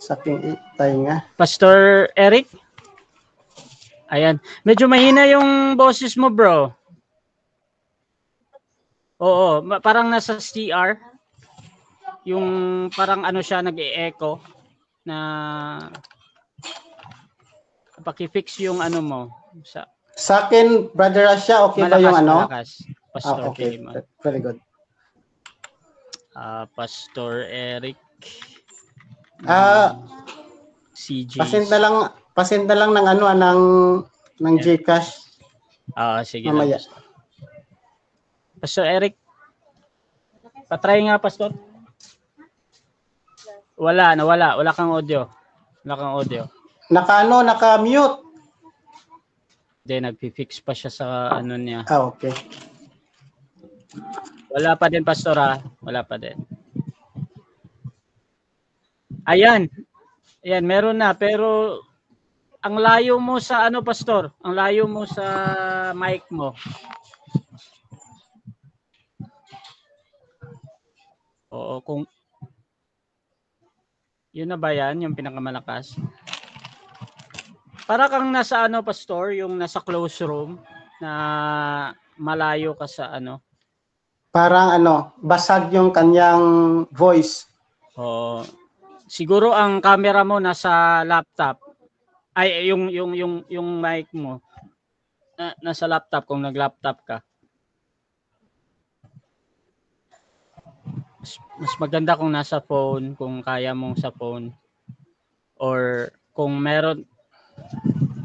Sa aking tainga. Pastor Eric? Ayan. Medyo mahina yung boses mo, bro. Oo, parang nasa CR. Yung parang ano siya, nag-e-echo na paki-fix yung ano mo. Sa akin, Brother Asya, okay malakas, ba yung ano? Malakas, Pastor okay. Philemon. Very good. Pastor Eric. CJ. Pasend na lang ng ano ng GCash. Sige mamaya. Lang. Pastor Eric. Patry nga, Pastor. Wala kang audio. Naka-mute. Then nagfi-fix pa siya sa ano niya. Okay. Wala pa din, Pastor, wala pa din. Ayan, meron na, pero ang layo mo sa ano, Pastor? Ang layo mo sa mic mo. Oo, kung yun na ba yan, yung pinakamalakas? Para kang nasa ano, Pastor, yung nasa close room na malayo ka sa ano? Parang ano, basag yung kanyang voice. Siguro ang camera mo nasa laptop. Ay yung mic mo nasa laptop kung nag-laptop ka. Mas maganda kung nasa phone, kung kaya mong sa phone. Or kung meron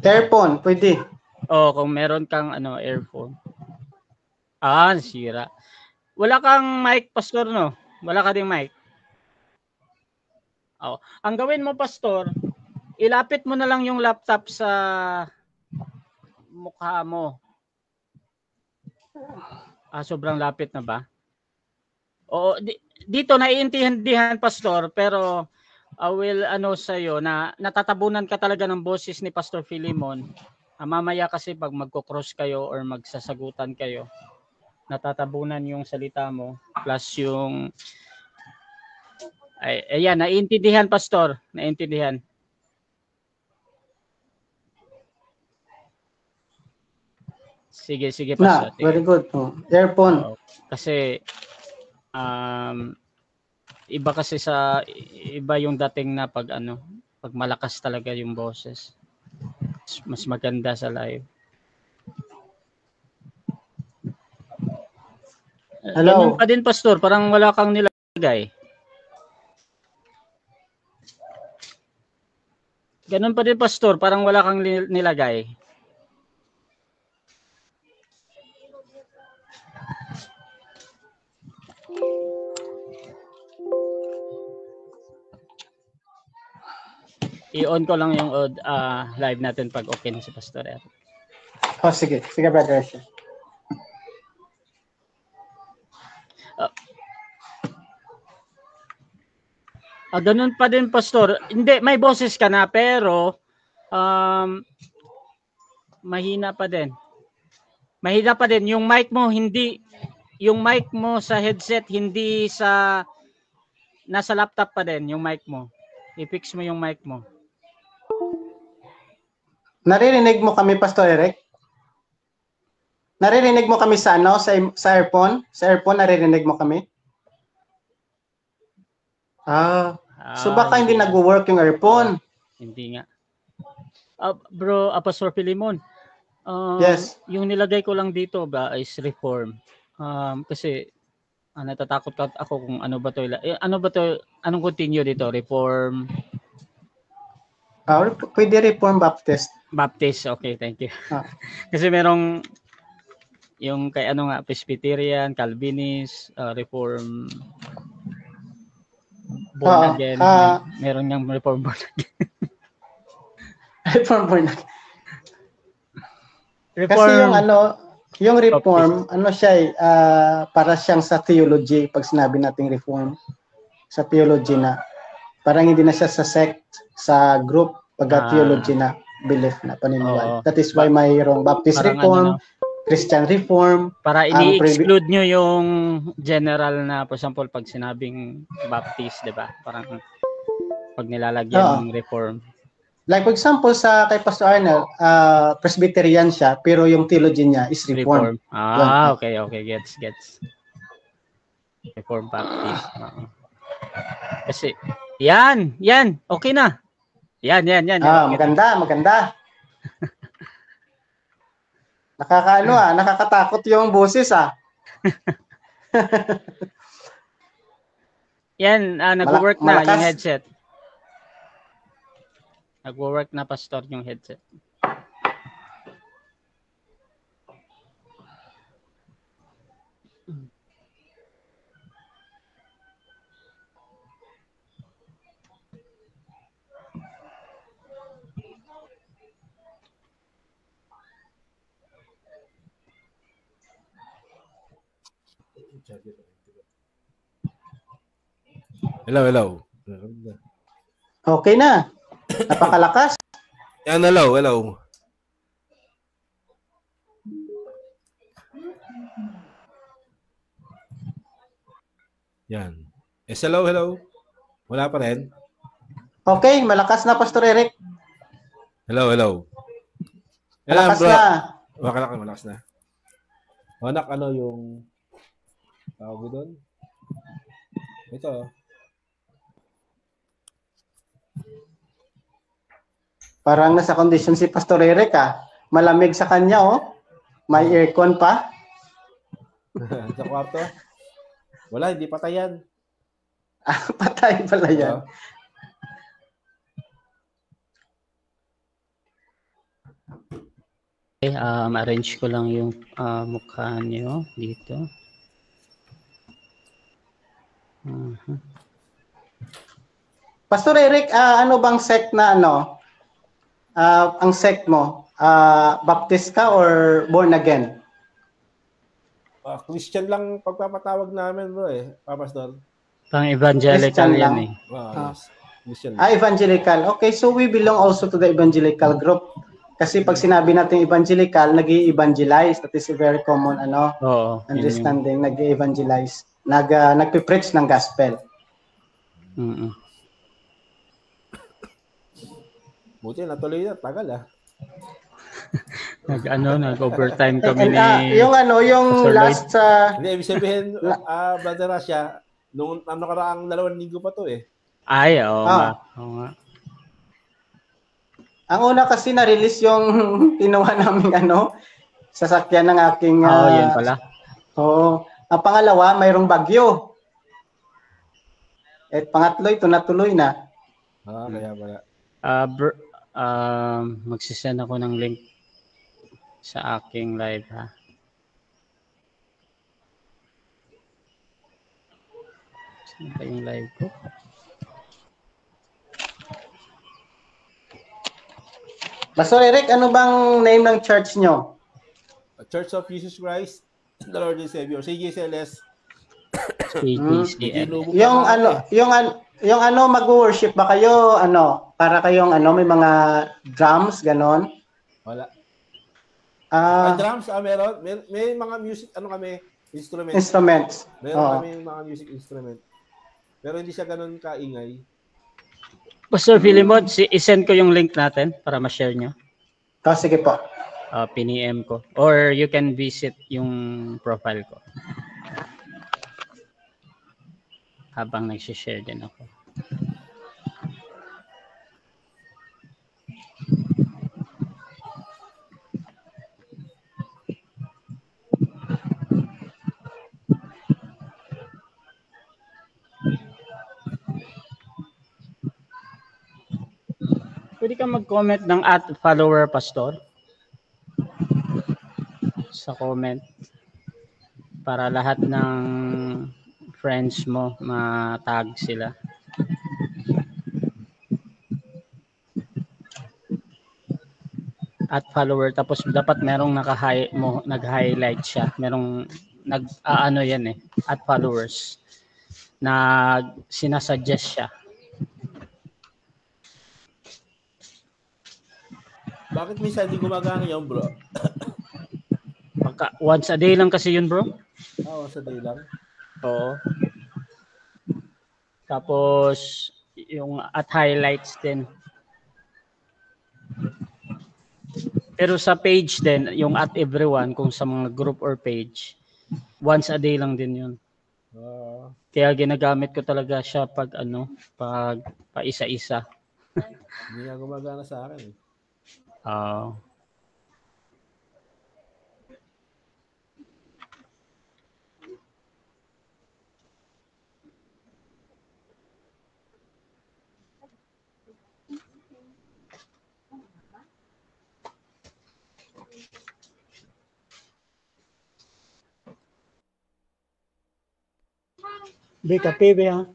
earphone, pwede. Kung meron kang ano, earphone. Sira. Wala kang mic, Pastor, no? Wala ka ding mic. Ang gawin mo, Pastor, ilapit mo na lang yung laptop sa mukha mo. Sobrang lapit na ba? Oo, dito naiintindihan, Pastor, pero will sa'yo na natatabunan ka talaga ng boses ni Pastor Philemon. Mamaya kasi pag magko-cross kayo or magsasagutan kayo, natatabunan yung salita mo plus yung ayan, naiintindihan, Pastor, naiintindihan. Sige, Pastor. Very good. Earphone. Kasi iba kasi iba yung dating na pag malakas talaga yung boses. Mas maganda sa live. Hello. Ganun pa din, Pastor, parang wala kang nilagay. Ganun pa din, Pastor, parang wala kang nilagay. I-on ko lang yung live natin pag okay na si Pastor Eric. Sige. Sige, Brother. Ganun pa din, Pastor. Hindi, may boses ka na, pero mahina pa din. Mahina pa din. Yung mic mo sa headset, hindi nasa laptop pa din, yung mic mo. I-fix mo yung mic mo. Naririnig mo kami, Pastor Eric? Naririnig mo kami sa earphone? Sa earphone, naririnig mo kami? So baka hindi nag-work yung earphone. Hindi nga. Bro, Pastor Philemon. Yes. Yung nilagay ko lang dito ba is reform. Kasi natatakot ako kung ano ba to. Anong continue dito? Reform. Pwede Reform Baptist. Baptist, okay, thank you. Kasi merong yung kay Presbyterian, Calvinist, Reform born again. Meron niyang Reform born again. Reform born again. Kasi yung Reform, para siyang sa theology, pag sinabi nating Reform, sa theology na, parang hindi na siya sa sect, sa group, pag-theology na, belief na, paniniwala. That is why mayroong Baptist Reform, Christian Reform. Para ini-exclude nyo yung general na, for example, pag sinabing Baptist, di ba? Parang pag nilalagyan ng reform. Like for example sa kay Pastor Arnel, Presbyterian siya pero yung theology niya is Reform. Okay, gets. Reform Baptist. Kasi yan, okay na. Yan. Maganda. Nakakatakot yung boses Yan, nag-work na yung headset. Nag-work na, Pastor, yung headset. Hello. Okay na. Napakalakas. Yan, hello. Yan. Hello. Wala pa rin. Okay, malakas na, Pastor Eric. Hello. Malakas bro. na. Malakas na. Anak, ano yung tawag mo doon? Ito. Parang nasa condition si Pastor Eric Malamig sa kanya May aircon pa. Sa kwarto? Wala, hindi patay yan. Patay pala yan. Okay, arrange ko lang yung mukha niyo dito. Pastor Eric, ano bang sect na ang sect mo? Baptist ka or born again? Christian lang pagpapatawag namin, bro Pastor. Pang-evangelical yan Yes. Christian lang. Evangelical. Okay, so we belong also to the evangelical group. Kasi pag sinabi natin evangelical, nag-i-evangelize. That is a very common understanding. Nag-i-evangelize. Nagpe-preach ng gospel. Buti natuloy na, tagal Nag-overtime kami ni yung last Hindi, ibig sabihin, Brother Rasha, nung nakaraang 2 linggo pa to Ay, oo nga. Ang una kasi na-release yung kinuha namin sasakyan ng aking yan pala. Ang pangalawa, mayroong bagyo. At pangatlo, ito natuloy na. Kaya pala. Magsisend ako ng link sa aking live Saan ba yung live ko? Pastor Eric, ano bang name ng church nyo? Church of Jesus Christ, the Lord and Savior. CGCLS. Yung mag-worship ba kayo, para kayong may mga drums, ganon? Wala. Drums, meron. May mga music, kami, instruments. Meron kami mga music instrument. Pero hindi siya ganon kaingay. Pastor Philemon, isend ko yung link natin para ma-share nyo. Sige po. Piniem ko. Or you can visit yung profile ko. Habang nagsishare din ako. Pwede ka mag-comment ng @follower pastor sa comment para lahat ng friends mo ma-tag sila. @follower tapos dapat merong nag-highlight siya. Merong yan @followers na sinasuggest siya. Bakit minsan hindi gumagana yun, bro? Once a day lang kasi yun, bro. Once a day lang? Oo. Tapos, yung at highlights din. Pero sa page din, yung at everyone, kung sa mga group or page, once a day lang din yun. Kaya ginagamit ko talaga siya pag pag paisa-isa. Hindi nga gumagana sa akin. Di kape ba yan?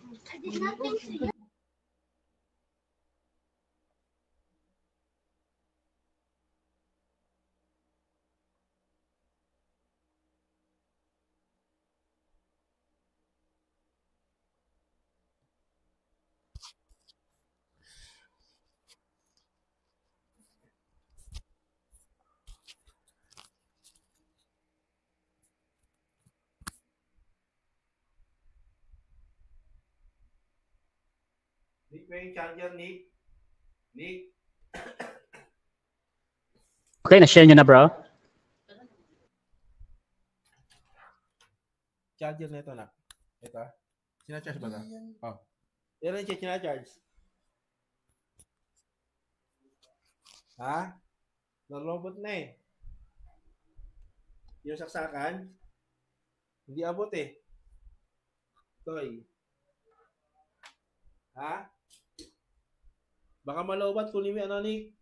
Nick, may charger, Nick. Nick. Okay, na-share nyo na, bro? Charger na ito, nak. Ito. Sina-charge ba ito? Oh. Yan ang sina-charge. Ha? Nalobot na eh. Yung saksakan, hindi abot eh. Toy. Ha? Baka malobat kunin mo ano, Nick.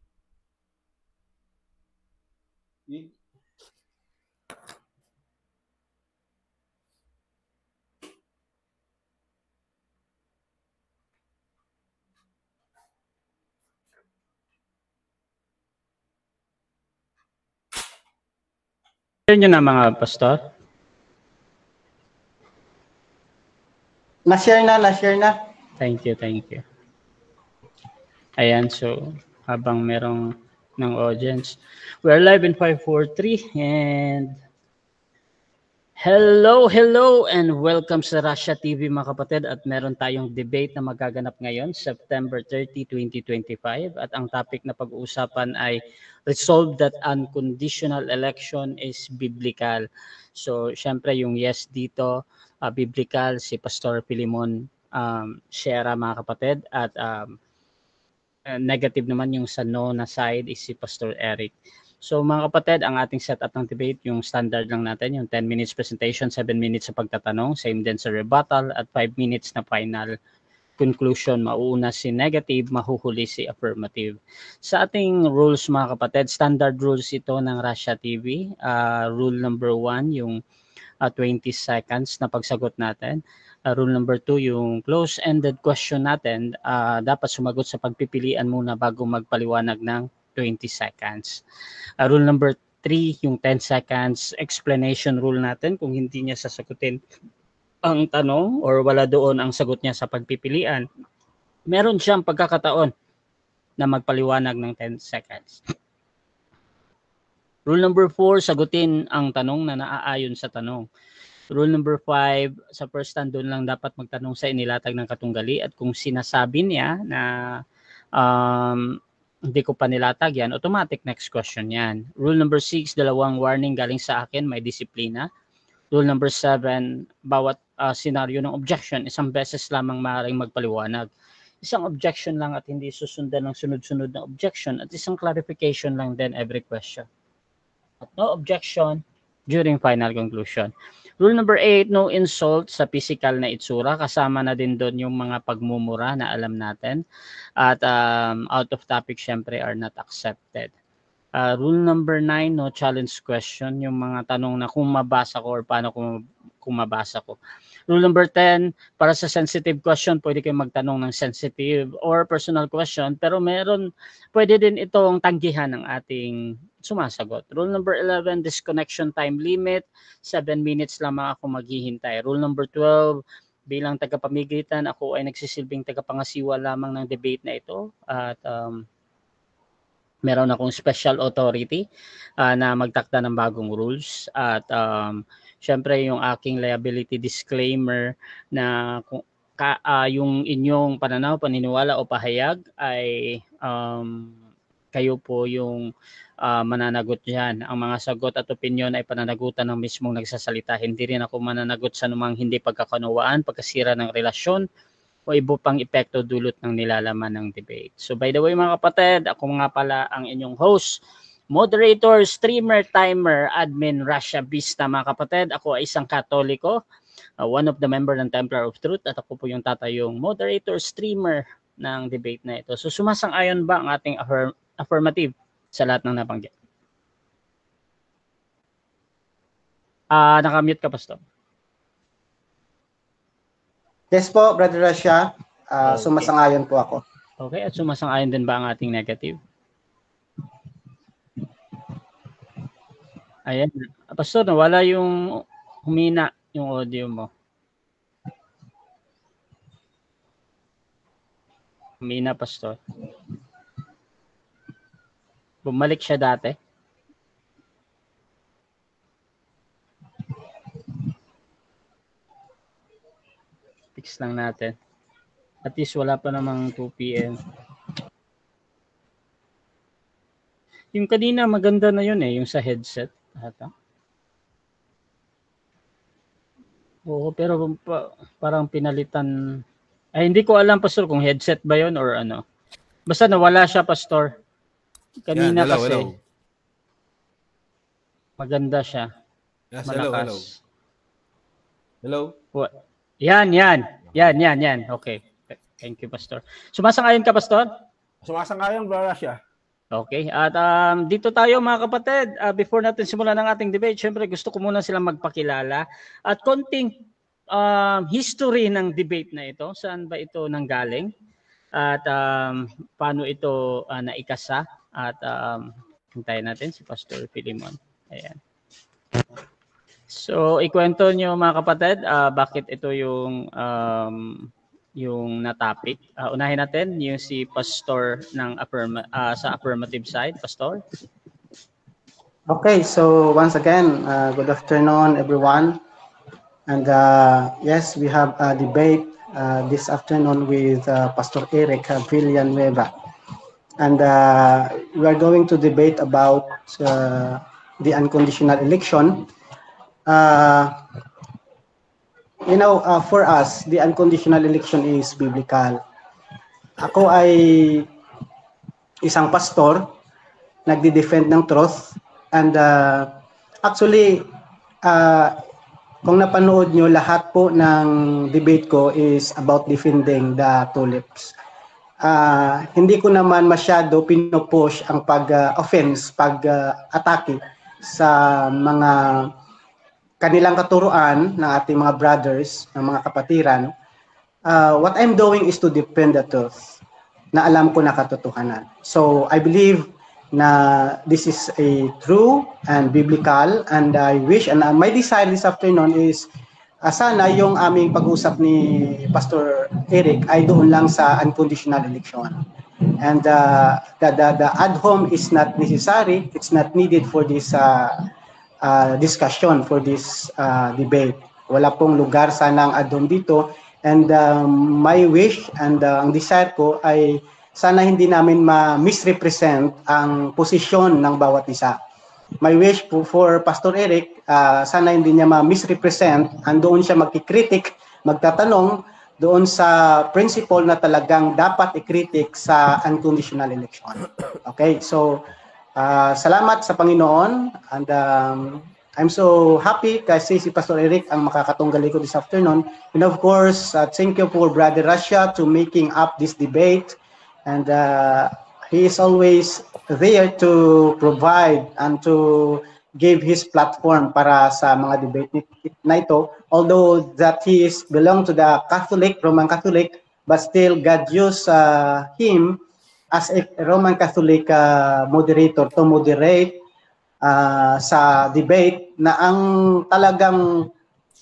Share nyo na mga pastor. Na-share na. Thank you. Ayan, so habang merong ng audience. We're live in 543 and hello and welcome sa Russia TV mga kapatid, at meron tayong debate na magaganap ngayon September 30, 2025, at ang topic na pag-uusapan ay resolve that unconditional election is biblical. So syempre yung yes dito biblical, si Pastor Filimon Shera mga kapatid, at negative naman yung sa no na side is si Pastor Eric. So mga kapatid, ang ating setup ng debate, yung standard lang natin, yung 10 minutes presentation, 7 minutes sa pagtatanong, same din sa rebuttal, at 5 minutes na final conclusion. Mauuna si negative, mahuhuli si affirmative. Sa ating rules mga kapatid, standard rules ito ng Russia TV. Rule number 1, yung 20 seconds na pagsagot natin. Rule number 2, yung close-ended question natin, dapat sumagot sa pagpipilian muna bago magpaliwanag ng 20 seconds. Rule number 3, yung 10 seconds explanation rule natin. Kung hindi niya sasagutin ang tanong or wala doon ang sagot niya sa pagpipilian, meron siyang pagkakataon na magpaliwanag ng 10 seconds. Rule number 4, sagutin ang tanong na naaayon sa tanong. Rule number 5, sa first stand doon lang dapat magtanong sa inilatag ng katunggali, at kung sinasabi niya na hindi ko pa nilatag yan, automatic next question yan. Rule number 6, dalawang warning galing sa akin, may disiplina. Rule number 7, bawat senaryo ng objection, isang beses lamang maaaring magpaliwanag. Isang objection lang at hindi susundan ng sunod-sunod na objection, at isang clarification lang din every question. At no objection during final conclusion. Rule number 8, no insult sa physical na itsura. Kasama na din doon yung mga pagmumura na alam natin. At out of topic syempre are not accepted. Rule number 9, no challenge question. Yung mga tanong na kung mabasa ko or paano kung mabasa ko. Rule number 10, para sa sensitive question, pwede kayong magtanong ng sensitive or personal question. Pero pwede din itong tanggihan ng ating sumasagot. Rule number 11, disconnection time limit. 7 minutes lamang ako maghihintay. Rule number 12, bilang tagapamagitan, ako ay nagsisilbing tagapangasiwa lamang ng debate na ito. At meron akong special authority na magtakda ng bagong rules. At syempre yung aking liability disclaimer na yung inyong pananaw, paniniwala o pahayag ay kayo po yung mananagot diyan. Ang mga sagot at opinyon ay pananagutan ng mismong nagsasalita. Hindi rin ako mananagot sa anumang hindi pagkakunawaan, pagkasira ng relasyon o iba pang epekto dulot ng nilalaman ng debate. So by the way mga kapatid, ako nga pala ang inyong host, moderator, streamer, timer, admin, Russia Vista mga kapatid. Ako ay isang Katoliko, one of the member ng Templar of Truth at ako po yung tatayong moderator, streamer ng debate na ito. So sumasang-ayon ba ang ating affirmative sa lahat ng nabanggit? Nakamute ka, Pastor. Yes po, Brother Russia. Okay. Sumasang-ayon po ako. Okay, at sumasang-ayon din ba ang ating negative? Ayan. Pastor, nawala yung humina yung audio mo. Humina, Pastor. Bumalik siya dati. Fix lang natin. At least wala pa namang 2 p.m. Yung kanina maganda na yun yung sa headset. Ata. Oo, pero parang pinalitan. Ay, hindi ko alam, Pastor, kung headset ba yun or ano. Basta nawala siya, Pastor. Kanina hello, kasi. hello. Maganda siya. Yes, Malakas. Hello. Yan. Okay. Thank you, Pastor. Sumasang-ayon ka, Pastor? Sumasang-ayon, Brother Russia. Okay. At dito tayo mga kapatid. Before natin simulan ng ating debate, syempre gusto ko muna silang magpakilala. At konting history ng debate na ito. Saan ba ito nanggaling? At paano ito naikasa? At hintayin natin si Pastor Filimon. Ayan. So, ikwento nyo mga kapatid, bakit ito yung na-topic. Unahin natin yung si Pastor ng sa affirmative side. Pastor? Okay, so once again, good afternoon everyone. And yes, we have a debate this afternoon with Pastor Eric Villanueva. And we are going to debate about the unconditional election. For us, the unconditional election is biblical. Ako ay isang pastor, nagdi-defend ng truth. And actually, kung napanood nyo, lahat po ng debate ko is about defending the tulips. Hindi ko naman masyado pinopush ang pag-offense, pag-atake sa mga kanilang katuruan ng ating mga brothers, ng mga kapatiran. What I'm doing is to defend the truth na alam ko na katotohanan. So I believe na this is a true and biblical, and I wish, and my desire this afternoon is sana yung aming pag-usap ni Pastor Eric ay doon lang sa unconditional election. And the ad hom is not necessary, it's not needed for this discussion, for this debate. Wala pong lugar sana ang ad hom dito. And my wish and ang desire ko ay sana hindi namin ma-misrepresent ang posisyon ng bawat isa. My wish for Pastor Eric, sana hindi niya ma-misrepresent, andoon siya magkikritik, magtatanong doon sa principle na talagang dapat ikritik sa unconditional election. Okay, so salamat sa Panginoon, and I'm so happy kasi si Pastor Eric ang makakatunggali ko this afternoon. And of course, thank you for Brother Russia to making up this debate. And he is always there to provide and to give his platform para sa mga debate na ito. Although that he is belong to the Roman Catholic, but still God used him as a Roman Catholic moderator to moderate sa debate na ang talagang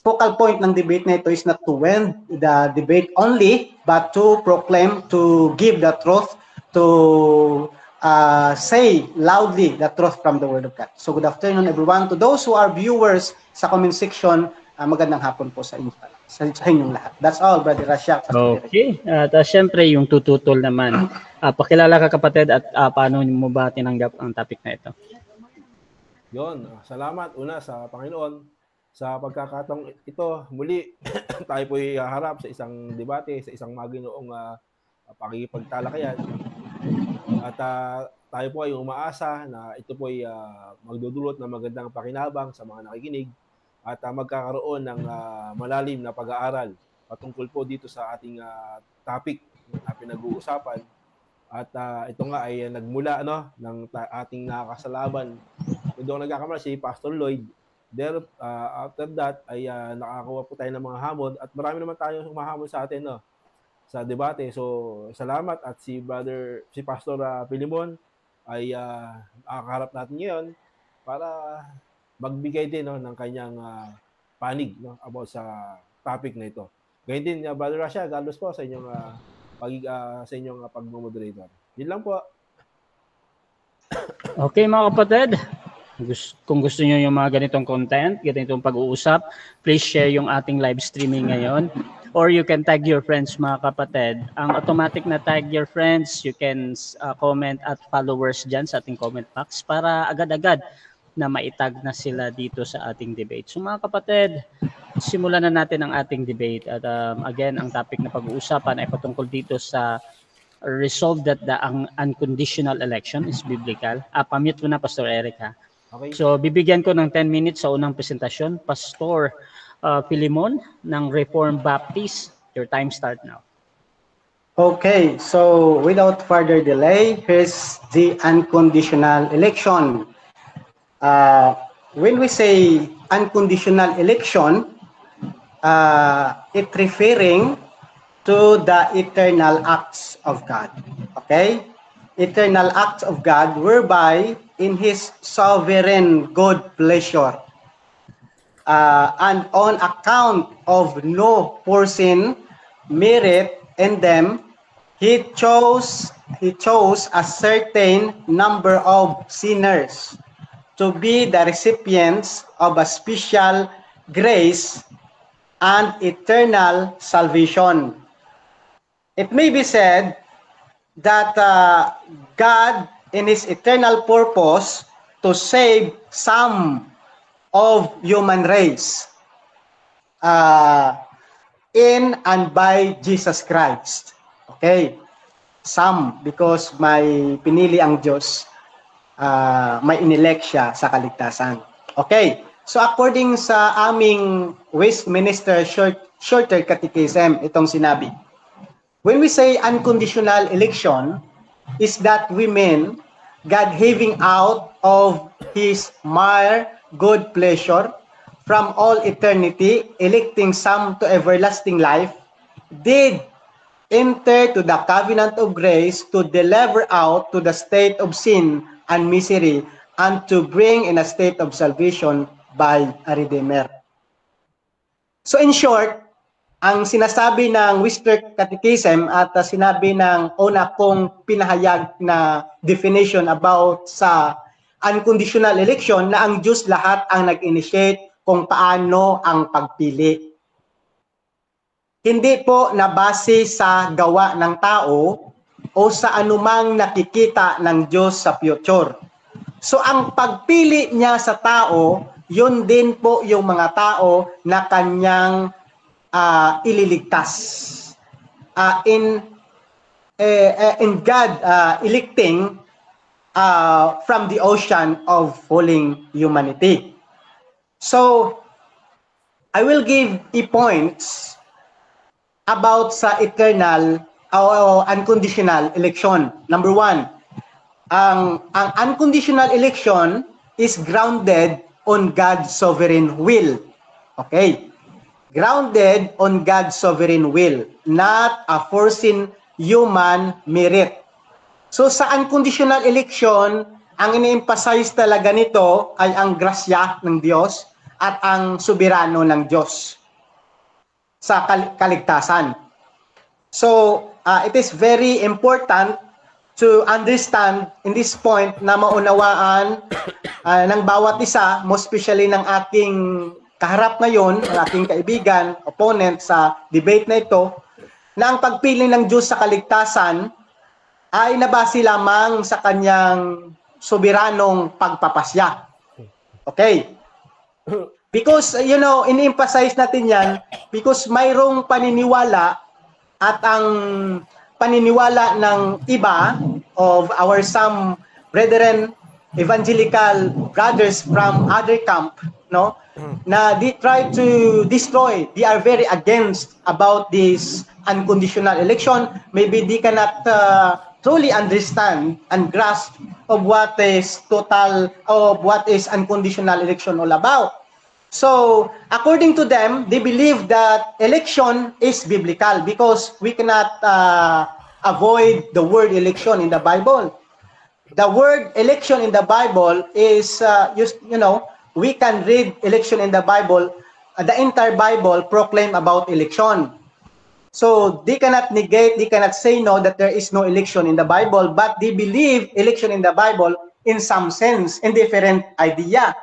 focal point ng debate na ito is not to win the debate only, but to proclaim, to give the truth, to say loudly the truth from the Word of God. So good afternoon everyone. To those who are viewers sa comment section, magandang hapon po sa inyong lahat. That's all, Brother Rasha. Okay. At syempre, yung tututol naman. Pakilala ka kapatid at paano mo ba tinanggap ang topic na ito? Yon, salamat una sa Panginoon sa pagkakataong ito. Muli, tayo po'y harap sa isang debate, sa isang maginoong pakikipagtalakayan. At tayo po ay umaasa na ito po ay magdudulot ng magandang pakinabang sa mga nakikinig at magkakaroon ng malalim na pag-aaral patungkol po dito sa ating topic na pinag-uusapan. At ito nga ay nagmula ng ating nakakasalaban. Kung doon nagkakamala si Pastor Lloyd. There, after that ay nakakuha po tayo ng mga hamon at marami naman tayo humahamon sa atin sa debate. So salamat at si Pastor Filimon ay nakakarap natin ngayon para magbigay din ng kanyang panig about sa topic na ito. Gayun din, Brother Rasha, God bless po sa inyong pag-moderator. Yun lang po. Okay mga kapatid, kung gusto niyo yung mga ganitong content, ganitong pag-uusap, please share yung ating live streaming ngayon. Or you can tag your friends mga kapatid. Ang automatic na tag your friends, you can comment at followers dyan sa ating comment box para agad-agad na maitag na sila dito sa ating debate. So mga kapatid, simulan na natin ang ating debate. At again, ang topic na pag-uusapan ay patungkol dito sa resolve that the unconditional election is biblical. Pamute mo na, Pastor Eric, ha? Okay. So bibigyan ko ng 10 minutes sa unang presentasyon. Pastor Filimon ng Reformed Baptist, your time start now. Okay, so without further delay, here's the unconditional election. When we say unconditional election, it referring to the eternal acts of God. Okay? Eternal acts of God whereby in His sovereign good pleasure and on account of no foreseen merit in them, He chose a certain number of sinners to be the recipients of a special grace and eternal salvation. It may be said that God, in His eternal purpose to save some of human race in and by Jesus Christ. Okay? Some, because may pinili ang Diyos, may inelect siya sa kaligtasan. Okay, so according sa aming Westminster Shorter Catechism, itong sinabi, when we say unconditional election, is that we mean God having out of His mere good pleasure from all eternity, electing some to everlasting life, did enter to the covenant of grace to deliver out to the state of sin and misery, and to bring in a state of salvation by a Redeemer. So in short, ang sinasabi ng Westminster Catechism at sinabi ng una kong pinahayag na definition about sa unconditional election na ang Diyos lahat ang nag-initiate kung paano ang pagpili. Hindi po nabase sa gawa ng tao o sa anumang nakikita ng Diyos sa future. So ang pagpili niya sa tao, yun din po yung mga tao na kanyang ililigtas. In God electing from the ocean of falling humanity. So I will give points about sa eternal unconditional election. Number one, ang unconditional election is grounded on God's sovereign will. Okay? Grounded on God's sovereign will, not a foreseen human merit. So sa unconditional election, ang ini-emphasize talaga nito ay ang grasya ng Diyos at ang soberano ng Diyos sa kaligtasan. So, it is very important to understand in this point na maunawaan ng bawat isa, most especially ng ating kaharap ngayon, ang aking kaibigan, opponent sa debate na ito, na ang pagpili ng Diyos sa kaligtasan ay nabase lamang sa kanyang soberanong pagpapasya. Okay. Because, in-emphasize natin yan because mayroong paniniwala at ang paniniwala ng iba of our some brethren, evangelical brothers from other camp, no, na they try to destroy, they are very against about this unconditional election. Maybe they cannot truly understand and grasp of what is unconditional election all about. So, according to them, they believe that election is biblical because we cannot avoid the word election in the Bible. The word election in the Bible is, we can read election in the Bible, the entire Bible proclaim about election. So, they cannot negate, they cannot say no that there is no election in the Bible, but they believe election in the Bible in some sense, in different idea.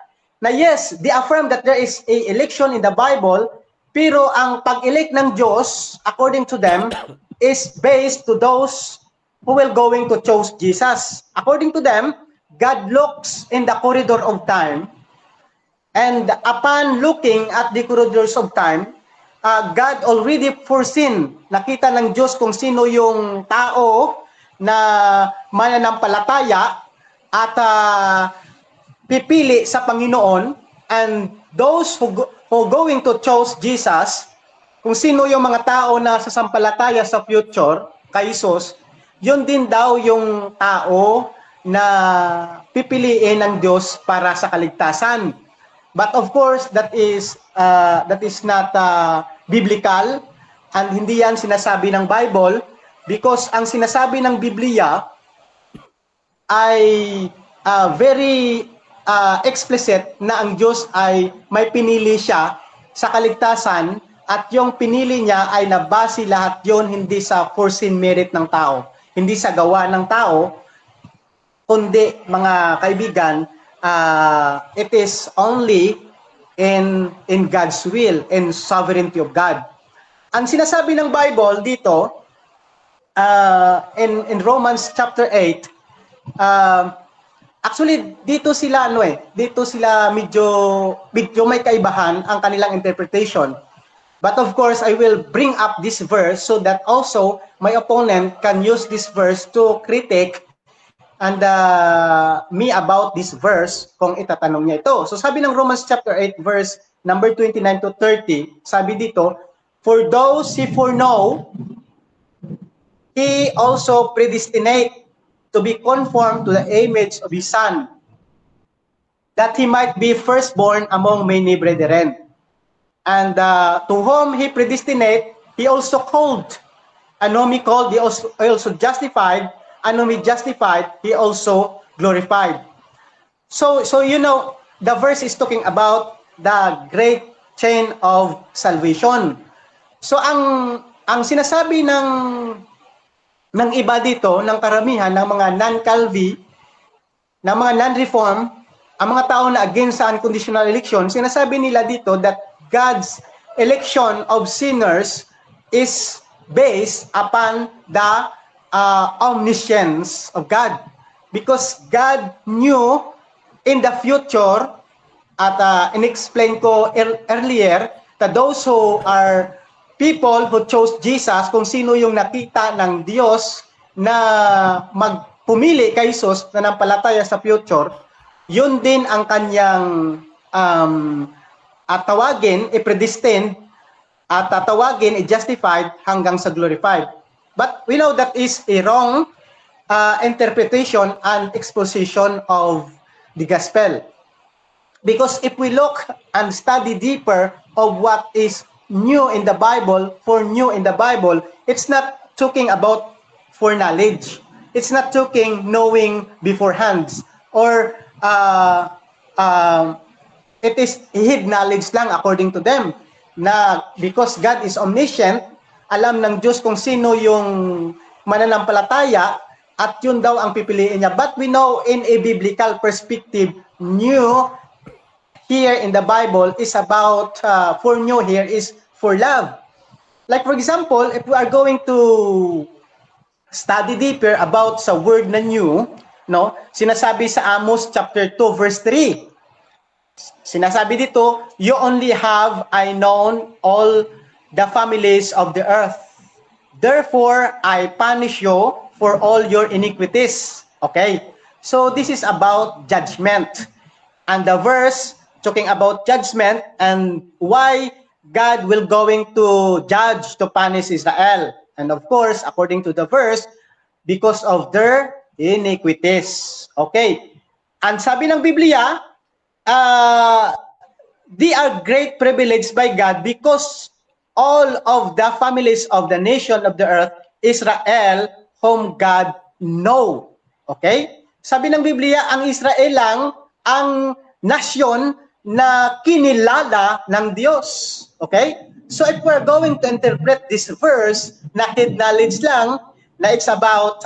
Na yes, they affirm that there is a election in the Bible, pero ang pag-elect ng Diyos, according to them, is based to those who will going to choose Jesus. According to them, God looks in the corridor of time, and upon looking at the corridors of time, God already foreseen, nakita ng Diyos kung sino yung tao na mananampalataya at pipili sa Panginoon, and those who going to choose Jesus, kung sino yung mga tao na sasampalataya sa future kay Jesus, yun din daw yung tao na pipiliin ng Diyos para sa kaligtasan. But of course, that is not biblical, and hindi yan sinasabi ng Bible, because ang sinasabi ng Biblia ay very explicit na ang Diyos ay may pinili siya sa kaligtasan, at yung pinili niya ay nabase lahat yon hindi sa foreseen merit ng tao, hindi sa gawa ng tao, kundi mga kaibigan, it is only in God's will and sovereignty of God. Ang sinasabi ng Bible dito in Romans chapter 8, actually dito sila medyo may kaibahan ang kanilang interpretation. But of course, I will bring up this verse so that also my opponent can use this verse to critique and me about this verse kung itatanong niya ito. So sabi ng Romans chapter 8 verse number 29 to 30, sabi dito, for those he foreknow, he also predestinate to be conformed to the image of his Son, that he might be firstborn among many brethren. And to whom he predestinate, he also called. And whom he called, he also justified. And whom he justified, he also glorified. So the verse is talking about the great chain of salvation. So ang sinasabi ng iba dito, ng karamihan, ng mga non-Calvi, ng mga non-reform, ang mga tao na against sa unconditional election, sinasabi nila dito that God's election of sinners is based upon the omniscience of God. Because God knew in the future, at in-explain ko earlier, that those who are people who chose Jesus, kung sino yung nakita ng Diyos na magpumili kay Jesus na nampalataya sa future, yun din ang kanyang at tawagin, i-predestined, at tawagin, i-justified, hanggang sa glorified. But we know that is a wrong interpretation and exposition of the gospel. Because if we look and study deeper of what is new in the Bible, for new in the Bible, it's not talking about foreknowledge. It's not talking knowing beforehand, or it is hid knowledge lang according to them, na because God is omniscient, alam ng Diyos kung sino yung mananampalataya at yun daw ang pipiliin niya. But we know in a biblical perspective, here in the Bible is about, for new here, is for love. Like for example, if we are going to study deeper about sa word na new, no? Sinasabi sa Amos chapter 2 verse 3. Sinasabi dito, you only have I known all the families of the earth. Therefore, I punish you for all your iniquities. Okay? So this is about judgment. And the verse talking about judgment and why God will going to judge, to punish Israel. And of course, according to the verse, because of their iniquities. Okay. And sabi ng Biblia, they are great privilege by God because all of the families of the nation of the earth, Israel, whom God know. Okay? Sabi ng Biblia, ang Israel lang ang nasyon na kinilala ng Diyos. Okay? So if we're going to interpret this verse, na head knowledge lang, na it's about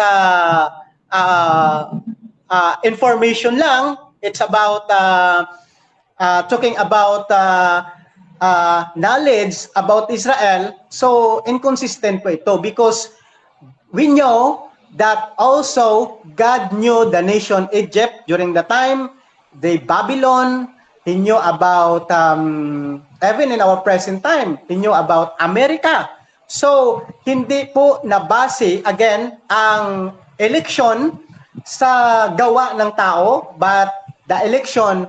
information lang, it's about talking about knowledge about Israel, so inconsistent po ito because we know that also God knew the nation Egypt during the time, the Babylon, He knew about, even in our present time, He knew about America. So, hindi po nabase, again, ang election sa gawa ng tao, but the election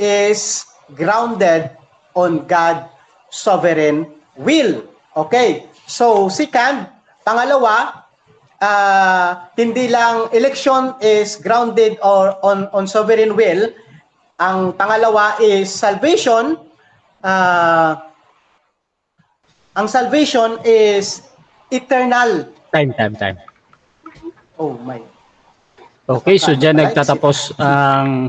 is grounded on God's sovereign will. Okay. So, second, pangalawa, hindi lang election is grounded or on sovereign will. Ang pangalawa is salvation. Ang salvation is eternal. Time. Oh my. Okay, so dyan nagtatapos ang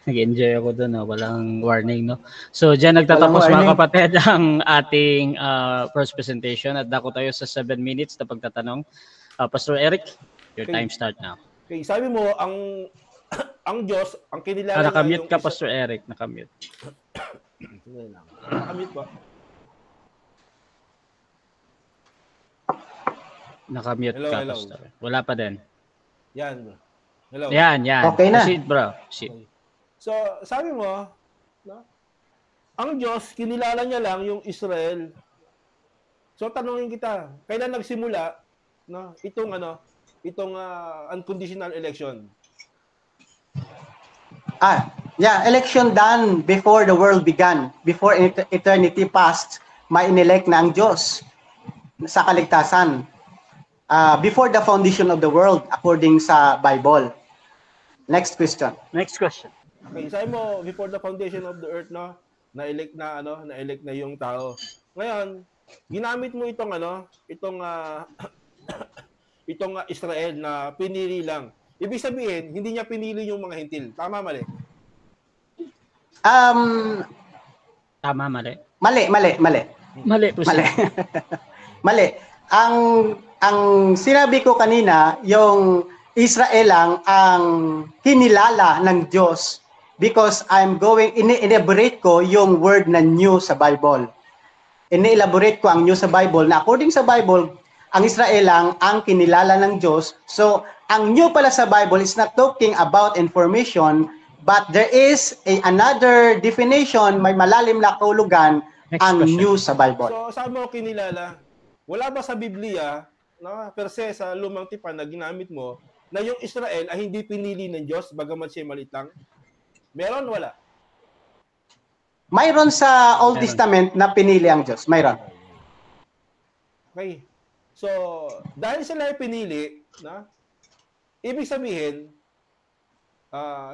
nag-enjoy ako doon, no? Walang warning, no? So dyan nagtatapos mga kapatid ang ating first presentation at dako tayo sa 7 minutes na pagtatanong. Pastor Eric, your time start now. Okay, sabi mo ang Diyos, ang kinilala nakamute ka, Pastor Eric, nakamute. Nakamute ba? Nakamute ka, hello. Pastor. Wala pa din. Yan. Hello. Yan. Okay na. Proceed, bro. Proceed. Okay. So, sabi mo, no? Ang Diyos, kinilala niya lang yung Israel. So, tanungin kita, kailan nagsimula, no, itong unconditional election? Election done before the world began, before eternity passed, may inelect na ang Diyos sa kaligtasan. Before the foundation of the world, according sa Bible. Next question. Okay, sabi mo, before the foundation of the earth, no, na-elect na yung tao. Ngayon, ginamit mo itong Israel na pinili lang. Ibig sabihin, hindi niya pinili yung mga hintil. Tama, mali? Tama, mali. Mali. Mali. Ang sinabi ko kanina, yung Israel lang ang kinilala ng Diyos because ini-elaborate ko yung word na new sa Bible. Ini-elaborate ko ang new sa Bible na according sa Bible, ang Israel lang ang kinilala ng Diyos. So, ang new pala sa Bible is not talking about information, but there is another definition, may malalim na kahulugan ang new sa Bible. So, saan mo kinilala? Wala ba sa Biblia, no, per se sa lumang tipan na ginamit mo, na yung Israel ay hindi pinili ng Diyos, bagamat siya maliit lang? Meron, wala? Mayroon sa Old Testament na pinili ang Diyos. Mayroon. Okay. So, dahil sila ay pinili, na, ibig sabihin,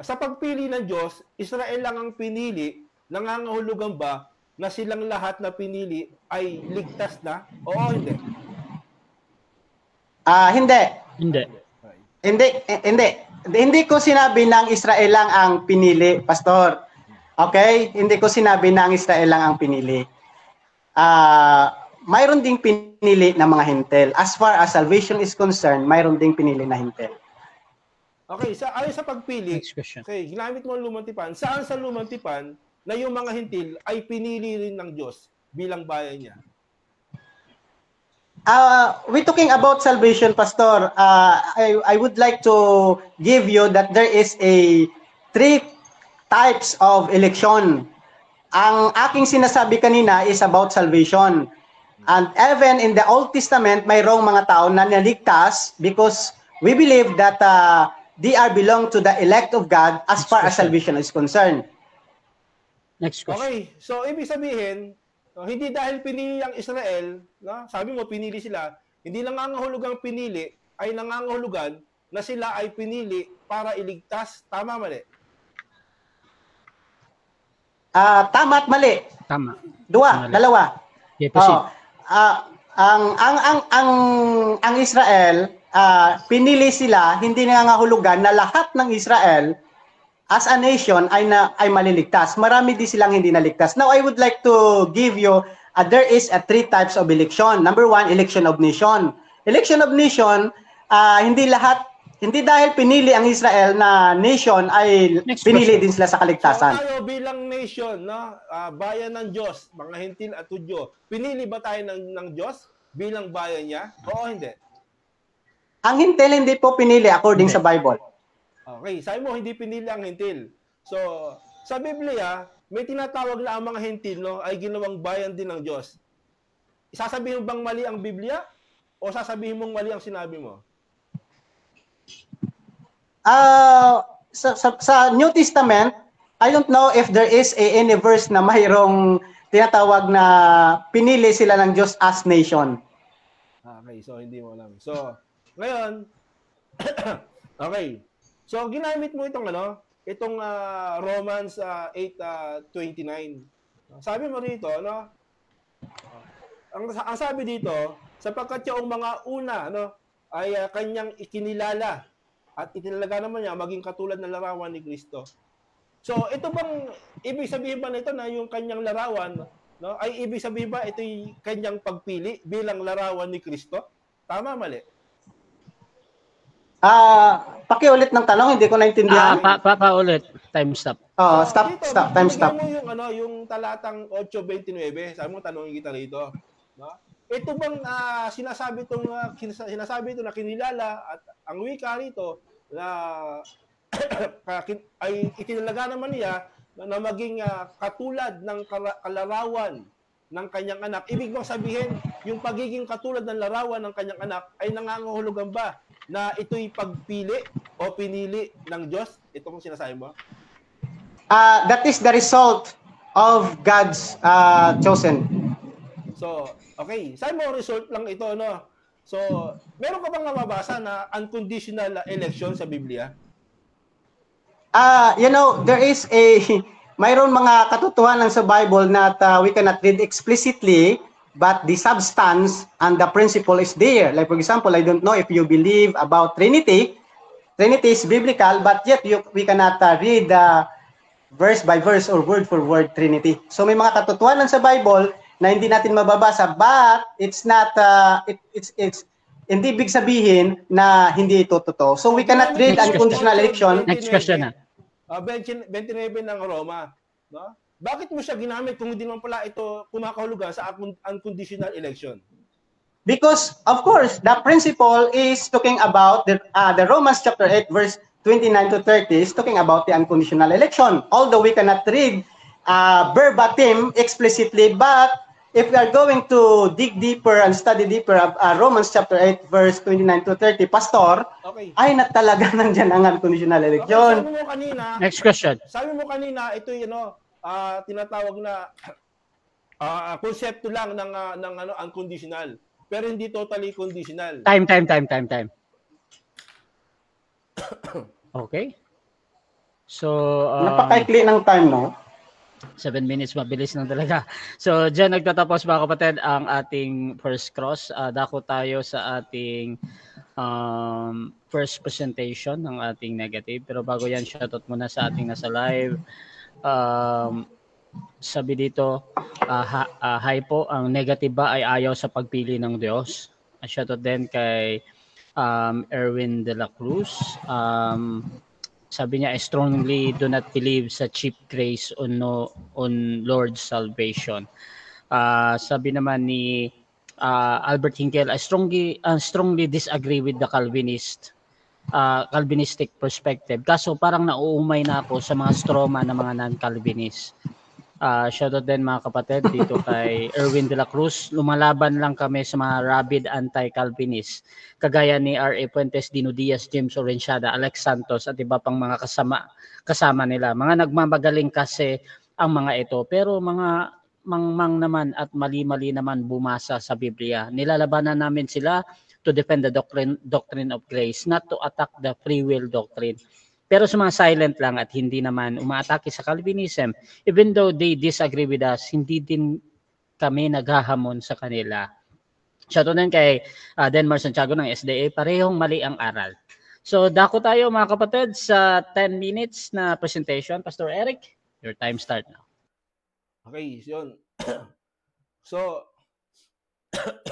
sa pagpili ng Diyos, Israel lang ang pinili, nangangahulugan ba na silang lahat na pinili ay ligtas na? Oo, hindi? Hindi ko sinabi na ang Israel lang ang pinili, Pastor. Okay? Hindi ko sinabi na ang Israel lang ang pinili. Mayroon ding pinili na mga hintel. As far as salvation is concerned, mayroon ding pinili na hintel. Okay, ayon sa pagpili, Next question. okay, ginamit mo ang lumang tipan. Saan sa lumang tipan na yung mga hintil ay pinili rin ng Diyos bilang bayan niya? We're talking about salvation, Pastor. I would like to give you that there is a three types of election. Ang aking sinasabi kanina is about salvation. And even in the Old Testament, mayroong mga tao na naligtas because we believe that they are belong to the elect of God as far as salvation is concerned. Next question. Okay, so ibig sabihin, hindi dahil pinili ang Israel, no? Sabi mo pinili sila, hindi nangangahulugang pinili, ay nangangahulugan na sila ay pinili para iligtas. Tama, mali? Tama at mali. Tama. Mali. Dalawa. Okay, proceed. Ang Israel, pinili sila, hindi nangangahulugan na lahat ng Israel as a nation ay maliligtas. Marami din silang hindi naligtas. Now, I would like to give you, there is three types of election. Number one, election of nation. Election of nation, hindi dahil pinili ang Israel na nation ay pinili din sila sa kaligtasan. So tayo bilang nation, no? Bayan ng Diyos, mga hintil at Hudyo, pinili ba tayo ng Diyos bilang bayan niya? Oo, hindi? Ang hintil hindi po pinili according sa Bible. Okay, sabi mo hindi pinili ang hintil. So, sa Biblia, may tinatawag na ang mga hintil, no, ay ginawang bayan din ng Diyos. Sasabihin mo bang mali ang Biblia? O sasabihin mong mali ang sinabi mo? Sa New Testament, I don't know if there is any verse na mayroong tinatawag na pinili sila ng Diyos as nation. Okay, so hindi mo alam. So, ngayon, okay. So, ginamit mo itong Romans 8:29. Sabi mo rito, no? Ang sabi dito, sapagkat yung mga una, ay kanyang ikinilala at itinalaga naman niya maging katulad ng larawan ni Kristo. So, ito bang ibig sabihin ba nito na yung kanyang larawan, no? Ay ibig sabihin ba ito'y kanyang pagpili bilang larawan ni Kristo? Tama, mali? Pakiulit ng tanong, hindi ko naintindihan. Paulit. Time stop. Stop. Time stop. Mo yung talatang 8:29, sabi mo tanongin kita rito, no? Ito bang sinasabi ito na kinilala at ang wika rito na ay itinalaga naman niya na maging katulad ng kalarawan ng kanyang anak. Ibig bang sabihin, yung pagiging katulad ng larawan ng kanyang anak ay nangangahulugan ba na ito'y pagpili o pinili ng Diyos? Ito kung sinasabi mo? That is the result of God's chosen. So, okay. Sabi mo, result lang ito, no? So, meron ka bang mababasa na unconditional election sa Biblia? There is mayroon mga katotohanan sa Bible na we cannot read explicitly, but the substance and the principle is there. Like for example, I don't know if you believe about Trinity. Trinity is biblical, but yet we cannot read verse by verse or word for word Trinity. So may mga katotohanan sa Bible na hindi natin mababasa, but it's not it's hindi big sabihin na hindi ito totoo. So we cannot read unconditional election. Next question na. 29 ng Roma, no? Bakit mo siya ginamit kung hindi naman pala ito kumakahulugan sa unconditional election? Because of course, the principle is talking about the Romans chapter 8 verse 29 to 30 is talking about the unconditional election. Although we cannot read verbatim explicitly, but if we are going to dig deeper and study deeper Romans chapter 8 verse 29 to 30, Pastor, okay, ay na talaga nandiyan ang unconditional election. Okay, sabi mo kanina, next question. Sabi mo kanina, ito tinatawag na konsepto lang ng unconditional, pero hindi totally conditional. Time. Okay. So, napakaikli ng time, no? 7 minutes, mabilis lang talaga. So, dyan nagtatapos mga kapatid ang ating first cross. Dako tayo sa ating first presentation ng ating negative. Pero bago yan, shoutout muna sa ating nasa live. Sabi dito, hi po, ang negative ba ay ayaw sa pagpili ng Diyos? Shoutout din kay Erwin de la Cruz. Sabi niya, I strongly do not believe sa cheap grace on Lord's salvation. Sabi naman ni Albert Hinkel, I strongly disagree with the Calvinistic perspective. Kaso parang nauumay na ako sa mga strawman ng mga non-Calvinist. Shoutout din mga kapatid dito kay Erwin de la Cruz. Lumalaban lang kami sa mga rabid anti-Calvinist kagaya ni R.A. Puentes, Dino Diaz, James Orenciada, Alex Santos at iba pang mga kasama nila. Mga nagmamagaling kasi ang mga ito, pero mga mangmang naman at mali-mali naman bumasa sa Biblia. Nilalabanan namin sila to defend the doctrine of grace, not to attack the free will doctrine. Pero sa mga silent lang at hindi naman umaatake sa Calvinism, even though they disagree with us, hindi din kami naghahamon sa kanila. Shoutout din kay Denmar Santiago ng SDA, parehong mali ang aral. So dako tayo mga kapatid sa 10 minutes na presentation. Pastor Eric, your time start now. Okay, yun. So,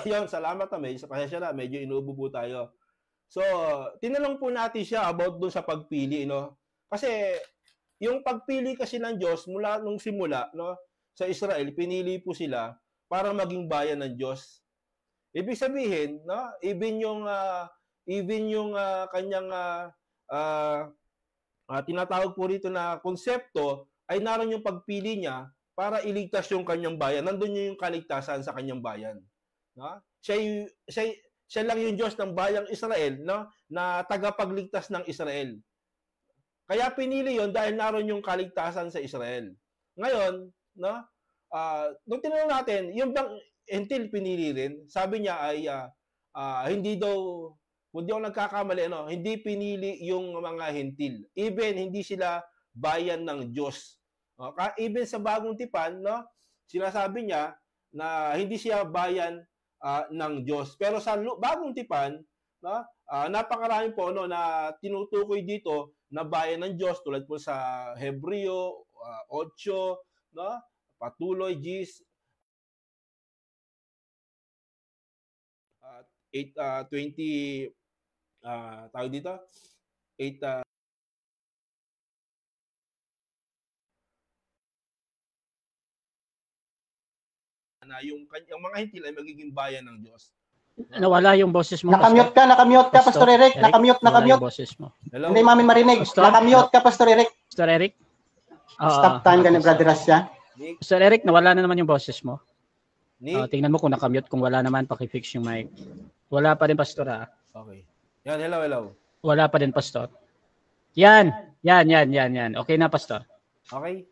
yun, salamat na sa pasensya na, medyo inuubo tayo. So, tinanong po natin siya about dun sa pagpili, no? Kasi, yung pagpili kasi ng Diyos, mula nung simula, no? Sa Israel, pinili po sila para maging bayan ng Diyos. Ibig sabihin, no? Even yung kanyang tinatawag po rito na konsepto, ay naroon yung pagpili niya para iligtas yung kanyang bayan. Nandun yung kaligtasan sa kanyang bayan. No? Siya lang yung Diyos ng bayang Israel, no, na tagapagligtas ng Israel. Kaya pinili yon dahil naroon yung kaligtasan sa Israel. Ngayon, no, nung tinanong natin, yung bang hentil pinili rin, sabi niya ay hindi daw, kung di ako nagkakamali, no, hindi pinili yung mga hentil. Even hindi sila bayan ng Diyos. Even sa bagong tipan, no, sinasabi niya na hindi siya bayan ng Diyos. Pero sa bagong tipan, no, napakarami po no, na tinutukoy dito na bayan ng Diyos tulad po sa Hebreo 8, no, Patuloy, Gis 8:20 tawag dito 8 na yung mga hentil ay magiging bayan ng Diyos. Nawala yung boses mo. Nakamute ka, Pastor Eric. Nakamute. Yung boses mo. Hello? Hindi mamin marinig. Nakamute ka, Pastor Eric. Pastor Eric? Stop time ka ni Brother Rasya. Pastor Eric, nawala na naman yung boses mo. Nick? Tingnan mo kung nakamute. Kung wala naman, pakifix yung mic. Wala pa din, Pastor. Okay. Yan, hello. Wala pa din, Pastor. Yan. Okay na, Pastor. Okay.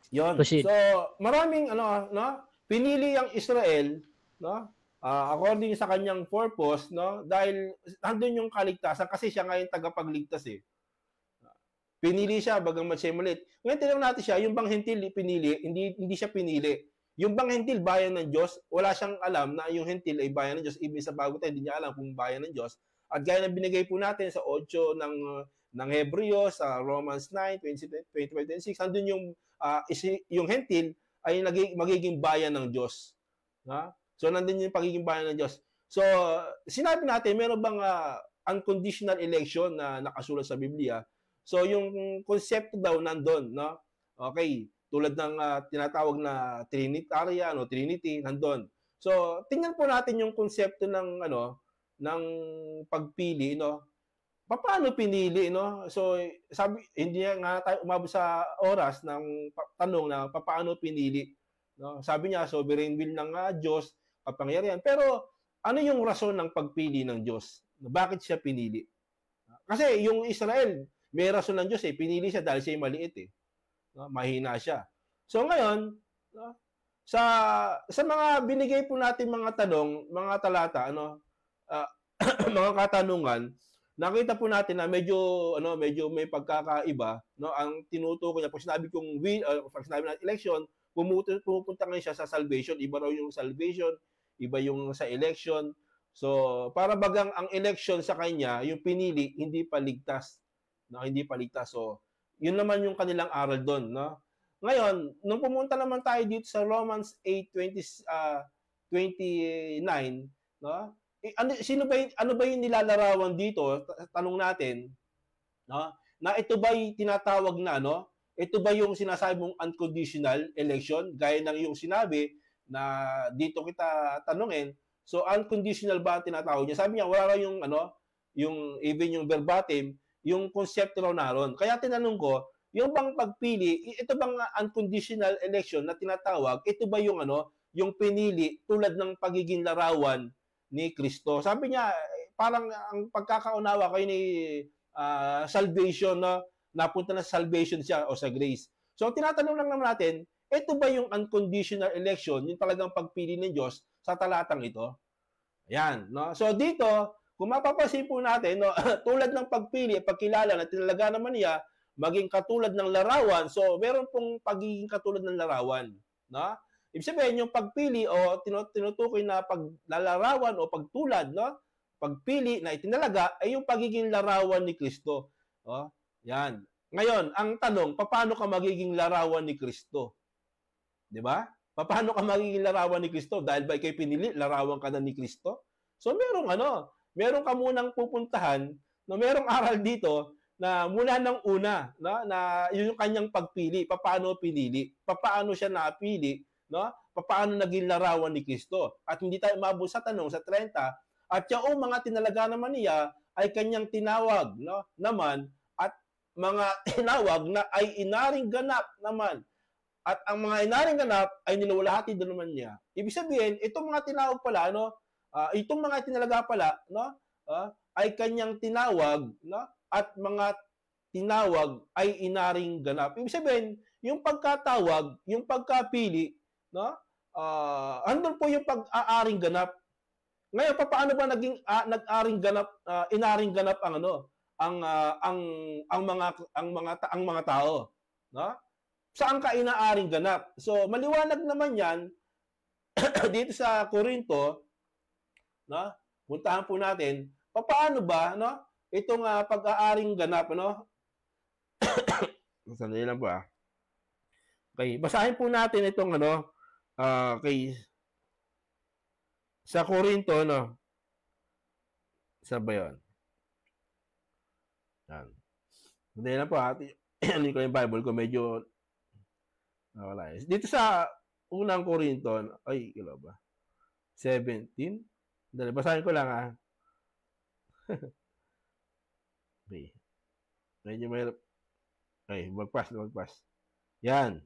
Yon. Proceed. So, maraming no, pinili ang Israel, no? According sa kanyang purpose, no? Dahil nandun yung kaligtasan kasi siya ngayon tagapagligtas eh. Pinili siya bagamat siya maliit. Ngayon tinanong natin siya, yung bang hentil pinili, hindi siya pinili. Yung bang hentil bayan ng Diyos, wala siyang alam na yung hentil ay bayan ng Diyos. Ibig sa bago tayo, hindi niya alam kung bayan ng Diyos. At gaya na binigay po natin sa 8 ng Hebreo, sa Romans 9, 25-26, nandun yung hentil ay magiging bayan ng Diyos. Ha? So, nandun yung pagiging bayan ng Diyos. So, sinabi natin, meron bang unconditional election na nakasulat sa Biblia? So, yung konsepto daw nandun, no? Okay, tulad ng tinatawag na Trinitarian o Trinity, nandun. So, tingnan po natin yung konsepto ng ng pagpili, no? Paano pinili, no? So, sabi, hindi nga tayo umabot sa oras ng tanong na paano pinili, no? Sabi niya, sovereign will ng Diyos, kapangyarihan. Pero, ano yung rason ng pagpili ng Diyos? Bakit siya pinili? Kasi yung Israel, may rason ng Diyos eh. Pinili siya dahil siya maliit eh. No? Mahina siya. So, ngayon, no? sa mga binigay po natin mga tanong, mga talata, mga katanungan, nakita po natin na medyo may pagkakaiba, no? Ang tinutukoy niya pag sinabi kong pag sinabi natin election, pumupunta ngayon siya sa salvation, iba raw yung salvation, iba yung sa election. So, para bagang ang election sa kanya, yung pinili, hindi pa ligtas, no? Hindi pa ligtas. So, yun naman yung kanilang aral doon, no? Ngayon, nung pumunta naman tayo dito sa Romans 8:29, no? ano ba yung nilalarawan dito? Tanong natin, no? Na ito ba'y tinatawag na ano? Ito ba yung sinasabi mong unconditional election? Gaya ng yung sinabi na dito kita tanungin. So unconditional ba ang tinatawag niya? Sabi niya wala raw yung ano, yung even yung verbatim, yung konsepto raw naroon. Kaya tinanong ko, yung bang pagpili, ito bang unconditional election na tinatawag, ito ba yung ano, yung pinili tulad ng pagiging larawan ni Kristo? Sabi niya, parang ang pagkakaunawa kayo ni salvation, no? Napunta na sa salvation siya o sa grace. So, tinatanong lang naman natin, ito ba yung unconditional election, yung talagang pagpili ng Diyos sa talatang ito? Ayan, no? So, dito, kung mapapansin po natin, no, tulad ng pagpili, pagkilala na tinalaga naman niya, maging katulad ng larawan, so meron pong pagiging katulad ng larawan. No? Ibig sabihin, yung pagpili o tinutukoy na paglalarawan o pagtulad, no? Pagpili na itinalaga ay yung pagiging larawan ni Kristo. Oh, yan. Ngayon, ang tanong, paano ka magiging larawan ni Kristo? 'Di ba? Paano ka magiging larawan ni Kristo? Dahil ba ikay pinili, larawan ka na ni Kristo? So meron meron ka munang pupuntahan, no, merong aral dito na mula ng una, no, na yun yung kanyang pagpili, paano pinili, paano siya napili, no? Paano naging larawan ni Kristo? At hindi tayo mabot sa tanong sa 30. At yung mga tinalaga naman niya ay kanyang tinawag, no, naman, at mga tinawag na ay inaring ganap naman. At ang mga inaring ganap ay niluwalhati din naman niya. Ibig sabihin, itong mga tinawag pala, no, itong mga tinalaga pala, no, ay kanyang tinawag, no, at mga tinawag ay inaring ganap. Ibig sabihin, yung pagkatawag, yung pagkapili, no, andun po yung pag-aaring ganap. Ngayon, paano ba naging nag-aring ganap, inaring ganap ang ano, ang mga tao, no? Saan ka inaaring ganap? So, maliwanag naman 'yan dito sa Korinto, no? Puntahan po natin, paano ba, no? Itong pag-aaring ganap, no? Sandali lang po. Okay, basahin po natin itong ano, sa Korinto, no? Saan ba yun? Yan. Hindi na po, hindi ko yung Bible ko, medyo wala. Dito sa unang Korinto, ay, kilo ba? 17? Dali, basahin ko lang, Okay. Medyo mahirap. Okay, magpas. Yan.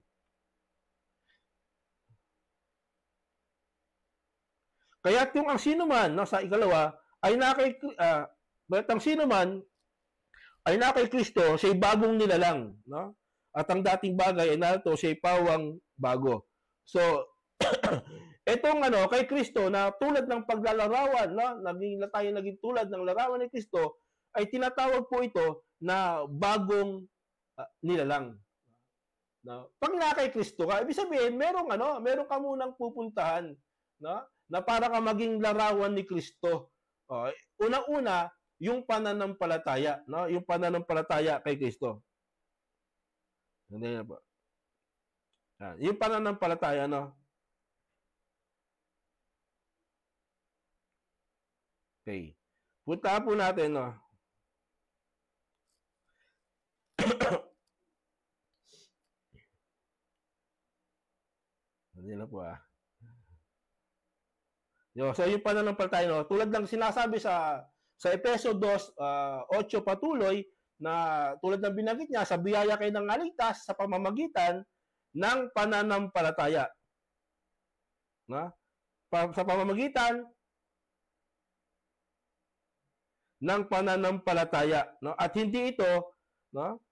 Kaya kung ang sino man, no, sa ikalawa, ay ang sino man ay na kay Kristo, siya'y bagong nilalang, no? At ang dating bagay ay narito, siya'y pawang bago. So, etong kay Kristo na tulad ng paglalarawan, no, naging tulad ng larawan ni Kristo, ay tinatawag po ito na bagong nilalang. No? Pag na kay Kristo ka, ibig sabihin, meron ka munang pupuntahan, no? Na para ka maging larawan ni Kristo. Unang-una, yung pananampalataya, no? Yung pananampalataya kay Kristo. Hindi na po. Yung pananampalataya, no? Okay. Punta po natin, no? Hindi na po, So, yung pananampalataya, no? Tulad ng sinasabi sa Efeso 2, 8 patuloy, na tulad ng binanggit niya, sa biyaya kayo ng aligtas sa pamamagitan ng pananampalataya. No? Sa pamamagitan ng pananampalataya. No? At hindi ito, no,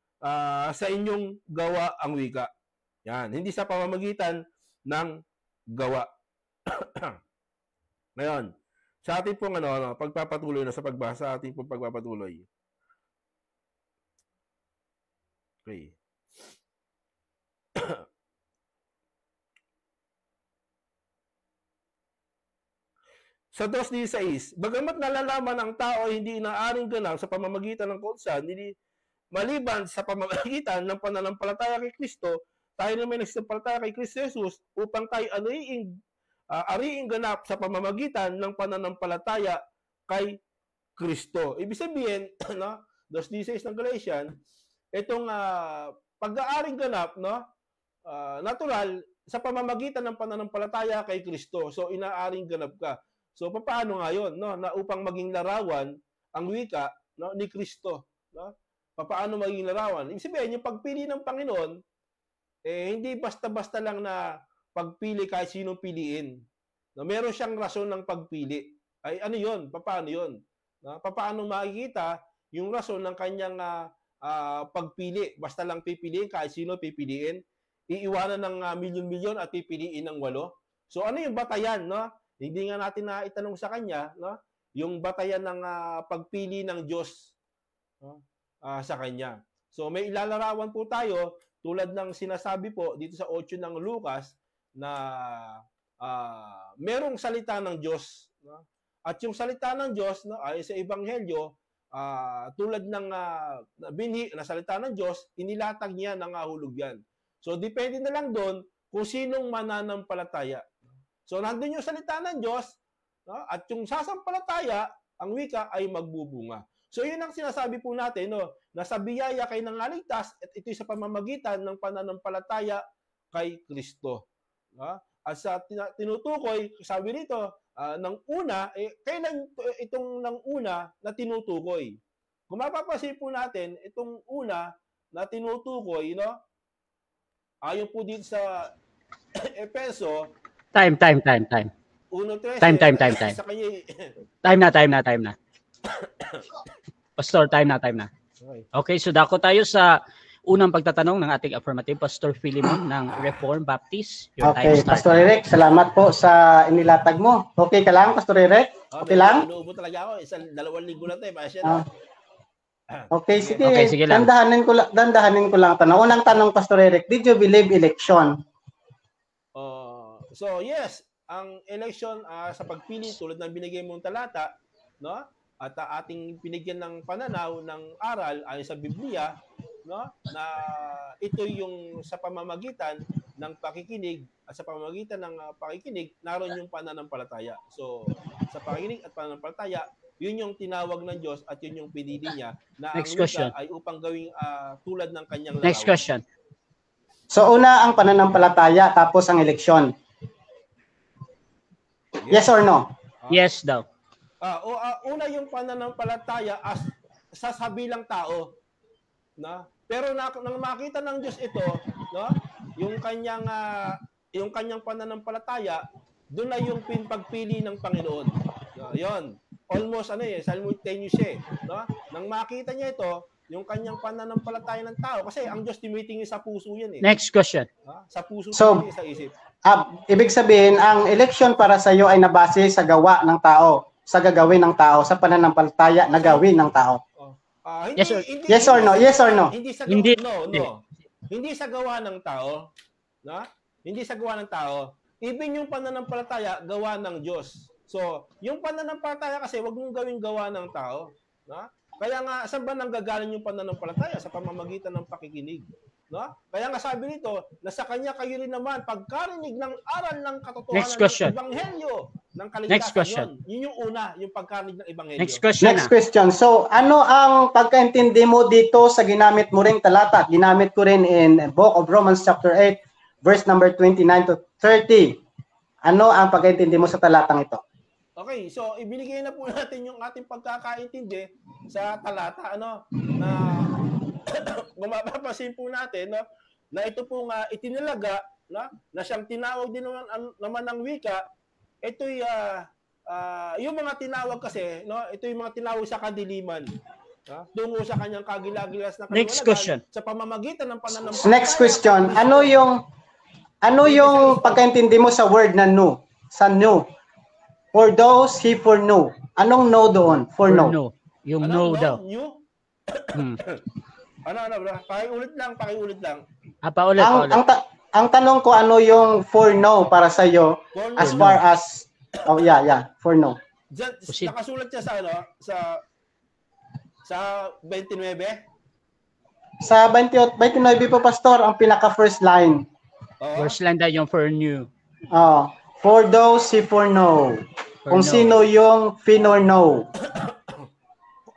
sa inyong gawa ang wika. Yan. Hindi sa pamamagitan ng gawa. Ngayon, sa ating pong pagpapatuloy na sa pagbasa, ating pong pagpapatuloy. Okay. Sa 2:16, bagamat nalalaman ng tao hindi inaaring ganap sa pamamagitan ng kautusan, maliban sa pamamagitan ng pananampalataya kay Kristo, tayo naman nagsasampalataya kay Kristo Jesus upang tayo ariing ganap sa pamamagitan ng pananampalataya kay Kristo. Ibig sabihin, no, verse 16 ng Galatians, itong pag-aaring ganap, no, natural, sa pamamagitan ng pananampalataya kay Kristo. So, inaaring ganap ka. So, paano nga yun, no, na upang maging larawan ang wika, no, ni Kristo, no? Paano maging larawan? Ibig sabihin, yung pagpili ng Panginoon, hindi basta-basta lang na pagpili kahit sino piliin. No, meron siyang rason ng pagpili. Ay, ano yun? Paano yun? No? Paano makikita yung rason ng kanyang pagpili? Basta lang pipiliin, kahit sino pipiliin. Iiwanan ng milyon-milyon at pipiliin ng 8. So, ano yung batayan? No? Hindi nga natin na itanong sa kanya, no? Yung batayan ng pagpili ng Diyos, no? Sa kanya. So, may ilalarawan po tayo tulad ng sinasabi po dito sa 8 ng Lucas na merong salita ng Diyos, no? At yung salita ng Diyos, no, ay sa Ebanghelyo, tulad ng binhi na salita ng Diyos, inilatag niya ng hulugan. So, depende na lang doon kung sinong mananampalataya. So, nandun yung salita ng Diyos, no, at yung sasampalataya, ang wika ay magbubunga. So, yun ang sinasabi po natin, no, na sa biyaya kayo nangaligtas at ito'y sa pamamagitan ng pananampalataya kay Kristo. No? At sa tinutukoy, sabi rito, ng una, kailan itong ng una na tinutukoy? Kung mapapansin po natin, itong una na tinutukoy, no? Ayon po din sa Epeso. Time. 1:13. Time. Sa kanya, Time na. Pastor, time na. Okay, so dako tayo sa unang pagtatanong ng ating affirmative, Pastor Philemon ng Reformed Baptist. Your Okay, time starts. Pastor Eric, salamat po sa inilatag mo. Okay ka lang, Pastor Eric? Okay lang? Inuubo talaga ako. 1-2 linggo na tayo. Okay, sige. Okay, sige lang. Dandahanin ko lang tanong. Unang tanong, Pastor Eric, did you believe election? So, yes, ang election sa pagpili, tulad ng binigay mong talata, no? At ating pinigyan ng pananaw ng aral ayon sa Biblia, no, na ito yung sa pamamagitan ng pakikinig at sa pamamagitan ng pakikinig naroon yung pananampalataya. So sa pakikinig at pananampalataya, yun yung tinawag ng Diyos at yun yung pinili niya na Next ang question. ay upang gawing tulad ng kanyang Next larawan. question. So una ang pananampalataya tapos ang eleksyon. Yes or no? Yes daw. Una yung pananampalataya as sa sabilang tao, no? Pero nang makita ng Diyos ito, no? Yung kanyang pananampalataya, doon na yung pagpili ng Panginoon. No, 'yon. Almost simultaneous no? Nang makita niya ito, yung kanyang pananampalataya ng tao kasi ang Diyos tumitingin sa puso 'yan eh. Next question. Sa puso So, sa isip. Ibig sabihin, ang election para sa iyo ay nabase sa gawa ng tao, sa gagawin ng tao, sa pananampalataya na gawin ng tao. Yes or no? Hindi sa Hindi. no. Hindi sa gawa ng tao, no? Hindi sa gawa ng tao. Even yung pananampalataya gawa ng Diyos. So, yung pananampalataya kasi wag mong gawing gawa ng tao, no? Kaya nga saan ba nanggagaling yung pananampalataya? Sa pamamagitan ng pakikinig, no? Kaya nga sabi nito, na sa kanya kayo rin naman pagkarinig ng aral ng katotohanan ng ebanghelyo ng kaligtasan. Next question. Yun yung una, yung pagkarinig ng ebanghelyo. Next question. So, ano ang pagkaintindi mo dito sa ginamit mo ring talata? Ginamit ko rin in Book of Romans chapter 8, verse number 29 to 30. Ano ang pagkaintindi mo sa talatang ito? Okay, so ibinigay na po natin yung ating pagkakaintindi sa talata, na mapapasin po natin, no, na ito pong itinalaga, na siyang tinawag din naman ng wika. Ito'y yung mga tinawag kasi, no, ito yung mga tinawag sa kadiliman, tungo sa kanyang kagilagilas na kaliwanagan. Next question. Sa pamamagitan ng pananampalataya. Next question. Ano yung pagkaintindi mo sa word na no? Sa no. For those he foreknew. Anong no doon? For no. Yung no daw. New? Bro? Pakiulit lang. Paulit. Ang tanong ko, ano yung for no para sa iyo as far as for no. Diyan, nakasulat siya sa 29? Sa 29 po, Pastor, ang pinaka first line. First line daw yung for new. For those he foreknew. Kung sino yung foreknow.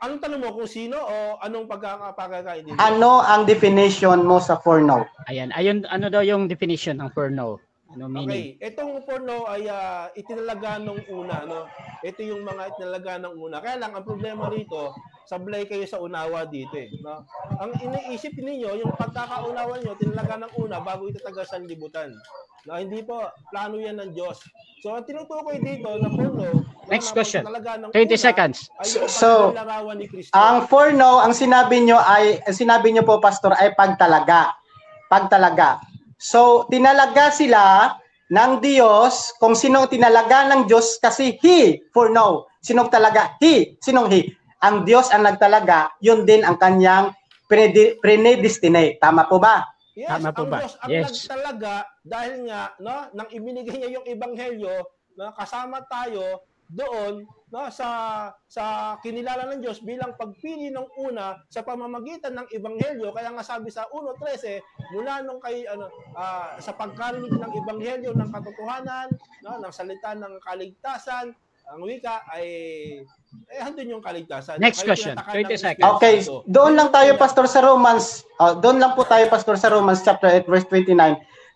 Anong tanong mo? Kung sino o anong pagkakaintindi? Ano ang definition mo sa foreknow? Ayan, ano daw yung definition ng foreknow? Ano meaning? Okay, itong foreknow ay itinalaga nung una, no? Ito yung mga itinalaga ng una. Kaya lang, ang problema rito, sablay kayo sa unawa dito eh. No? Ang iniisip ninyo, yung pagkakaunawa nyo, tinalaga ng una bago itataga sa libutan. No, hindi po, plano yan ng Diyos. So, ang tinutukoy dito na foreknow, Next question. 20 20 seconds. So, ni Kristo. Ang foreknow, ang sinabi nyo po, Pastor, ay pagtalaga. Pagtalaga. So, tinalaga sila ng Diyos kung sino tinalaga ng Diyos kasi He foreknow. Sinong talaga? He. Sinong He? Ang Diyos ang nagtalaga, yun din ang kanyang predestinate. Tama po ba? Yes, Tama po ba? Diyos ang nagtalaga dahil nga no, nang ibinigay niya yung ebanghelyo, no, kasama tayo doon no, sa kinilala ng Diyos bilang pagpili ng una sa pamamagitan ng ebanghelyo. Kaya nga sabi sa 1:13, mula nung sa pagkarinig ng ebanghelyo ng katotohanan, no, ng salita ng kaligtasan, ang wika ay handun yung kaligtasan. Next question, 20 seconds. Okay, doon lang tayo, Pastor, sa Romans. Doon lang po tayo, Pastor, sa Romans chapter 8 verse 29.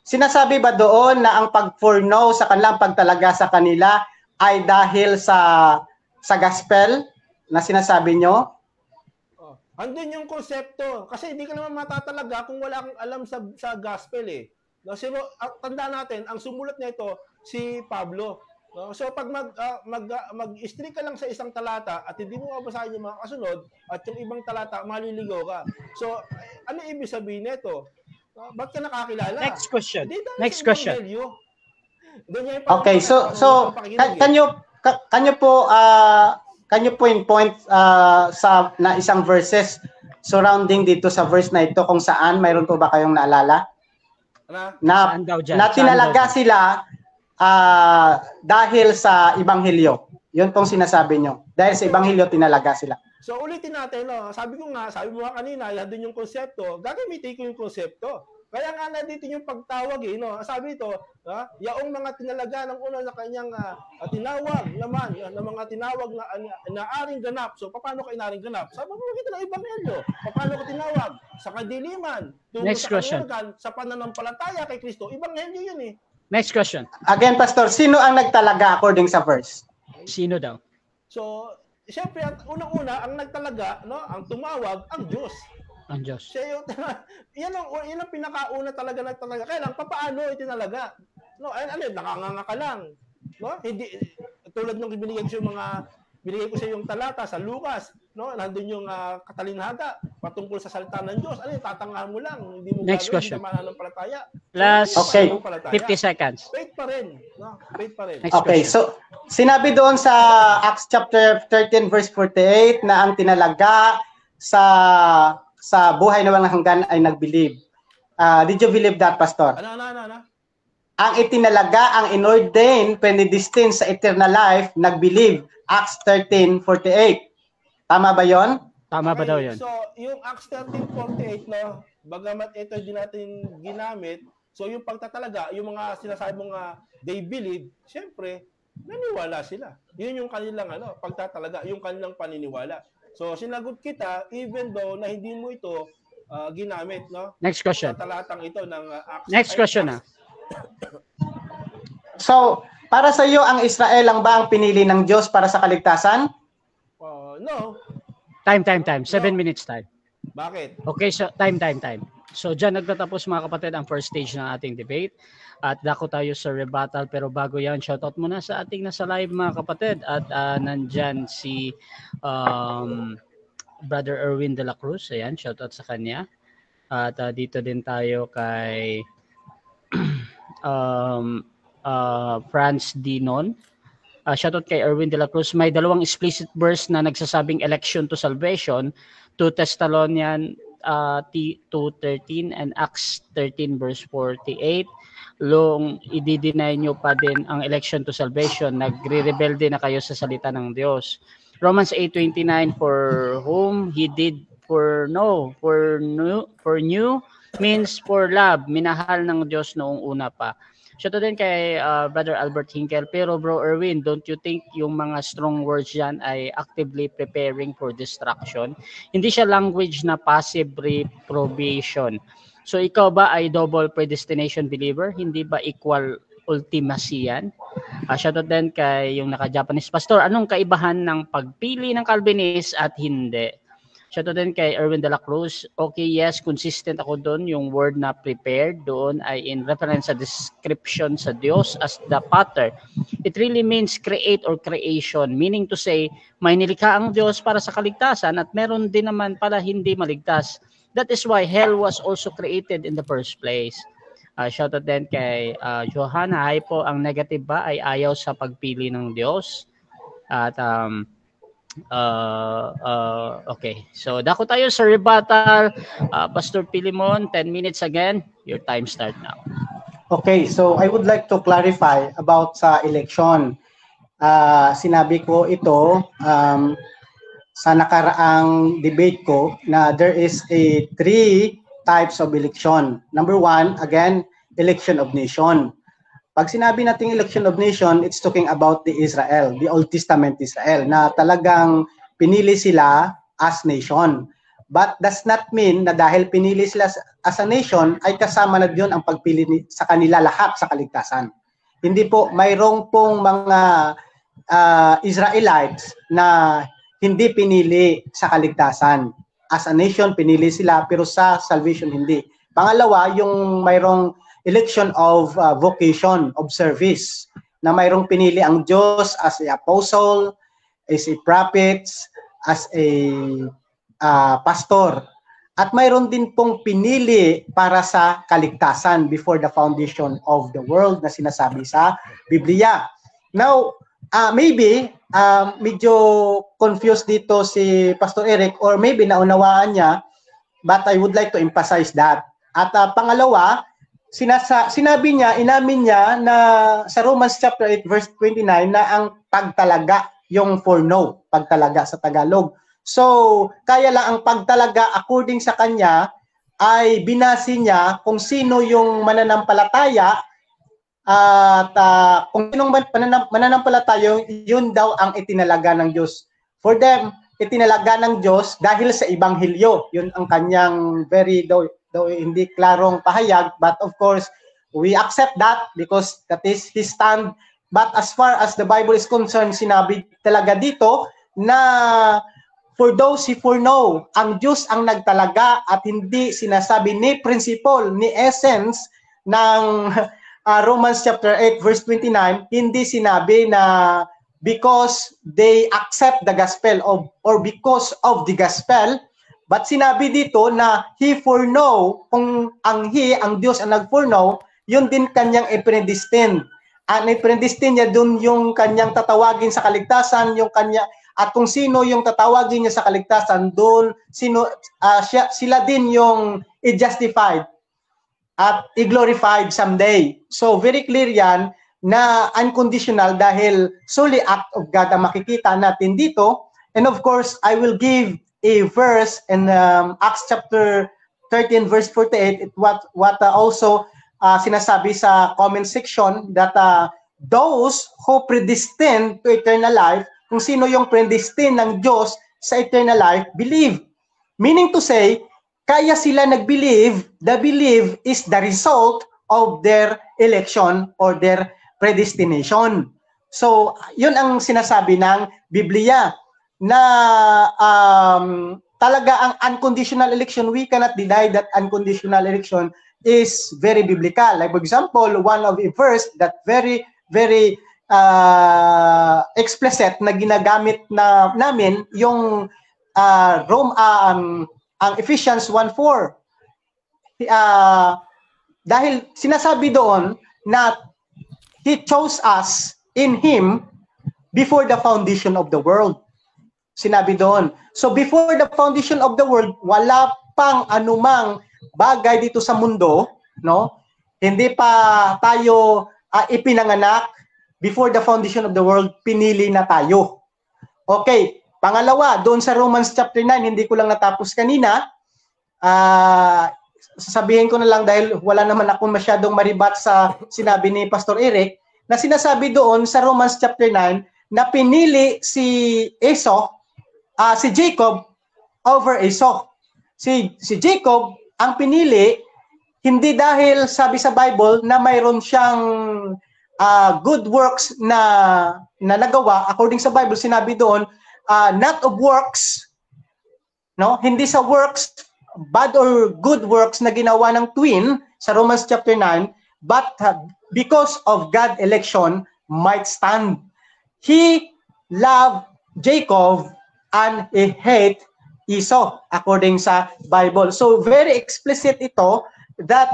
Sinasabi ba doon na ang pag-foreknow sa kanilang pagtalaga sa kanila ay dahil sa gospel na sinasabi nyo? Andun yung konsepto. Kasi hindi ka naman matatalaga kung wala kang alam sa gospel eh. No, tandaan natin, ang sumulat nito si Pablo. No? So pag mag-strict ka lang sa isang talata at hindi mo mabasahin yung mga kasunod at yung ibang talata, maliligaw ka. So ano ibig sabihin nito? Ba't ka nakakilala? Next question. Next question. Okay, so can you po point sa na isang verses surrounding dito sa verse na ito kung saan mayroon po ba kayong naalala? Na tinalaga sila dahil sa ebanghelyo. Yun pong sinasabi nyo. Dahil sa ebanghelyo tinalaga sila. So ulitin natin, no? Sabi mo nga kanina, doon yung konsepto, gagamitin ko yung konsepto. Kaya nga nandito yung pagtawag eh, no? Sabi ito, yaong mga tinalaga ng una na kanyang tinawag naman, ng mga tinawag na naaring ganap. So paano ka inaring ganap? Sa pamamagitan ng ebanghelyo. Paano ka tinawag? Sa kadiliman. Next question. Sa pananampalataya kay Kristo. Ebanghelyo yun eh. Next question. Again, Pastor, sino ang nagtalaga according sa verse? Sino daw? So, siyempre, unang-una, ang nagtalaga, no, ang tumawag, ang Diyos. Ang Diyos. Siya yan ang pinakauna talaga nagtalaga. Kaya lang, papaano itinalaga? No, nakanganga ka lang. No? Hindi, tulad nung binigay ko sa yung talata sa Lucas, no? Nandun yung katalinhaga patungkol sa salita ng Diyos. Tatangahan mo lang. Hindi mo Next gagawin, question. hindi ka mananampalataya. Last Okay. 50 seconds. Faith pa rin. No? Faith pa rin. Next Okay, question. so sinabi doon sa Acts chapter 13 verse 48 na ang tinalaga sa buhay na walang hanggan ay nag-believe. Did you believe that, Pastor? Ano? Ang itinalaga, ang inordain, predestined sa eternal life, nag-believe. Acts 13:48. Tama ba yon? Tama ba daw yun? So, yung Acts 13:48, no, bagamat ito din natin ginamit, so yung pagtatalaga, yung mga sinasabi mong they believe, syempre, naniwala sila. Yun yung kanilang pagtatalaga, yung kanilang paniniwala. So, sinagot kita, even though na hindi mo ito ginamit, no? Next question. Talatang ito ng Acts. Next question na. So, para sa iyo, ang Israel lang ba ang pinili ng Diyos para sa kaligtasan? No. Time. 7 minutes time. Bakit? Okay, so time. So, dyan nagtatapos mga kapatid ang first stage ng ating debate. At dako tayo sa rebuttal. Pero bago yan, shoutout muna sa ating nasa live mga kapatid. At nandyan si Brother Erwin de la Cruz. Ayan, shoutout sa kanya. At dito din tayo kay Franz Dinon. Shoutout kay Erwin de la Cruz. May dalawang explicit verse na nagsasabing election to salvation. 2 Thessalonians 2:13 and Acts 13 verse 48. Long i-deny nyo pa din ang election to salvation, nagre-rebelde na kayo sa salita ng Diyos. Romans 8:29, for whom he did foreknow, for new means for love, minahal ng Diyos noong una pa. Shout out din kay Brother Albert Hinkel. Pero Bro Erwin, don't you think yung mga strong words dyan ay actively preparing for destruction? Hindi siya language na passive reprobation. So ikaw ba ay double predestination believer? Hindi ba equal ultimacy yan? Shout out din kay yung naka-Japanese pastor. Anong kaibahan ng pagpili ng Calvinist at hindi? Shout out din kay Erwin de la Cruz. Okay, yes, consistent ako doon. Yung word na prepared doon ay in reference sa description sa Diyos as the potter. It really means create or creation. Meaning to say, may nilikha ang Diyos para sa kaligtasan at meron din naman para hindi maligtas. That is why hell was also created in the first place. Shout out din kay Johanna. Hi po, ang negative ba ay ayaw sa pagpili ng Diyos? At okay. So dako tayo sa rebuttal. Pastor Philemon, 10 minutes again. Your time start now. Okay, so I would like to clarify about sa election. Sinabi ko ito sa nakaraang debate ko na there is a 3 types of election. Number 1, again, election of nation. Pag sinabi nating election of nation, it's talking about the Israel, the Old Testament Israel, na talagang pinili sila as nation. But does not mean na dahil pinili sila as a nation, ay kasama na yun ang pagpili sa kanila lahat sa kaligtasan. Hindi po, mayroong pong mga Israelites na hindi pinili sa kaligtasan. As a nation, pinili sila, pero sa salvation, hindi. Pangalawa, yung mayroong election of vocation, of service, na mayroong pinili ang Diyos as a apostle, as a prophet, as a pastor. At mayroon din pong pinili para sa kaligtasan before the foundation of the world na sinasabi sa Biblia. Now, maybe medyo confused dito si Pastor Eric or maybe naunawaan niya, but I would like to emphasize that. At pangalawa, sinabi niya, inamin niya na sa Romans chapter 8 verse 29 na ang pagtalaga, yung foreknow, pagtalaga sa Tagalog. So, kaya lang ang pagtalaga according sa kanya ay binasi niya kung sino yung mananampalataya at kung sinong mananampalataya, yun daw ang itinalaga ng Diyos. For them, itinalaga ng Diyos dahil sa Ebanghelyo. Yun ang kanyang very, though hindi klarong pahayag, but of course, we accept that because that is his stand. But as far as the Bible is concerned, sinabi talaga dito na for those who foreknow, ang Diyos ang nagtalaga at hindi sinasabi ni principle, ni essence ng Romans chapter 8 verse 29, hindi sinabi na because they accept the gospel or because of the gospel, but sinabi dito na he foreknow, kung ang Diyos ang nag-foreknow, yun din kanyang ipredestined. Ang ipredestined niya dun yung kanyang tatawagin sa kaligtasan, yung kanya, at kung sino yung tatawagin niya sa kaligtasan, doon sila din yung i-justified at i-glorified someday. So very clear yan na unconditional dahil solely act of God ang makikita natin dito. And of course, I will give a verse in Acts chapter 13 verse 48, what also sinasabi sa comment section that those who predestined to eternal life, kung sino yung predestined ng Diyos sa eternal life, believe. Meaning to say, kaya sila nag-believe, the belief is the result of their election or their predestination. So, yun ang sinasabi ng Biblia na talaga ang unconditional election, we cannot deny that unconditional election is very biblical. Like for example, one of the verse that very, very explicit na ginagamit na namin yung ang Ephesians 1:4. Dahil sinasabi doon na He chose us in Him before the foundation of the world. Sinabi doon. So before the foundation of the world, wala pang anumang bagay dito sa mundo, no? Hindi pa tayo ipinanganak. Before the foundation of the world, pinili na tayo. Okay, pangalawa, doon sa Romans chapter 9, hindi ko lang natapos kanina, sasabihin ko na lang dahil wala naman akong masyadong maribat sa sinabi ni Pastor Eric, na sinasabi doon sa Romans chapter 9 na pinili si Jacob over Esau. Si Jacob ang pinili hindi dahil sabi sa Bible na mayroon siyang good works na nagawa. According sa Bible, sinabi doon, not of works, no? Hindi sa works, bad or good works na ginawa ng twin sa Romans chapter 9, but because of God election might stand. He loved Jacob and he hate Esau according sa Bible. So very explicit ito that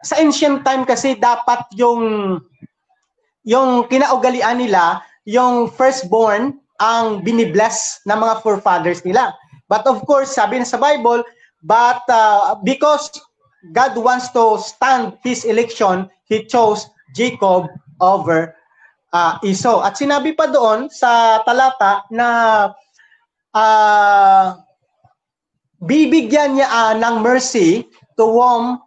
sa ancient time kasi dapat yung kinaugalian nila, yung firstborn ang binibless ng mga forefathers nila. But of course, sabi na sa Bible, but because God wants to stand his election, he chose Jacob over Esau. At sinabi pa doon sa talata na bibigyan niya ng mercy to whom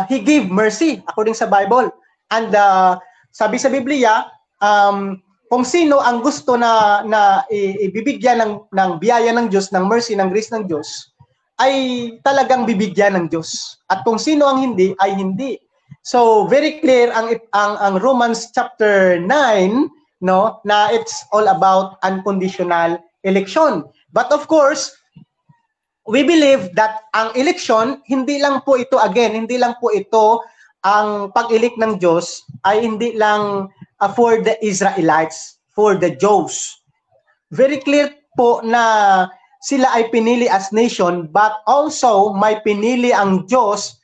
he gave mercy according sa Bible. And sabi sa Biblia, kung sino ang gusto na ibibigyan ng biyaya ng Diyos, ng mercy, ng grace ng Diyos, ay talagang bibigyan ng Diyos. At kung sino ang hindi, ay hindi. So very clear ang Romans chapter 9, no, na it's all about unconditional election. But of course, we believe that ang election, hindi lang po ito ang pag-elect ng Diyos ay hindi lang for the Israelites, for the Jews. Very clear po na sila ay pinili as nation, but also may pinili ang Diyos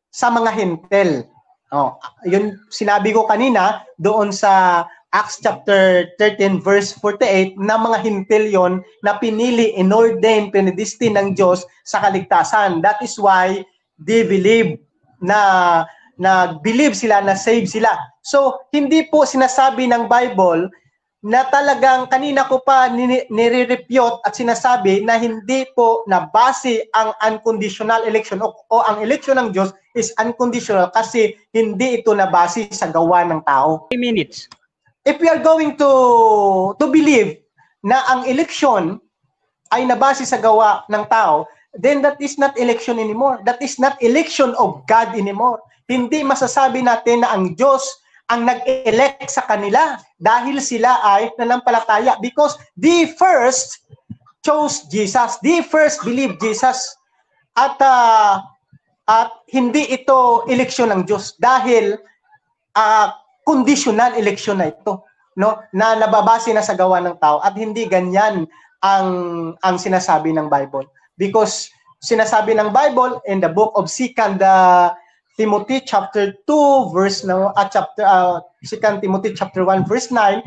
sa mga Hentel. Yun sinabi ko kanina doon sa Acts chapter 13 verse 48 na mga Hentel yon na pinili, inordain, pinedestined ng Diyos sa kaligtasan. That is why they believe na believe sila, na save sila. So, hindi po sinasabi ng Bible na talagang kanina ko pa nire-repute at sinasabi na hindi po nabase ang unconditional election o ang election ng Diyos is unconditional kasi hindi ito nabase sa gawa ng tao. 3 minutes. If we are going to believe na ang election ay nabase sa gawa ng tao, then that is not election anymore. That is not election of God anymore. Hindi masasabi natin na ang Diyos ang nag-elect sa kanila dahil sila ay nanampalataya because they first chose Jesus. They first believed Jesus. At hindi ito eleksyon ng Diyos dahil conditional election na ito, no? Na nababase na sa gawa ng tao at hindi ganyan ang sinasabi ng Bible. Because sinasabi ng Bible in the book of 2 Timothy chapter 2 verse 2 Timothy chapter 1 verse 9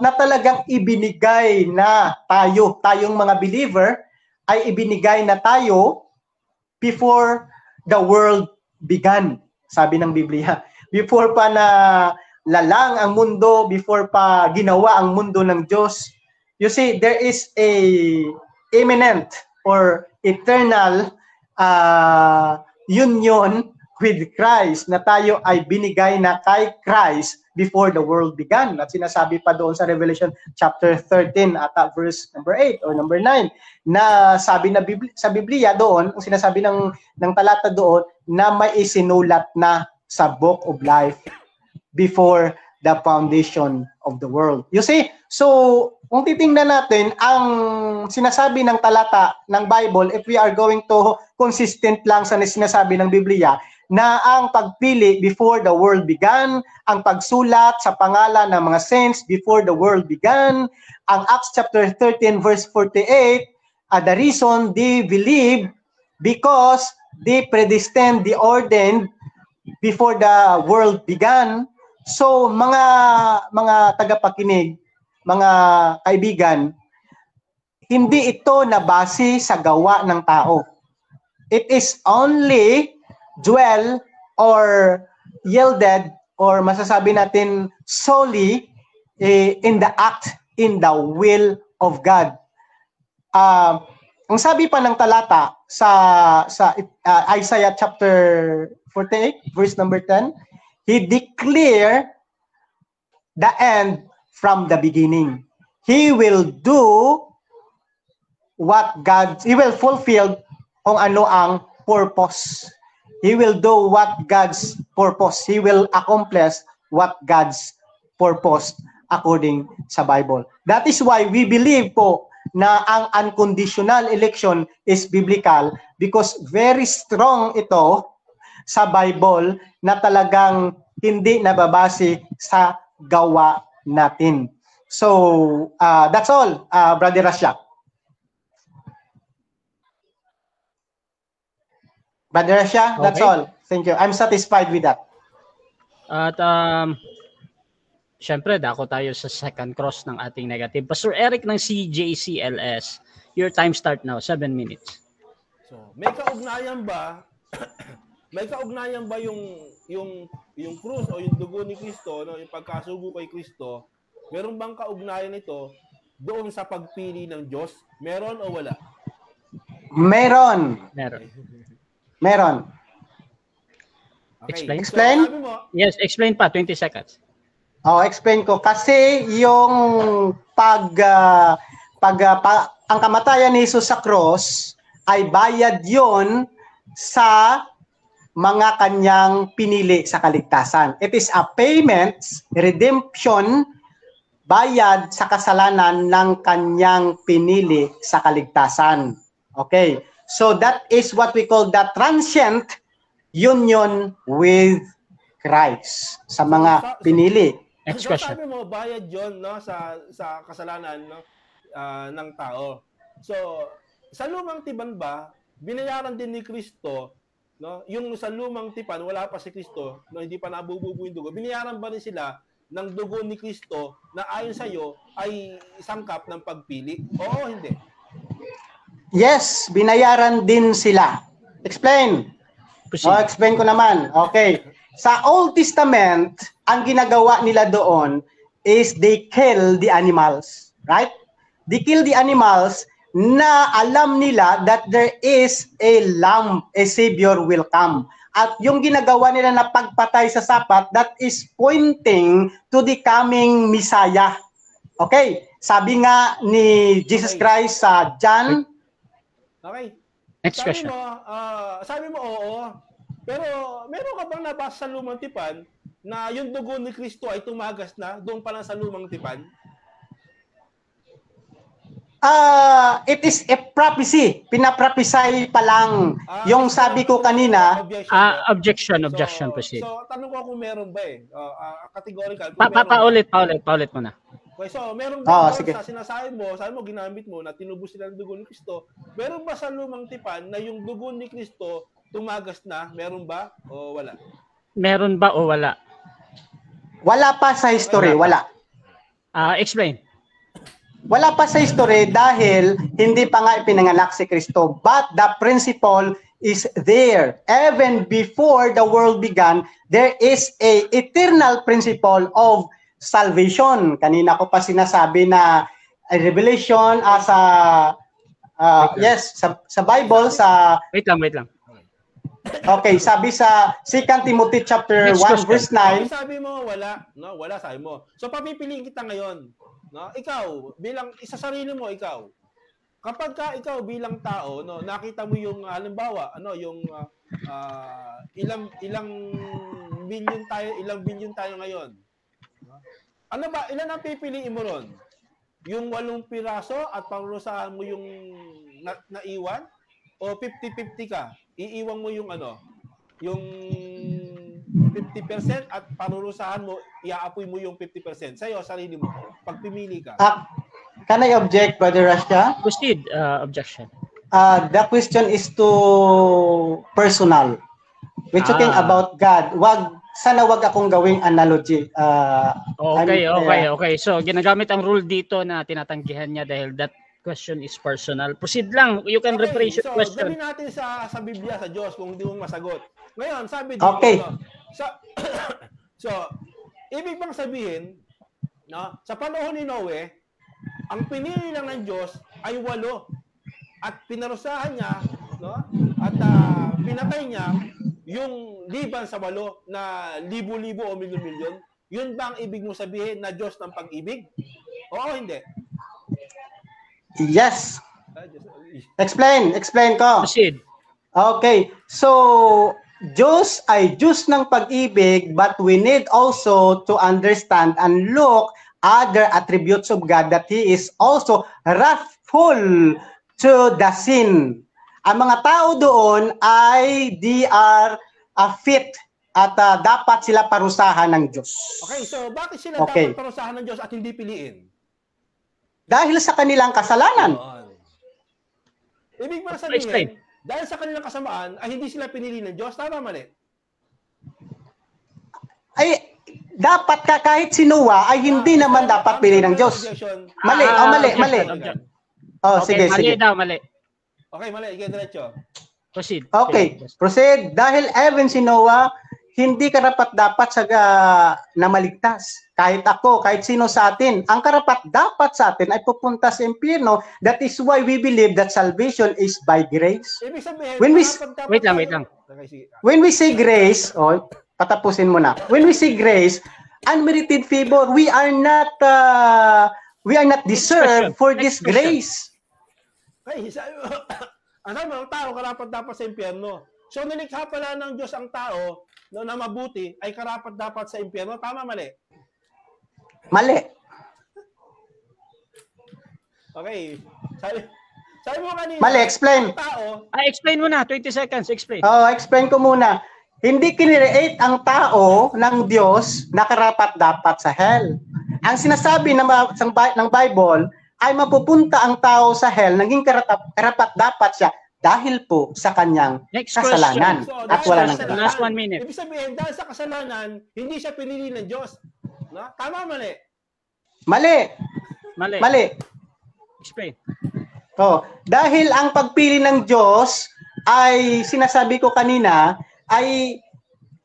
na talagang ibinigay na tayong mga believer ay ibinigay na tayo before the world began, sabi ng Biblia. Before pa na lalang ang mundo, before pa ginawa ang mundo ng Diyos. You see, there is a imminent or eternal union with Christ na tayo ay binigay na kay Christ before the world began. At sinasabi pa doon sa Revelation chapter 13 at verse number 8 or number 9 na sabi na sa Biblia doon, ang sinasabi ng talata doon na may isinulat na sa book of life before the foundation of the world. You see, so kung titingnan natin ang sinasabi ng talata ng Bible, if we are going to consistent lang sa sinasabi ng Biblia, na ang pagpili before the world began, ang pagsulat sa pangalan ng mga saints before the world began, ang Acts chapter 13 verse 48, the reason they believe because they predestined, they ordained before the world began. So mga tagapakinig, mga kaibigan, hindi ito nabase sa gawa ng tao. It is only dwell or yielded or masasabi natin solely in the act, in the will of God. ang sabi pa ng talata sa Isaiah chapter 48 verse number 10, He declare the end from the beginning. He will do He will fulfill kung ano ang purpose. He will do what God's purpose. He will accomplish what God's purpose according sa Bible. That is why we believe po na ang unconditional election is biblical because very strong ito sa Bible na talagang hindi nababase sa gawa natin. So, that's all, Brother Rasha. Brother Rasha, that's all. Thank you. I'm satisfied with that. At syempre, dako tayo sa second cross ng ating negative. Pastor Eric ng CJCLS, your time start now, 7 minutes. So, may kaugnayan ba yung krus o yung dugo ni Kristo, no, yung pagkasugo kay Kristo, meron bang kaugnayan ito doon sa pagpili ng Diyos? Meron o wala? Meron. Okay. Explain? So, Yes, explain pa, 20 seconds. Explain ko. Kasi yung ang kamatayan ni Jesus sa cross ay bayad yon sa mga kanyang pinili sa kaligtasan. It is a payment, redemption, bayad sa kasalanan ng kanyang pinili sa kaligtasan. Okay. So that is what we call the transient union with Christ sa mga pinili. Next question. Sabi mo, bayad yun, no, sa kasalanan, no, ng tao. So, sa lumang tipan ba, binayaran din ni Kristo, no, yung sa lumang tipan, wala pa si Kristo, no, hindi pa nabububo yung dugo, binayaran ba rin sila ng dugo ni Kristo na ayon sa iyo ay sangkap ng pagpili? Oo, hindi? Yes, binayaran din sila. Explain. Explain ko naman. Okay. Sa Old Testament, ang ginagawa nila doon is they kill the animals. Right? They kill the animals na alam nila that there is a lamb, a savior will come. At yung ginagawa nila na pagpatay sa sapat, that is pointing to the coming Messiah. Okay? Sabi nga ni Jesus Christ sa John. Okay. Next question. Sabi mo oo. Pero meron ka bang nabasa sa lumang tipan na yung dugo ni Kristo ay tumagas na doon pa lang sa lumang tipan? It is a prophecy. Pinaprophesy pa lang. Yung sabi ko kanina. Objection, proceed. So, tanong ko kung meron ba categorical. Paulit mo na. Okay, so meron ba sige. sa sinasabi mo, ginamit mo na tinubos sila ng dugo ni Kristo, meron ba sa lumang tipan na yung dugo ni Kristo tumagas na? Meron ba o wala? Meron ba o wala? Wala pa sa history, wala. Explain. Wala pa sa history dahil hindi pa nga ipinanganak si Kristo. But the principle is there. Even before the world began, there is a eternal principle of salvation. Kanina ko pa sinasabi na revelation sa Bible sa Wait lang. Okay, sabi sa 2 Timothy chapter 1 verse 9. Sabi mo wala, no? Wala sabi mo. So papipiliin kita ngayon, no? Ikaw bilang sarili mo ikaw. Kapag ka ikaw bilang tao, no, nakita mo yung halimbawa, yung ilang billion tayo ngayon. Ano ba, ilan ang pipiliin mo ron? Yung 8 piraso at parurusahan mo yung naiwan? O 50-50 ka? Iiwan mo yung yung 50% at parurusahan mo, iaapoy mo yung 50%. Sa'yo, sarili mo. Pagpimili ka. Can I object, Brother Rasha? Proceed, objection. The question is too personal. We're talking about God. Sana wag akong gawing analogy. Okay. So, ginagamit ang rule dito na tinatanggihan niya dahil that question is personal. Proceed lang. You can rephrase your question. Gawin natin sa Biblia, sa Diyos, kung hindi mo masagot. Ngayon, sabi dito, so, ibig bang sabihin, no, sa panahon ni Noe, ang pinili lang ng Diyos ay 8. at pinarusahan niya, no? At pinatay niya yung liban sa 8 na libo-libo o milyon-milyon, yun ba ang ibig mo sabihin na Diyos ng pag-ibig? Oo, hindi. Yes. Explain ko. Proceed. Okay. So, Diyos ay Diyos ng pag-ibig, but we need also to understand and look other attributes of God that He is also wrathful to the sin. Ang mga tao doon ay they are fit at dapat sila parusahan ng Diyos. Okay, so bakit sila dapat parusahan ng Diyos at hindi piliin? Dahil sa kanilang kasalanan. Ibig ba sabihin, dahil sa kanilang kasamaan, ay hindi sila pinili ng Diyos? Tama, mali? Ay, dapat kahit si Noah ay hindi naman dapat pili ng Diyos. Mali, mali. Oh, sige. Mali daw, mali. Okay, mali. Sige, diretso. Proceed. Okay, proceed. Dahil even si Noah, hindi karapat-dapat na maligtas. Kahit ako, kahit sino sa atin, ang karapat-dapat sa atin ay pupunta sa impyerno. That is why we believe that salvation is by grace. Ibig sabihin, wait lang. When we say grace, patapusin mo na. When we say grace, unmerited favor, we are not deserved for this grace. Okay, ang tao karapat-dapat sa impyerno. So nilikha pala ng Diyos ang tao na mabuti ay karapat-dapat sa impyerno. Tama, mali? Mali. Okay. Sabi mo kanina. Mali, explain. Explain mo na. 20 seconds, explain. Explain ko muna. Hindi kinreate ang tao ng Diyos na karapat-dapat sa hell. Ang sinasabi ng Bible ay mapupunta ang tao sa hell, naging karapat-dapat siya dahil po sa kanyang kasalanan. At wala nang kasalanan. Last 1 minute. Ibig sabihin, dahil sa kasalanan, hindi siya pinili ng Diyos. No? Tama, mali? Mali. Explain. Dahil ang pagpili ng Diyos ay sinasabi ko kanina ay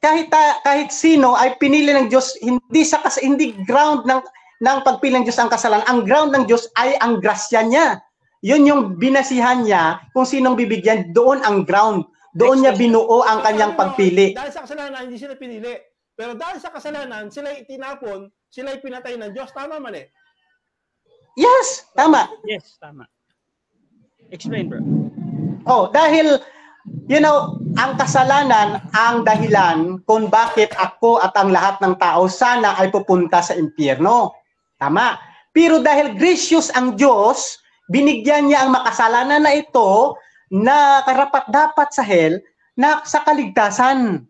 kahit sino ay pinili ng Diyos, hindi ground ng pagpili ng Diyos ang kasalanan. Ang ground ng Diyos ay ang grasya niya. Yun yung binasihan niya kung sinong bibigyan, doon ang ground. Doon niya binuo ang kanyang pagpili. Dahil sa kasalanan, hindi sila pinili. Pero dahil sa kasalanan, sila itinapon, sila pinatay ng Diyos. Tama, mali? Yes, tama. Yes, tama. Explain, bro. Dahil, ang kasalanan ang dahilan kung bakit ako at ang lahat ng tao sana ay pupunta sa impyerno. Tama. Pero dahil gracious ang Diyos, binigyan niya ang makasalanan na ito na karapat-dapat sa hell na sa kaligtasan.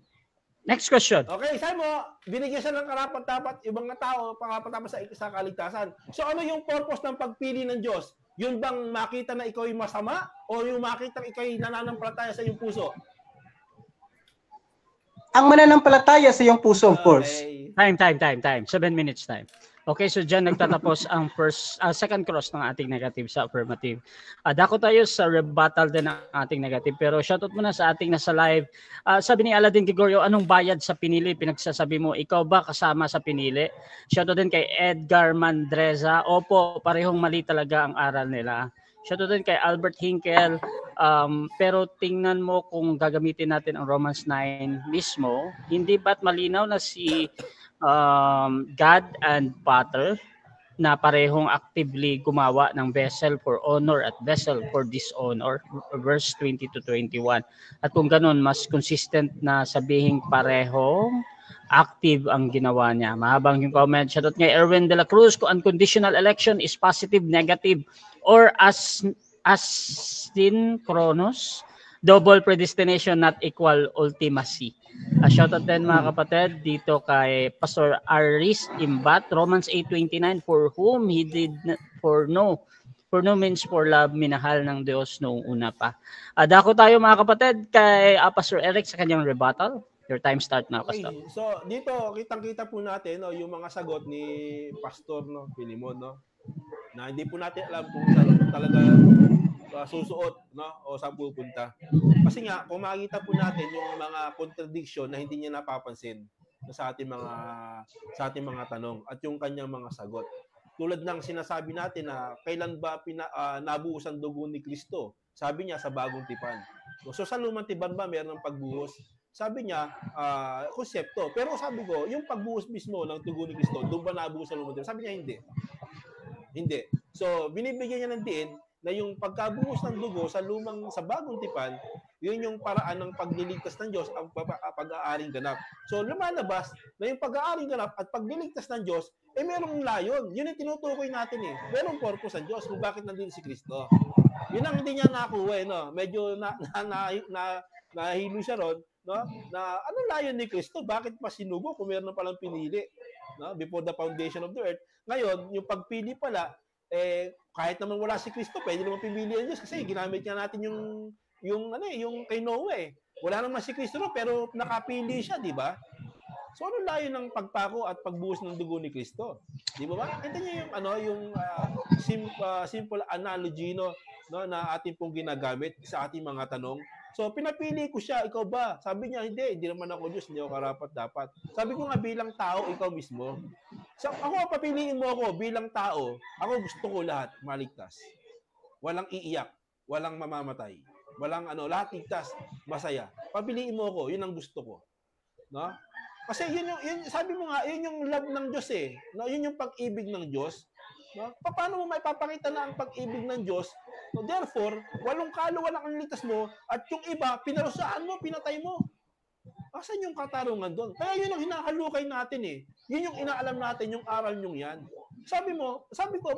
Next question. Okay, sabi mo, binigyan siya ng karapat-dapat, ibang tao, karapat-dapat sa kaligtasan. So ano yung purpose ng pagpili ng Diyos? Yun bang makita na ikaw ay masama? O yung makita na ikaw ay nananampalataya sa iyong puso? Ang mananampalataya sa iyong puso, of course. Time. 7 minutes time. Okay, so dyan nagtatapos ang second cross ng ating negative sa affirmative. Dako tayo sa rebuttal din ng ating negative. Pero shoutout muna sa ating nasa live. Sabi ni Aladin Gregorio, anong bayad sa pinili? Pinagsasabi mo, ikaw ba kasama sa pinili? Shoutout din kay Edgar Mandreza. Opo, parehong mali talaga ang aral nila. Shoutout din kay Albert Hinkel. Pero tingnan mo kung gagamitin natin ang Romans 9 mismo, hindi ba't malinaw na si God and Potter na parehong actively gumawa ng vessel for honor at vessel for dishonor, verse 20 to 21. At kung ganun, mas consistent na sabihing parehong active ang ginawa niya. Mahabang yung comment. Shoutout kay Erwin de la Cruz, kung unconditional election is positive, negative, or as synchronous, double predestination not equal ultimacy. Shoutout din mga kapatid dito kay Pastor Aris Imbat, Romans 8:29, for whom he did for no means for love, minahal ng Diyos noong una pa. Dako tayo mga kapatid kay Pastor Eric sa kanyang rebuttal. Your time start na, Pastor. Okay. So dito kitang-kita po natin yung mga sagot ni Pastor Filimon, na hindi po natin alam kung saan talaga susuot o saan pupunta. Kasi nga kung makikita po natin yung mga contradiction na hindi niya napapansin sa ating mga tanong at yung kanyang mga sagot. Tulad ng sinasabi natin na kailan ba nabuhos ang dugo ni Kristo? Sabi niya sa bagong tipan. So sa lumang tipan ba meron ng pagbuhos? Sabi niya, konsepto. Pero sabi ko, yung pagbuhos mismo ng dugo ni Kristo, doon ba nabuhos sa lumang tipan? Sabi niya, hindi. Hindi. So, binibigyan niya ng diin na yung pagkabuhos ng dugo sa bagong tipan, yun yung paraan ng pagliligtas ng Diyos ang pag-aaring ganap. So, lumalabas na yung pag-aaring ganap at pagliligtas ng Diyos, merong layon. Yun yung tinutukoy natin eh. Merong purpose ng Diyos kung bakit nandito si Kristo. Yun ang hindi niya nakuha no? Medyo nahilo siya ron, no? Na ano layon ni Kristo? Bakit pa sinugo kung meron na palang pinili? No? Before the foundation of the earth. Ngayon, yung pagpili pala, kahit naman wala si Kristo, pwede naman pipili ang Diyos kasi ginamit niya natin yung kay Noah eh. Wala naman si Kristo pero nakapili siya, di ba? So ano layo ng pagpako at pagbuhos ng dugo ni Kristo? Di ba? Kita niyo yung simple analogy no na ating pong ginagamit sa ating mga tanong. So pinapili ko siya, ikaw ba? Sabi niya, hindi naman ako Diyos, hindi ako karapat-dapat. Sabi ko nga bilang tao, ikaw mismo. So ako, papiliin mo ako bilang tao, ako gusto ko lahat maligtas. Walang iiyak, walang mamamatay. Walang lahat ligtas, masaya. Papiliin mo ako, yun ang gusto ko. No? Kasi yun sabi mo nga, yun yung love ng Diyos eh. No? Yun yung pag-ibig ng Diyos. No? Paano mo maipapakita na ang pag-ibig ng Diyos? No? Therefore, walong kaluwalang ang ligtas mo at yung iba, pinarusaan mo, pinatay mo. Asan yung katarungan doon? Kaya yun ang hinahalukay natin eh. Yun yung inaalam natin, yung aral nyong yan. Sabi ko,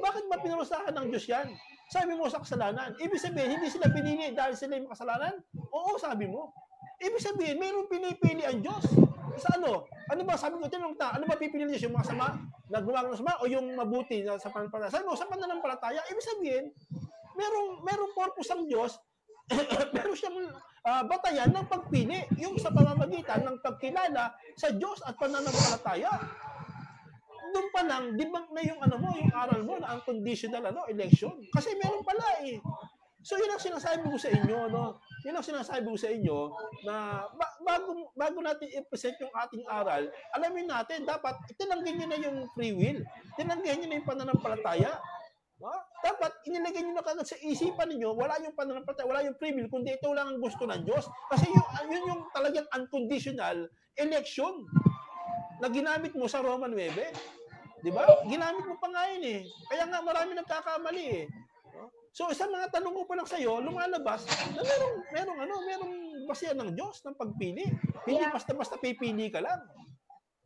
bakit ba pinarusahan ng Diyos yan? Sabi mo sa kasalanan. Ibig sabihin, hindi sila pinili dahil sila yung makasalanan? Oo, sabi mo. Ibig sabihin, mayroong pinipili ang Diyos. Sa ano? Ano ba? Sabi ko, tinanong ta, ano ba pipili niya? Yung masama na gumagawa ng masama o yung mabuti na sa pananampalataya? Sabi mo, sa pananampalataya, ibig sabihin, merong purpose ang Diyos, meron siyang batayan ng pagpili, yung sa pamamagitan ng pagkilala sa Diyos at pananampalataya. Doon pa lang, dibang na yung yung aral mo na unconditional election. Kasi meron pala eh. So yun ang sinasabi ko sa inyo, no? Yun ang sinasabi ko sa inyo na bago natin i-present yung ating aral, alamin natin, dapat tinanggihan nyo na yung free will. Tinanggihan nyo na yung pananampalataya. No? Dapat inilagay nyo na kagad sa isipan ninyo, wala yung pananampalataya, wala yung free will, kundi ito lang ang gusto ng Diyos. Kasi yun yung talagang unconditional election na ginamit mo sa Roman 9. Di ba? Ginamit mo pa nga yun eh. Kaya nga marami nagkakamali eh. So, isang mga tanong ko pa lang sa'yo, lumalabas na merong basihan ng Diyos ng pagpili. Hindi basta-basta pipili ka lang.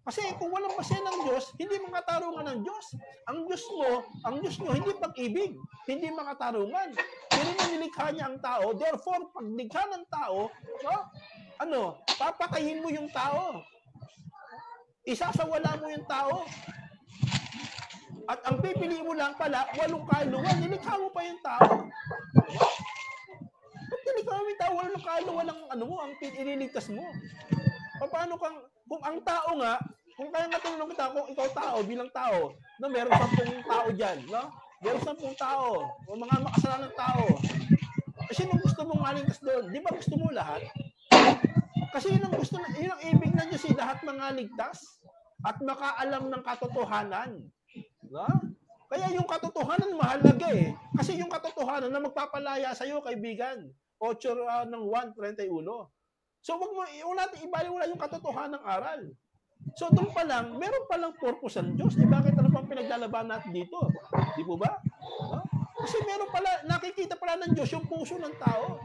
Kasi kung walang basihan ng Diyos, hindi makatarungan ng Diyos. Ang Diyos nyo, hindi pag-ibig, hindi makatarungan. Pero nilikha niya ang tao, therefore, pag likha ng tao, papatayin mo yung tao. Isasawala mo yung tao. At ang pipili mo lang pala, walong kaluluwa, nilikha mo pa yung tao. Ba't nilikha mo yung tao, walong kaluluwa ng ang ililigtas mo? Paano kung ang tao nga, kung kaya nga tinanong kita, kung ikaw tao, bilang tao, meron 10 tao dyan, no? Meron 10 tao, o mga makasalanang tao. Sino gusto mong maligtas doon? Di ba gusto mo lahat? Kasi yun ang ibig na Diyos, lahat mga ligtas at makaalam ng katotohanan. No? Kaya yung katotohanan mahalaga eh. Kasi yung katotohanan na magpapalaya sa iyo, kaibigan. 8 ng 1:31. So wag natin ibaliwala yung katotohanan ng aral. So doon pa lang, meron pa lang purpose ng Diyos. Bakit ano pang pinaglalaban natin dito? Di po ba? No? Kasi meron pala, nakikita pala ng Diyos yung puso ng tao.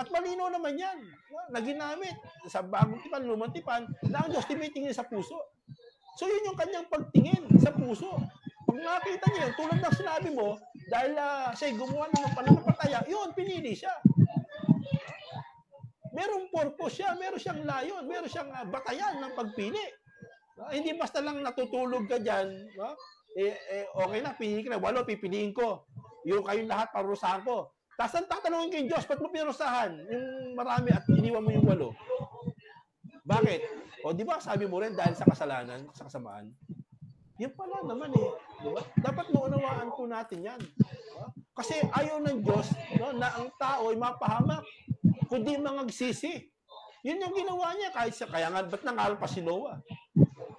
At malino naman yan. Na ginamit sa bagong tipan, lumang tipan, na ang Diyos tinitingin sa puso. So yun yung kanyang pagtingin sa puso. Pag nakita niya, tulad ng sinabi mo, dahil siya gumawa ng pananampalataya, yun, pinili siya. Merong purpose siya, meron siyang layon, meron siyang batayan ng pagpili. Hindi basta lang natutulog ka dyan, okay na, pili ka na, 8, pipiliin ko. Yung kayong lahat, parusahan ko. Tapos ang tatanungin kay Diyos, ba't mo pinurusahan yung marami at iniwan mo yung 8? Bakit? O di ba sabi mo rin dahil sa kasalanan, sa kasamaan? Yan pala naman eh. Diba? Dapat maunawaan po natin yan. Kasi ayaw ng Diyos na ang tao ay mapahamak, kundi mangagsisi. Yun yung ginawa niya. Kaya nga, ba't nangaral pa si Noah?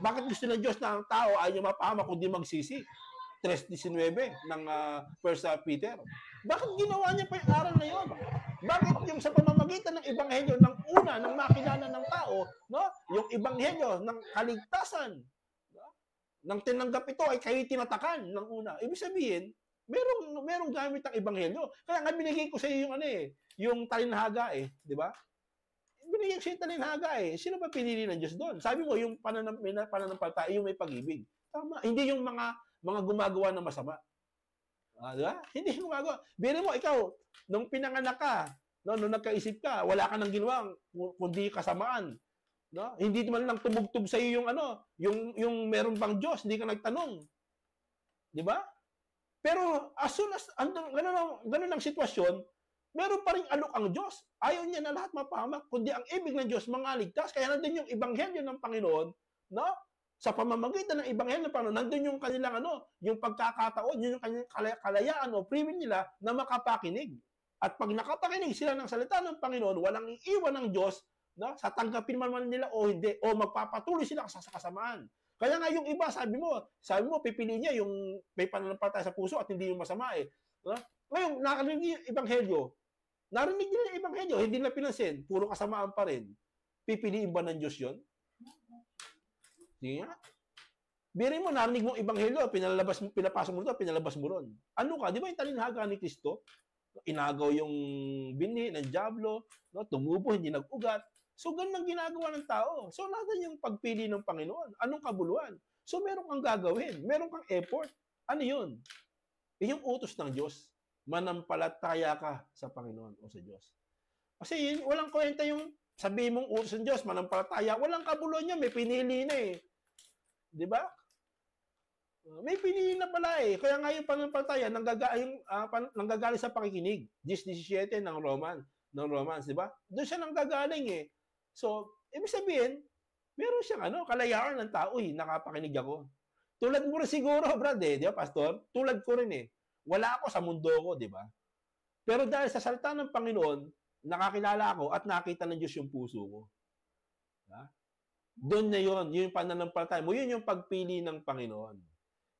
Bakit gusto ng Diyos na ang tao ay mapahamak, kundi magsisi? 3:19 ng 1 Peter. Bakit ginawa niya pa yung aral na yun? Bakit yung sa pamamagitan ng ebanghelyo ng una, ng makilala ng tao, no? Yung ebanghelyo ng kaligtasan, no? Nang tinanggap ito ay kayo tinatakan ng una. Ibig sabihin, merong gamit ang ebanghelyo. Kaya nga binigay ko sa iyo yung yung talinhaga di ba? Binigay ko sa iyo yung talinhaga Sino ba pinili ng Diyos doon? Sabi mo, yung pananampalataya, yung may pag-ibig. Tama. Hindi yung mga gumagawa ng masama. Di ba? Hindi gumagawa. Biro mo, ikaw, nung pinanganak ka, nung nagkaisip ka, wala ka nang ginawa kundi kasamaan. No? Hindi man lang tumugtog sa iyo yung meron bang Diyos, hindi ka nagtanong. Di ba? Pero as soon as ganun ang sitwasyon, meron pa ring alok ang Diyos. Ayaw niya na lahat mapahamak, kundi ang ibig ng Diyos mangaligtas. Kaya nandun yung ebanghelyo ng Panginoon, no? Sa pamamagitan ng ebanghelyo ng Panginoon, nandun yung kanilang yung pagkakataon, yun yung kanilang kalayaan o free will nila na makapakinig. At pag nakapakinig sila ng salita ng Panginoon, walang iiwan ng Diyos, no? Sa tanggapin man nila o hindi, o magpapatuloy sila sa kasamaan. Kaya nga yung iba, sabi mo, pipili niya yung may pananampalataya sa puso at hindi yung masama No? Ngayon, nakarinig niya yung ebanghelyo. Narinig nila yung ebanghelyo, hindi na pinansin, puro kasamaan pa rin. Pipiliin ba ng Diyos yun? Sige nga. Biri mo, narinig mong ebanghelyo, pinapasok mo ito, pinalabas mo ron. Ano ka? Di ba yung talinhaga ni Kristo? Inagaw yung binhi ng dyablo, no? Tumubo, hindi nag-ugat. So, ganun ang ginagawa ng tao. So, natin yung pagpili ng Panginoon. Anong kabuluhan? So, meron kang gagawin. Meron kang effort. Ano yun? Yung utos ng Diyos. Manampalataya ka sa Panginoon o sa Diyos. Kasi walang kwenta yung sabihin mong utos ng Diyos, manampalataya. Walang kabuluhan niya. May pinili na Di ba? May pinili na pala Kaya nga yung pananampalataya, nanggagaling sa pakikinig. 10:17 ng Romans, di ba? Doon siya nanggagaling So, ibig sabihin, meron siyang kalayaan ng tao nakapakinig ako. Tulad mo rin siguro, Brad di ba, Pastor? Tulad ko rin Wala ako sa mundo ko, di ba? Pero dahil sa salita ng Panginoon, nakakilala ako at nakita ng Diyos yung puso ko. Diba? Doon na yun yung pananampalataya mo, yun yung pagpili ng Panginoon.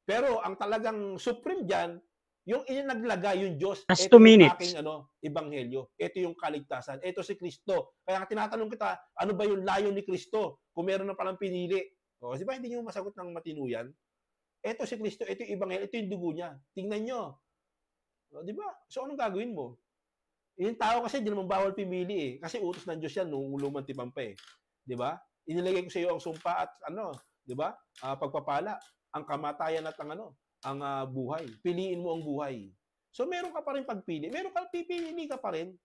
Pero ang talagang supreme dyan, yung naglagay yung Diyos, Last ito 2 yung minutes. aking ebanghelyo, ito yung kaligtasan, ito si Kristo. Kaya tinatanong kita, ano ba yung layo ni Kristo? Kung meron na palang pinili. Kasi ba hindi nyo masagot ng matinuyan? Ito si Kristo, ito yung ebanghelyo, ito yung dugo niya. Tingnan nyo. Di ba? So anong gagawin mo? Yung tao kasi, di naman bawal pimili Kasi utos ng Diyos yan, nung lumang tipan pa Di ba? Inilagay ko sa iyo ang sumpa at di ba? Pagpapala, ang kamatayan at ang buhay. Piliin mo ang buhay. So, meron ka pa rin pagpili. Pipili ka pa rin.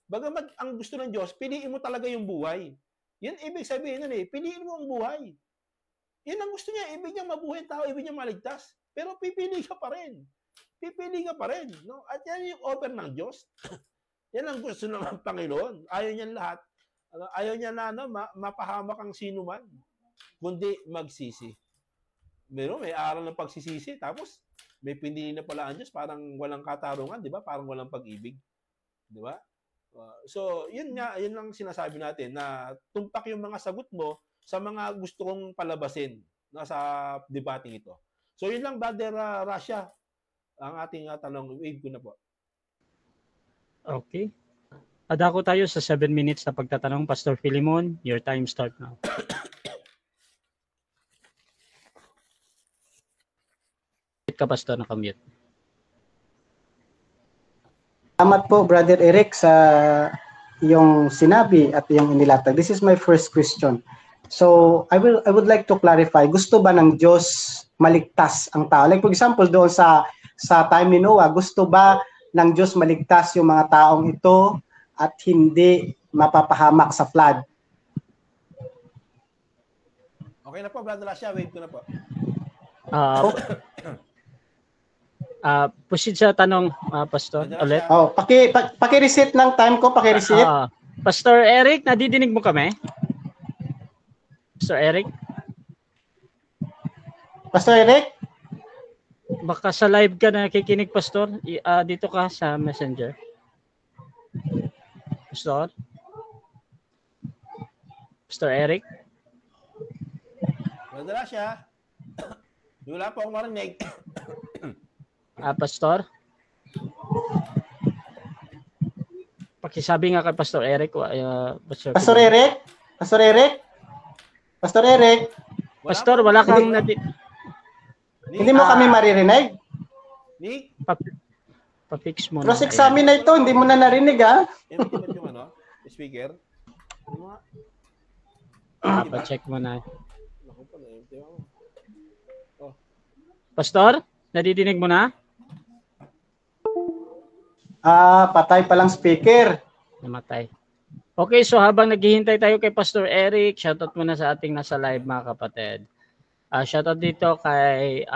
Bagamat ang gusto ng Diyos, piliin mo talaga yung buhay. Yan ibig sabihin nun piliin mo ang buhay. Yan ang gusto niya. Ibig niya mabuhay tao, ibig niya maligtas. Pero pipili ka pa rin. Pipili ka pa rin. No? At yan yung offer ng Diyos. Yan ang gusto ng Panginoon. Ayaw niya lahat. Ayaw niya na mapahamak ang sino man. Kundi magsisi. May aral ng pagsisisi, tapos may pinili na pala ang Diyos, parang walang katarungan, di ba? Parang walang pag-ibig. Di ba? So, yun lang sinasabi natin, na tumpak yung mga sagot mo sa mga gusto kong palabasin sa debating ito. So, yun lang, Brother Rasha, ang ating tanong. Wave ko na po. Okay. Adako tayo sa 7 minutes na pagtatanong. Pastor Philemon, your time start now. Ka, Pastor, nakamute. Salamat po, Brother Eric, sa iyong sinabi at iyong inilatag. This is my first question. So, I would like to clarify, gusto ba ng Diyos maligtas ang tao? Like for example, doon sa time ni Noah, gusto ba ng Diyos maligtas yung mga taong ito at hindi mapapahamak sa flood? Okay na po, Brother Rasha. Wait ko na po. Proceed sa tanong, Pastor, ulit. Paki-reset ng time ko, paki-reset. Pastor Eric, nadidinig mo kami? Pastor Eric? Pastor Eric? Baka sa live ka na nakikinig, Pastor. Dito ka sa Messenger. Pastor? Pastor Eric? Brother Rasha, wala po akong marinig. Pastor? pakisabi nga kay Pastor Eric. Pastor Eric? Pastor Eric? Pastor Eric? Pastor, wala kang Hindi mo kami maririnig? Nick? Pa-fix mo na. Cross-examine na ito, hindi mo na narinig ha? Yung ano? Speaker? Pa-check mo na. Naku pa, na-empty ako. Pastor, nadidinig mo na? Patay palang speaker. Namatay. Okay, so habang naghihintay tayo kay Pastor Eric, shoutout muna sa ating nasa live mga kapatid. Shoutout dito kay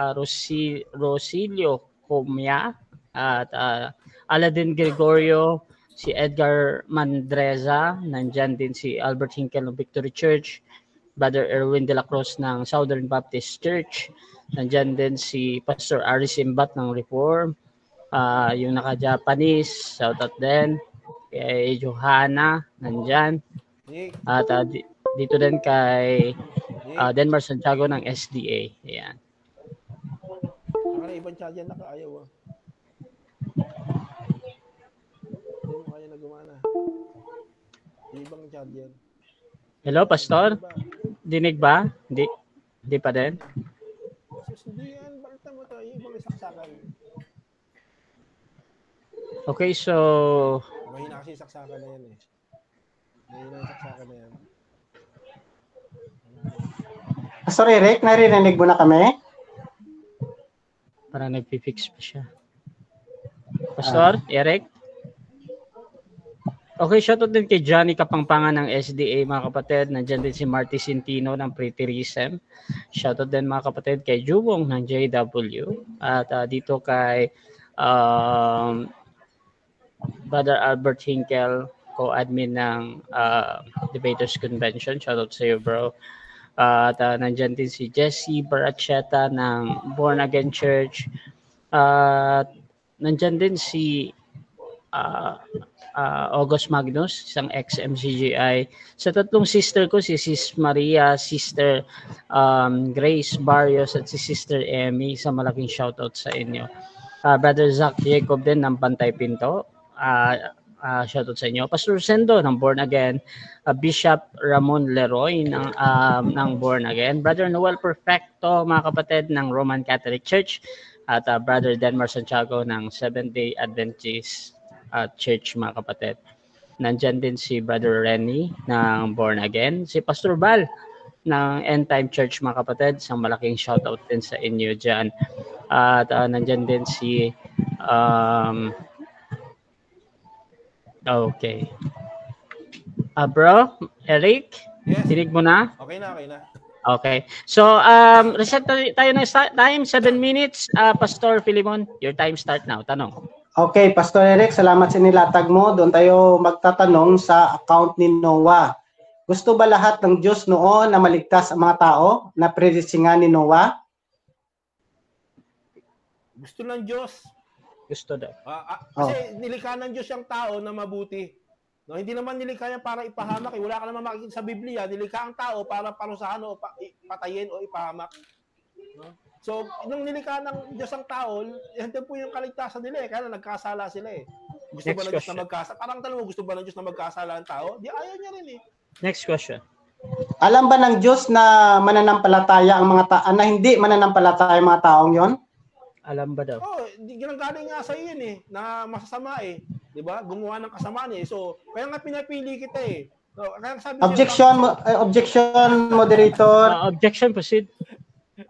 Rosilio Comia at Aladin Gregorio, si Edgar Mandreza, nandyan din si Albert Hinkel ng Victory Church, Brother Erwin de la Cruz ng Southern Baptist Church, nandyan din si Pastor Aris Imbat ng Reform, yung naka-Japanese, shoutout din kay Johanna, nandyan, at dito din kay Denmar Santiago ng SDA. Ayan. Ibang charger nakaayaw Hindi mo kaya na gumana. Ibang charger. Hello, Pastor? Dinig ba? Hindi pa din? Hindi yan. Bakit mo ito? Ibang saksakan. Okay, so... Mahina kasi saksakan na yan eh. Mahina yung saksakan na yan. Pastor Eric, narinig mo na kami? Parang nagpi-fix pa siya. Pastor, Eric? Okay, shoutout din kay Johnny Kapangpangan ng SDA, mga kapatid. Nandiyan din si Marty Centino ng Preterism. Shoutout din mga kapatid kay Jubong ng JW. At dito kay Brother Albert Hinkel, co-admin ng Debaters Convention. Shoutout sa iyo, bro. At nandiyan din si Jesse Baracheta ng Born Again Church. At nandiyan din si August Magnus, isang ex-MCGI. Sa tatlong sister ko, si Sis Maria, Sister Grace Barrios at si Sister Emmy, isang malaking shoutout sa inyo. Brother Zach Jacob din ng Pantay Pinto, shoutout sa inyo. Pastor Sendo ng Born Again, Bishop Ramon Leroy ng Born Again, Brother Noel Perfecto, mga kapatid ng Roman Catholic Church, at Brother Denmar Santiago ng Seventh-day Adventist Church, mga kapatid. Nandyan din si Brother Renny ng Born Again, si Pastor Bal ng End Time Church, mga kapatid. Isang malaking shoutout din sa inyo dyan. At nandyan din si okay. Bro, Eric, yes. Dinig mo na? Okay na. Okay. So, reset tayo ng time, 7 minutes. Pastor Philemon, your time start now. Tanong. Okay, Pastor Eric, salamat sa nilatag mo. Doon tayo magtatanong sa account ni Noah. Gusto ba lahat ng Diyos noon na maligtas ang mga tao na predisingan ni Noah? Gusto ng Diyos. Gusto daw. Kasi nilikha ng Diyos yung tao na mabuti. No, hindi naman nilikha yan para ipahamak. Wala ka naman makikita sa Biblia. Nilikha ang tao para parusahan o patayin o ipahamak. No? So, nung nilikha ng Diyos ang tao, yan po yung kaligtasan nila eh. Kaya nagkasala sila eh. Gusto ba ng Diyos na magkasala? Parang tanong mo, gusto ba ng Diyos na magkasala ang tao? Di ayaw niya rin eh. Next question. Alam ba ng Diyos na mananampalataya ang mga tao, na hindi mananampalataya ang mga taong yon? Alam ba daw? Ginagaling nga sa iyo yun eh, na masasama eh. 'Di ba? Gumawa ng kasamaan eh. So, kaya nga pinapili kita eh. So, kaya sabi objection, moderator. Objection, proceed.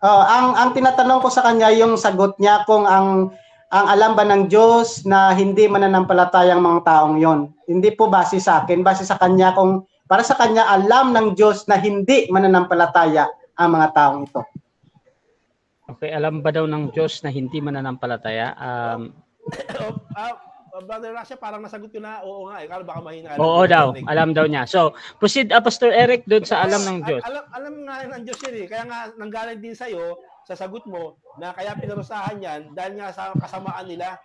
Ang tinatanong ko sa kanya yung sagot niya kung ang alam ba ng Diyos na hindi mananampalataya ang mga taong yon. Hindi po base sa akin, base sa kanya kung para sa kanya alam ng Diyos na hindi mananampalataya ang mga taong ito. Okay, alam ba daw ng Diyos na hindi mananampalataya? Brother Rasha, parang nasagot ko na, oo nga, kala baka mahina. Oo daw, alam daw niya. So, proceed, Pastor Eric, doon sa alam ng Diyos. Alam nga ng Diyos yun eh. Kaya nga, nanggaling din sa'yo, sa sagot mo, na kaya pinarusahan yan, dahil nga sa kasamaan nila,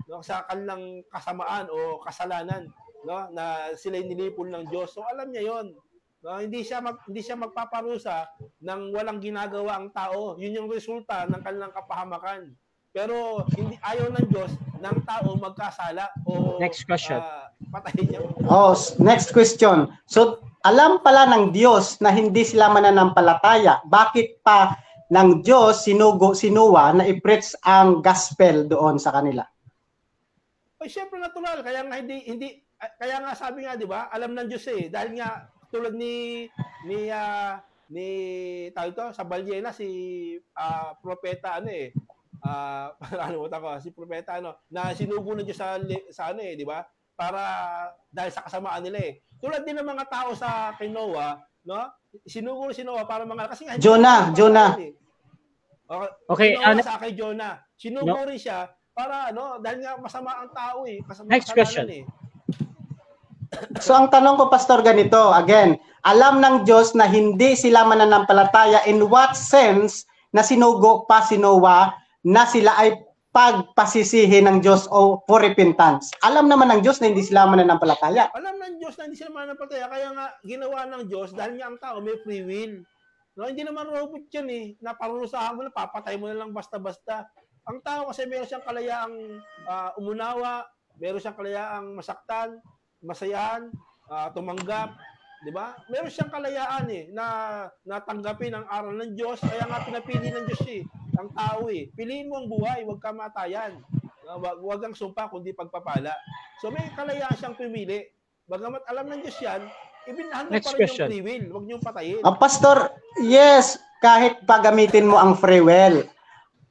no, sa kanilang kasamaan o kasalanan, no, na sila'y nilipol ng Diyos. So, alam niya yon. No, hindi siya magpaparusa ng walang ginagawa ang tao. Yun yung resulta ng kanilang kapahamakan. Pero hindi ayaw ng Diyos ng tao magkasala o Next question. patayin niya. Oh, next question. So, alam pala ng Diyos na hindi sila mananampalataya. Bakit pa ng Diyos sinuwa na i-preach ang gospel doon sa kanila? Ay, syempre natural. Kaya nga kaya nga sabi nga, 'di ba? Alam ng Diyos dahil nga tulad ni tawag ito sa Balyena si propeta si propeta na sinugo ng Diyos sa di ba? Para dahil sa kasamaan nila Tulad din ng mga tao sa kay Noah, no? Sinugo si Noah para kasi nga Jonah. Okay, sa kay Jonah. Sinugo rin siya para dahil nga masama ang tao Next question. So ang tanong ko, Pastor, ganito, again, alam ng Diyos na hindi sila mananampalataya. In what sense na sinugo pa si Noah na sila ay pagpasisihin ng Diyos o for repentance? Alam naman ng Diyos na hindi sila mananampalataya. Alam ng Diyos na hindi sila mananampalataya, kaya nga ginawa ng Diyos dahil nga ang tao may free will. No, hindi naman robot yan na parurusahan mo na, papatay mo na lang basta-basta. Ang tao kasi meron siyang kalayaang umunawa, meron siyang kalayaang masaktan, masayahan, tumanggap, di ba? Meron siyang kalayaan na natanggapin ang aral ng Diyos, kaya nga pinapili ng Diyos ang tao Piliin mo ang buhay, huwag kamatayan. Huwag ang sumpa kundi pagpapala. So may kalayaan siyang pumili. Bagamat alam ng Diyos yan, ibinahan mo pa rin yung free will, huwag niyong patayin. Pastor, yes, kahit pagamitin mo ang free will.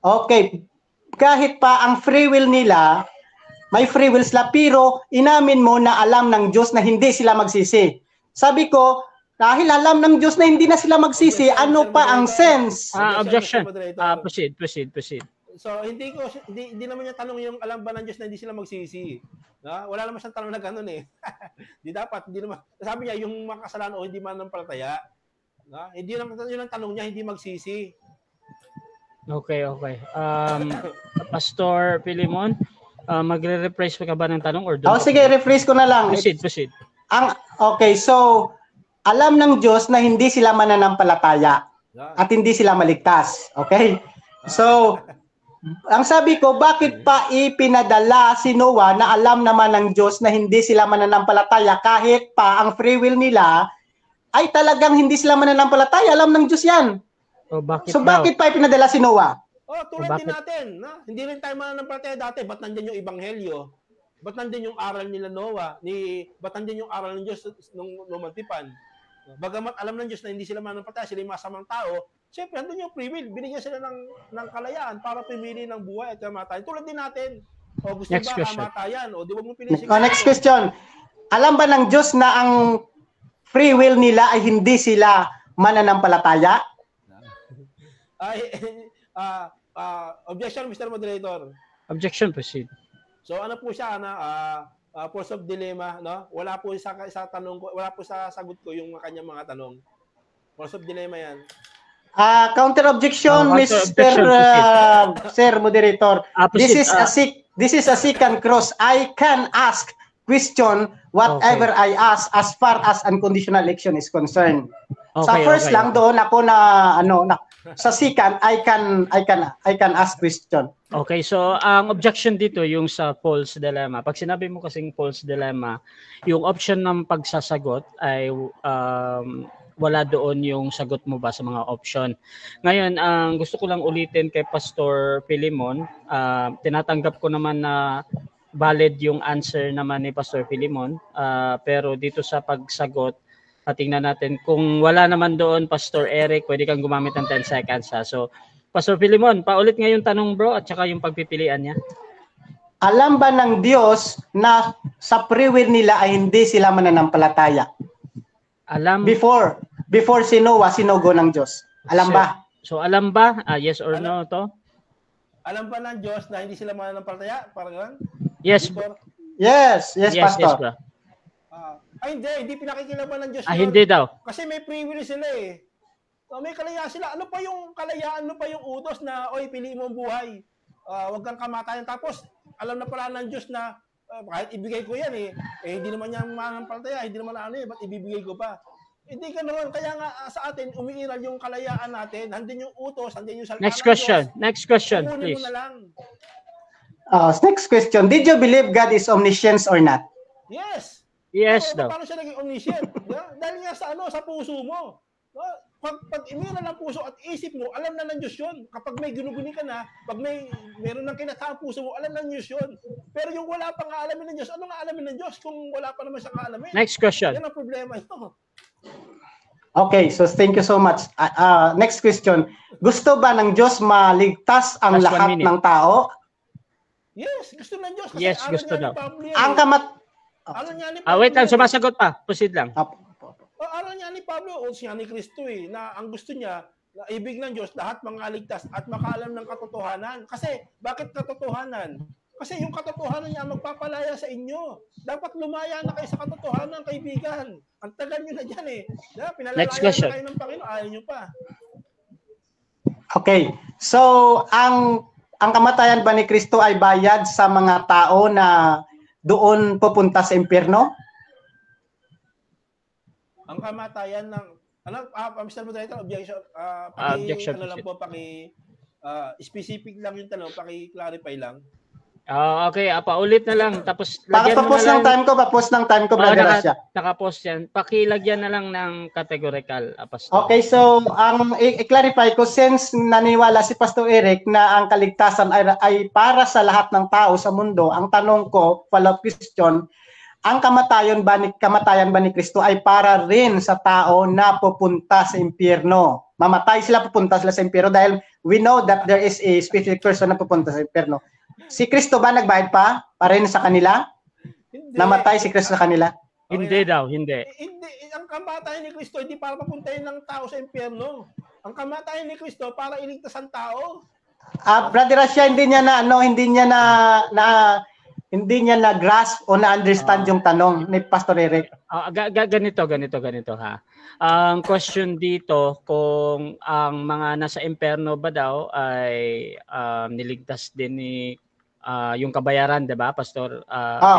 Okay, kahit pa ang free will nila, may free will sila, pero inamin mo na alam ng Diyos na hindi sila magsisi. Sabi ko, dahil alam ng Diyos na hindi na sila magsisi, ano pa ang sense? Objection. Proceed. So, hindi naman niya tanong yung alam ba ng Diyos na hindi sila magsisi. Wala naman siyang tanong na gano'n Di dapat, hindi naman. Sabi niya, yung mga kasalanan o hindi mananampalataya. Hindi yun ang tanong niya, hindi magsisi. Okay. Pastor Philemon, magre-rephrase ka ba ng tanong or sige, rephrase ko na lang. Proceed. Okay, so alam ng Diyos na hindi sila mananampalataya at hindi sila maligtas. Okay? So, ang sabi ko, bakit pa ipinadala si Noah na alam naman ng Diyos na hindi sila mananampalataya kahit pa ang free will nila ay talagang hindi sila mananampalataya? Alam ng Diyos yan. Bakit pa ipinadala si Noah? Tulad din natin. Hindi rin tayo mananampalataya dati. Ba't nandiyan yung Ebanghelyo? Ba't nandiyan yung aral nila Noah? Ba't nandiyan yung aral ng Diyos nung lumantipan? Bagamat alam ng Diyos na hindi sila mananampalataya, sila yung masamang tao, siyempre, andun yung free will. Binigyan sila ng kalayaan para pumili ng buhay at kamatayan. Tulad din natin. Gusto next ba question. kamatayan? Di wag mo piliin. Next question. Alam ba ng Diyos na ang free will nila ay hindi sila mananampalataya? Objection, Mr. Moderator. Objection, proceed. So ano po siya force of dilemma, Wala po sa tanong ko, wala po sa sagot ko yung kanyang mga tanong. Force of dilemma 'yan. Counter objection, Sir Moderator. This is a second cross. I can ask question whatever I ask as far as unconditional election is concerned. Sa first lang doon ako sa second I can ask question. Okay, so ang objection dito yung sa false dilemma. Pag sinabi mo kasing false dilemma, yung option ng pagsasagot ay wala doon yung sagot mo ba sa mga option. Ngayon, ang gusto ko lang ulitin kay Pastor Philemon, tinatanggap ko naman na valid yung answer naman ni Pastor Philemon, pero dito sa pagsagot, tingnan natin kung wala naman doon, Pastor Eric, pwede kang gumamit ng 10 seconds. So, Pastor Philemon, paulit nga yung tanong bro at saka yung pagpipilian niya. Alam ba ng Diyos na sa free will nila ay hindi sila mananampalataya? Alam. Before si Noah, sinugo ng Diyos. Alam ba? So alam ba? Yes or no to? Alam ba ng Diyos na hindi sila mananampalataya? Parang gano'n? Yes. Yes, Pastor. Yes, bro. Hindi pinakikilaban ng Diyos. Hindi daw. Kasi may free will sila So, may kalayaan sila. Ano pa yung kalayaan? Ano pa yung utos na, piliin mo ang buhay. Huwag kang kamatayan. Tapos, alam na pala ng Diyos na, kahit ibigay ko yan hindi naman niya mananampalataya, hindi naman ba't ibibigay ko pa? Hindi ka naman. Kaya nga sa atin, umiiral yung kalayaan natin. Nandun yung utos, nandun yung salita Next question, please. Mo na lang. Next question. Did you believe God is omniscient or not? Yes. Yes daw. Paano siya naging omniscient? Dahil nga sa puso mo. Pag imira ng puso at isip mo, alam na ng Diyos yun. Kapag may ginuguni ka na, pag meron ng kinataang puso mo, alam ng Diyos yun. Pero yung wala pang aalamin ng Diyos, ano nga alamin ng Diyos kung wala pa naman siyang aalamin? Next question. Yan ang problema ito. Okay, so thank you so much. Next question. Gusto ba ng Diyos maligtas ang Last 1 lahat minute. ng tao? Yes, gusto ng Diyos. Kasi Yes, gusto daw. Ang kamat... Aral niya ni Pablo. Wait lang, sumasagot pa. Proceed lang. Aral niya ni Pablo, o siya ni Kristo na ang gusto niya, na ibig ng Diyos, lahat mangaligtas at makaalam ng katotohanan. Kasi, bakit katotohanan? Kasi yung katotohanan niya magpapalaya sa inyo. Dapat lumaya na kayo sa katotohanan, kaibigan. Ang tagal nyo na dyan eh. Pinalalaya Next question. na kayo ng Panginoon, ayaw nyo pa. Okay. So, ang kamatayan ba ni Kristo ay bayad sa mga tao na doon pupunta sa impyerno? Ang kamatayan ng Mr. Moderator, objection, Objection. ano lang po, specific lang yung tanong, paki-clarify lang. Okay, paulit na lang. Tapos Pakapapos ng time ko, Brother Rasha. Naka-post yan. Pakilagyan na lang ng categorical, Pastor. Okay, so ang i-clarify ko, since naniwala si Pastor Eric na ang kaligtasan ay para sa lahat ng tao sa mundo, ang tanong ko, follow-up question, ang kamatayan ba ni Kristo ay para rin sa tao na pupunta sa impyerno? Mamatay sila, pupunta sila sa impyerno dahil we know that there is a specific person na pupunta sa impyerno. Si Kristo ba nagbayad pa rin sa kanila? Hindi. Namatay si Kristo sa kanila? Okay Hindi na. daw, hindi. Hindi, ang kamatayan ni Kristo hindi para papuntahin ng tao sa impyerno. Ang kamatayan ni Kristo para iligtas ang tao. Brother Rasha, hindi niya na grasp o na understand yung tanong ni Pastor Eric. Ganito ha. Ang question dito kung ang mga nasa impyerno ba daw ay niligtas din ni yung kabayaran, 'di ba, Pastor?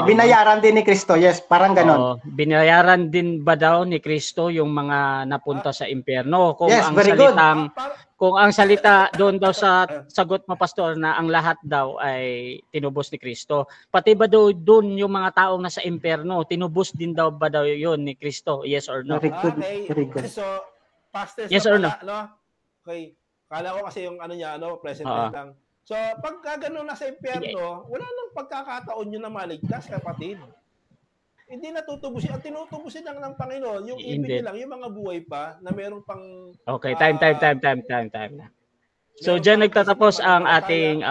Binayaran din ni Kristo. Yes, parang ganoon. Binayaran din ba daw ni Kristo yung mga napunta sa impyerno? Kung yes, ang very salitang good. Kung ang salita doon daw sa sagot mo, Pastor, na ang lahat daw ay tinubos ni Kristo. Pati ba daw doon yung mga taong nasa impyerno, tinubos din daw ba daw yun ni Kristo? Yes or no? Very good. Okay. Very good. So, past tense Yes na or pala, no? Okay. Kala ko kasi yung present tense lang. So, pagka gano'n na sa impyerno, wala nang pagkakataon yun na maligtas, kapatid. Hindi natutubusin. Ang tinutubusin lang ng Panginoon, yung ibig nilang, yung mga buhay pa, na meron pang... Okay, time na. So, dyan nagtatapos ang ating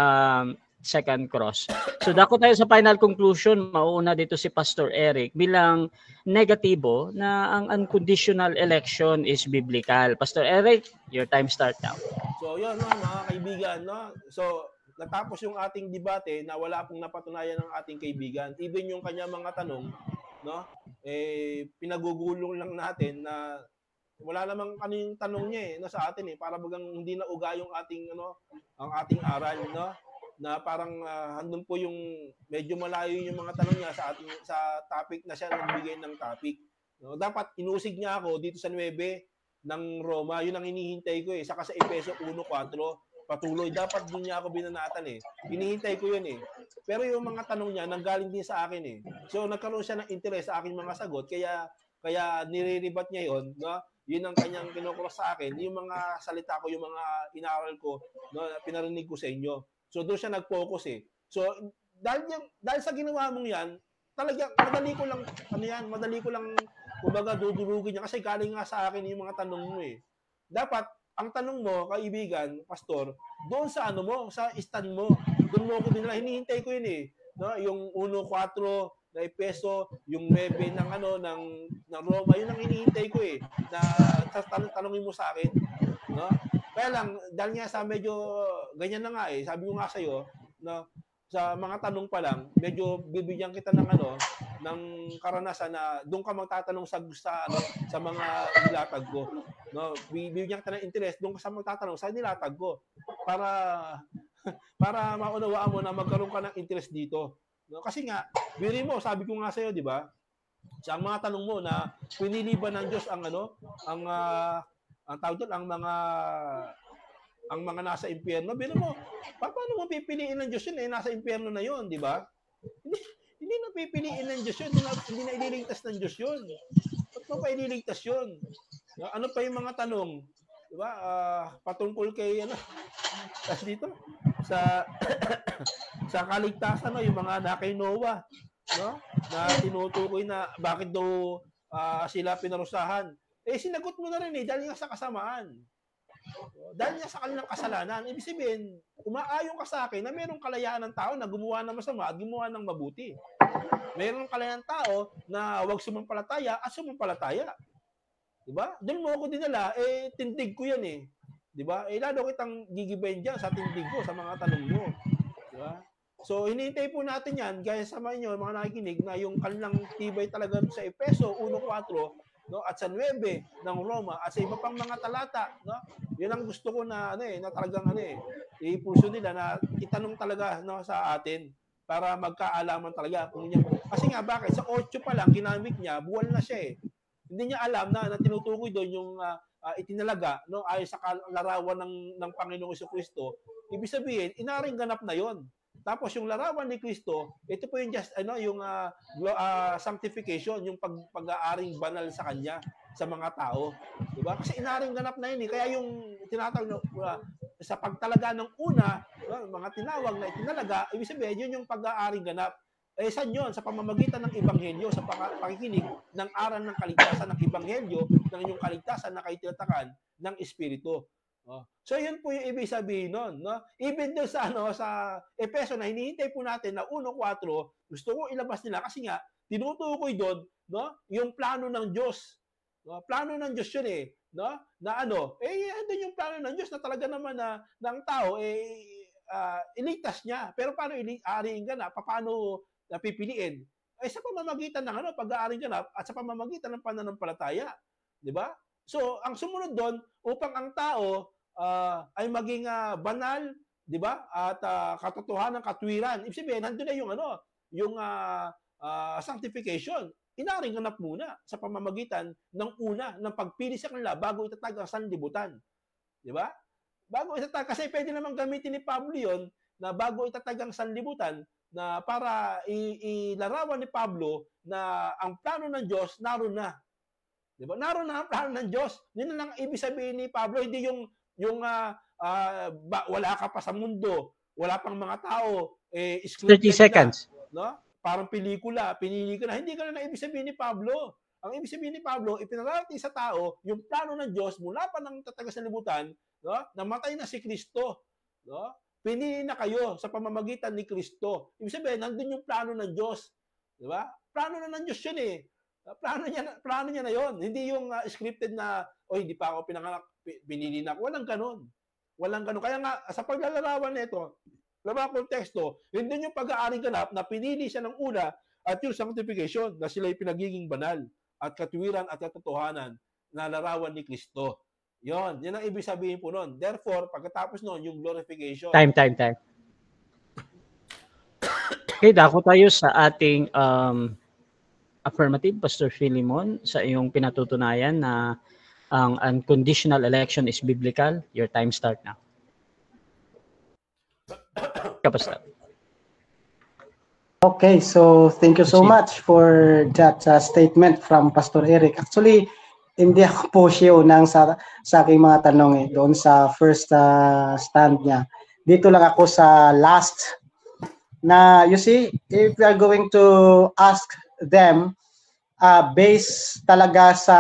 second cross. So, dako tayo sa final conclusion. Mauuna dito si Pastor Eric bilang negatibo na ang unconditional election is biblical. Pastor Eric, your time start now. So, yun, no, mga kaibigan, no? So, natapos yung ating debate na wala pong napatunayan ng ating kaibigan. Even yung kanya mga tanong, no? Pinagugulong lang natin na wala namang ano yung tanong niya no, sa atin para bagang hindi na uga yung ating ang ating aral, no? Na parang handun po yung medyo malayo yung mga tanong niya sa topic na siya nagbigay ng topic. No? Dapat inusig niya ako dito sa 9 ng Roma. Yun ang hinihintay ko saka sa Efeso 1:4 patuloy. Dapat doon niya ako binanatan Hinihintay ko yun Pero yung mga tanong niya nanggaling din sa akin So nagkaroon siya ng interest sa aking mga sagot kaya niriribat niya yun, no? Yun ang kanyang kinukros sa akin, yung mga salita ko, yung mga inaral ko, no, pinarinig ko sa inyo. So doon siya nag-focus So dahil sa ginawa mong 'yan, talaga madali ko lang kumbaga dudurugin niya kasi galing nga sa akin yung mga tanong mo Dapat ang tanong mo, kaibigan, pastor, doon sa sa stand mo. Doon mo ako dinala. Hinihintay ko yun No, yung 1:4 na Efeso, yung 9 ng Roma, yun ang hinihintay ko Na tanongin mo sa akin, no? Kaya lang dahil nga sa medyo ganyan na nga sabi ko nga sa iyo, no, sa mga tanong pa lang, medyo bibigyan kita ng ng karanasan na doon ka magtatanong sa mga nilatag ko. No, bibigyan kita ng interest doon ka sa magtatanong sa nilatag ko para maunawaan mo na magkaroon ka ng interest dito. No, kasi nga, biri mo, sabi ko nga sa iyo, di ba? Sa mga tanong mo na pinili ba ng Diyos ang tawag doon, ang mga ang mga nasa impyerno. Bino mo, paano mo pipiliin ng Diyos yun? Nasa impyerno na yun, di ba? Hindi na pipiliin ng Diyos yun. Hindi na ililigtas ng Diyos yun. Ba't mo pa ililigtas yun? Ano pa yung mga tanong? Di ba? Patungkol kay, dito, sa kaligtasan, yung mga anak kay Noah, no? Na tinutukoy na bakit daw sila pinarusahan. Sinagot mo na rin dahil nga sa kasamaan. Dahil nga sa kanilang kasalanan. Ibig sabihin, umaayon ka sa akin na mayroong kalayaan ng tao na gumawa ng masama at gumawa ng mabuti. Mayroong kalayaan ng tao na huwag sumampalataya at sumampalataya. Diba? Doon mo ako dinala, tindig ko yan eh. Diba? Lalo kitang gigibayin dyan sa tindig ko, sa mga tanong mo. Diba? So, hinihintay po natin yan, gaya sa inyo, mga nakikinig, na yung kanilang tibay talaga sa Efeso 1:4, no, at sa 9 ng Roma at sa iba pang mga talata, no? Yun ang gusto ko na na talagang i-puso nila na itanong talaga, no, sa atin para magkaalaman talaga kung niya. Kasi nga bakit sa 8 pa lang ginamit niya, buwal na siya eh. Hindi niya alam na tinutukoy doon yung itinalaga, no, ayon sa larawan ng Panginoong Jesucristo. Ibig sabihin, inaring ganap na 'yon. Tapos yung larawan ni Kristo, ito po yung yung sanctification, yung pag-aaring banal sa kanya sa mga tao, 'di ba? Kasi inaring ganap na yun eh. Kaya yung tinatawag sa pagtalaga ng una, mga tinawag na itinalaga, ibig sabihin yun yung pag-aaring ganap. Saan yun? Sa pamamagitan ng ebanghelyo, sa pakikinig ng aral ng kaligtasan ng ebanghelyo, ng inyong kaligtasan na kayo tinatakan ng Espiritu. So yun po yung ibig sabihin nun, no? Even doon sa Efeso na hinihintay po natin na 1:4, gusto ko ilabas nila kasi nga tinutukoy doon, no, yung plano ng Diyos. No? Plano ng Diyos yun eh, no? Na andun yung plano ng Diyos na talaga naman na ng tao iligtas niya. Pero paano aariin ganap? Paano napipiliin? Sa pamamagitan ng pag-aaring ganap at sa pamamagitan ng pananampalataya, 'di ba? So ang sumunod doon upang ang tao ay maging banal, 'di ba? At katotohanan, katwiran. Ibig sabihin, nandoon na yung sanctification. Inaring ganap muna sa pamamagitan ng una ng pagpili sa kanila bago itatag ang sanlibutan. 'Di ba? Bago itatag, kasi pwede namang gamitin ni Pablo 'yon na bago itatag ang sanlibutan na para ilarawan ni Pablo na ang plano ng Diyos naroon na. 'Di ba? Naroon na ang plano ng Diyos. Yun lang ibig sabihin ni Pablo, hindi yung wala ka pa sa mundo, wala pang mga tao, 30 seconds. No? Parang pelikula, pinili ka na. Hindi ka na ibig sabihin ni Pablo. Ang ibig sabihin ni Pablo, ipinarating sa tao yung plano ng Diyos mula pa ng tatagasanlibutan, no? Namatay na si Kristo, no? Pinili na kayo sa pamamagitan ni Kristo. Ibig sabihin, nandun yung plano ng Diyos. Di ba? Plano na ng Diyos yun eh. Plano niya na yon. Hindi yung scripted na, hindi pa ako pinanganak, binili na ako. Walang ganun. Walang ganun. Kaya nga, sa paglalarawan nito, sa mga konteksto, hindi yung pag-aaring ganap na pinili siya ng una at yung sanctification na sila'y pinagiging banal at katwiran at katotohanan na larawan ni Kristo. Yan ang ibig sabihin po nun. Therefore, pagkatapos nun, yung glorification. Time. Okay, dako tayo sa ating affirmative, Pastor Philemon, sa iyong pinatutunayan na ang unconditional election is biblical. Your time start now. Kapastor. Okay, so thank you so much for that statement from Pastor Eric. Actually, hindi ako po siya unang sa aking mga tanong doon sa first stand niya. Dito lang ako sa last na, you see, if we are going to ask them based talaga sa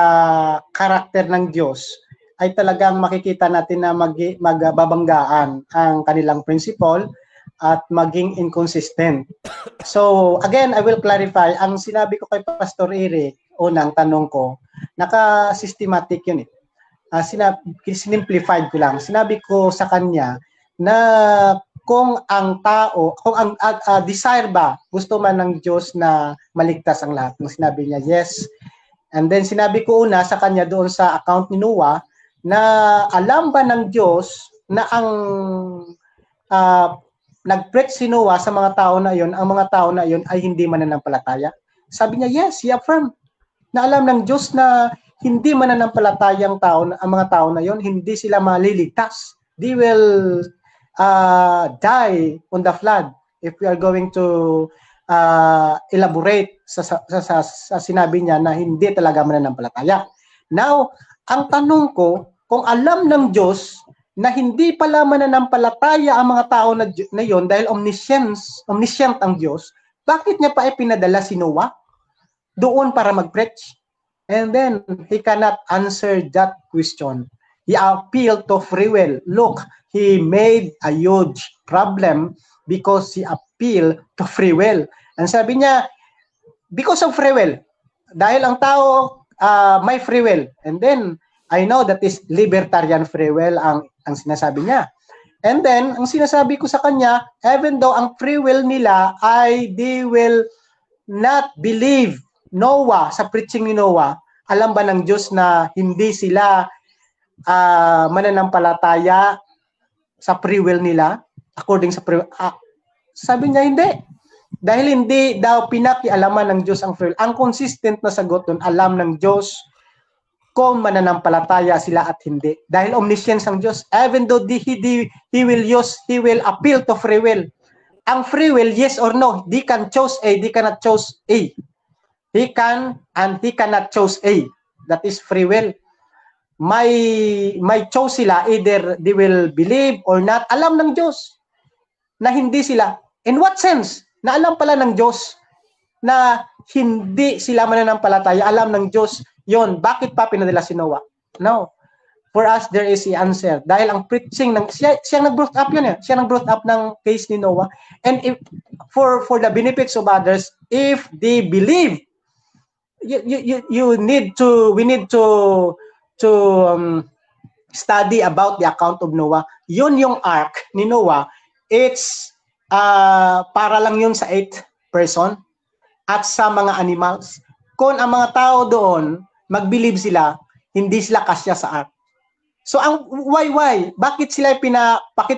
karakter ng Diyos, ay talagang makikita natin na magbabanggaan ang kanilang principle at maging inconsistent. So, again, I will clarify. Ang sinabi ko kay Pastor Eric, unang tanong ko, naka-systematic yun eh. Sinimplified ko lang. Sinabi ko sa kanya na kung ang tao, kung ang desire ba, gusto man ng Diyos na maligtas ang lahat. Nung sinabi niya, yes. And then sinabi ko una sa kanya doon sa account ni Noah, na alam ba ng Diyos na ang nag-preach si Noah sa mga tao na yon, ang mga tao na yon ay hindi mananampalataya? Sabi niya, yes, he affirmed na alam ng Diyos na hindi mananampalatayang tao, ang mga tao na yon, hindi sila maliligtas. they will die on the flood if we are going to elaborate sa sinabi niya na hindi talaga mananampalataya. Now, ang tanong ko, kung alam ng Diyos na hindi pala mananampalataya ang mga tao na yon dahil omniscient ang Diyos, bakit niya pa ipinadala si Noah doon para mag-preach? And then, he cannot answer that question. He appealed to free will. Look, he made a huge problem because he appealed to free will. And sabi niya, because of free will, dahil ang tao may free will. And then, I know that is libertarian free will ang sinasabi niya. And then, ang sinasabi ko sa kanya, even though ang free will nila ay they will not believe Noah, sa preaching ni Noah, alam ba ng Diyos na hindi sila mananampalataya sa free will nila? According sa free will. Sabi niya, hindi. Dahil hindi daw pinakialaman ng Diyos ang free will. Ang consistent na sagot nun, alam ng Diyos kung mananampalataya sila at hindi. Dahil omniscience ang Diyos. Even though he will appeal to free will. Ang free will, yes or no, they can choose A, they cannot choose A. He can and he cannot choose A. That is free will. May choose sila, either they will believe or not. Alam ng Diyos na hindi sila. In what sense? Na alam pala ng Diyos na hindi sila mananampalataya. Alam ng Diyos yon. Bakit pa pinadala si Noah? No. For us, there is the answer. Dahil ang preaching ng siya nag-brought up yun. Siya nag-brought up ng case ni Noah. And if, for the benefits of others, if they believe, we need to study about the account of Noah. Yun yung ark ni Noah. It's para lang yun sa 8 person at sa mga animals. Kung ang mga tao doon mag-believe sila, hindi sila kasya sa ark. So ang why? Bakit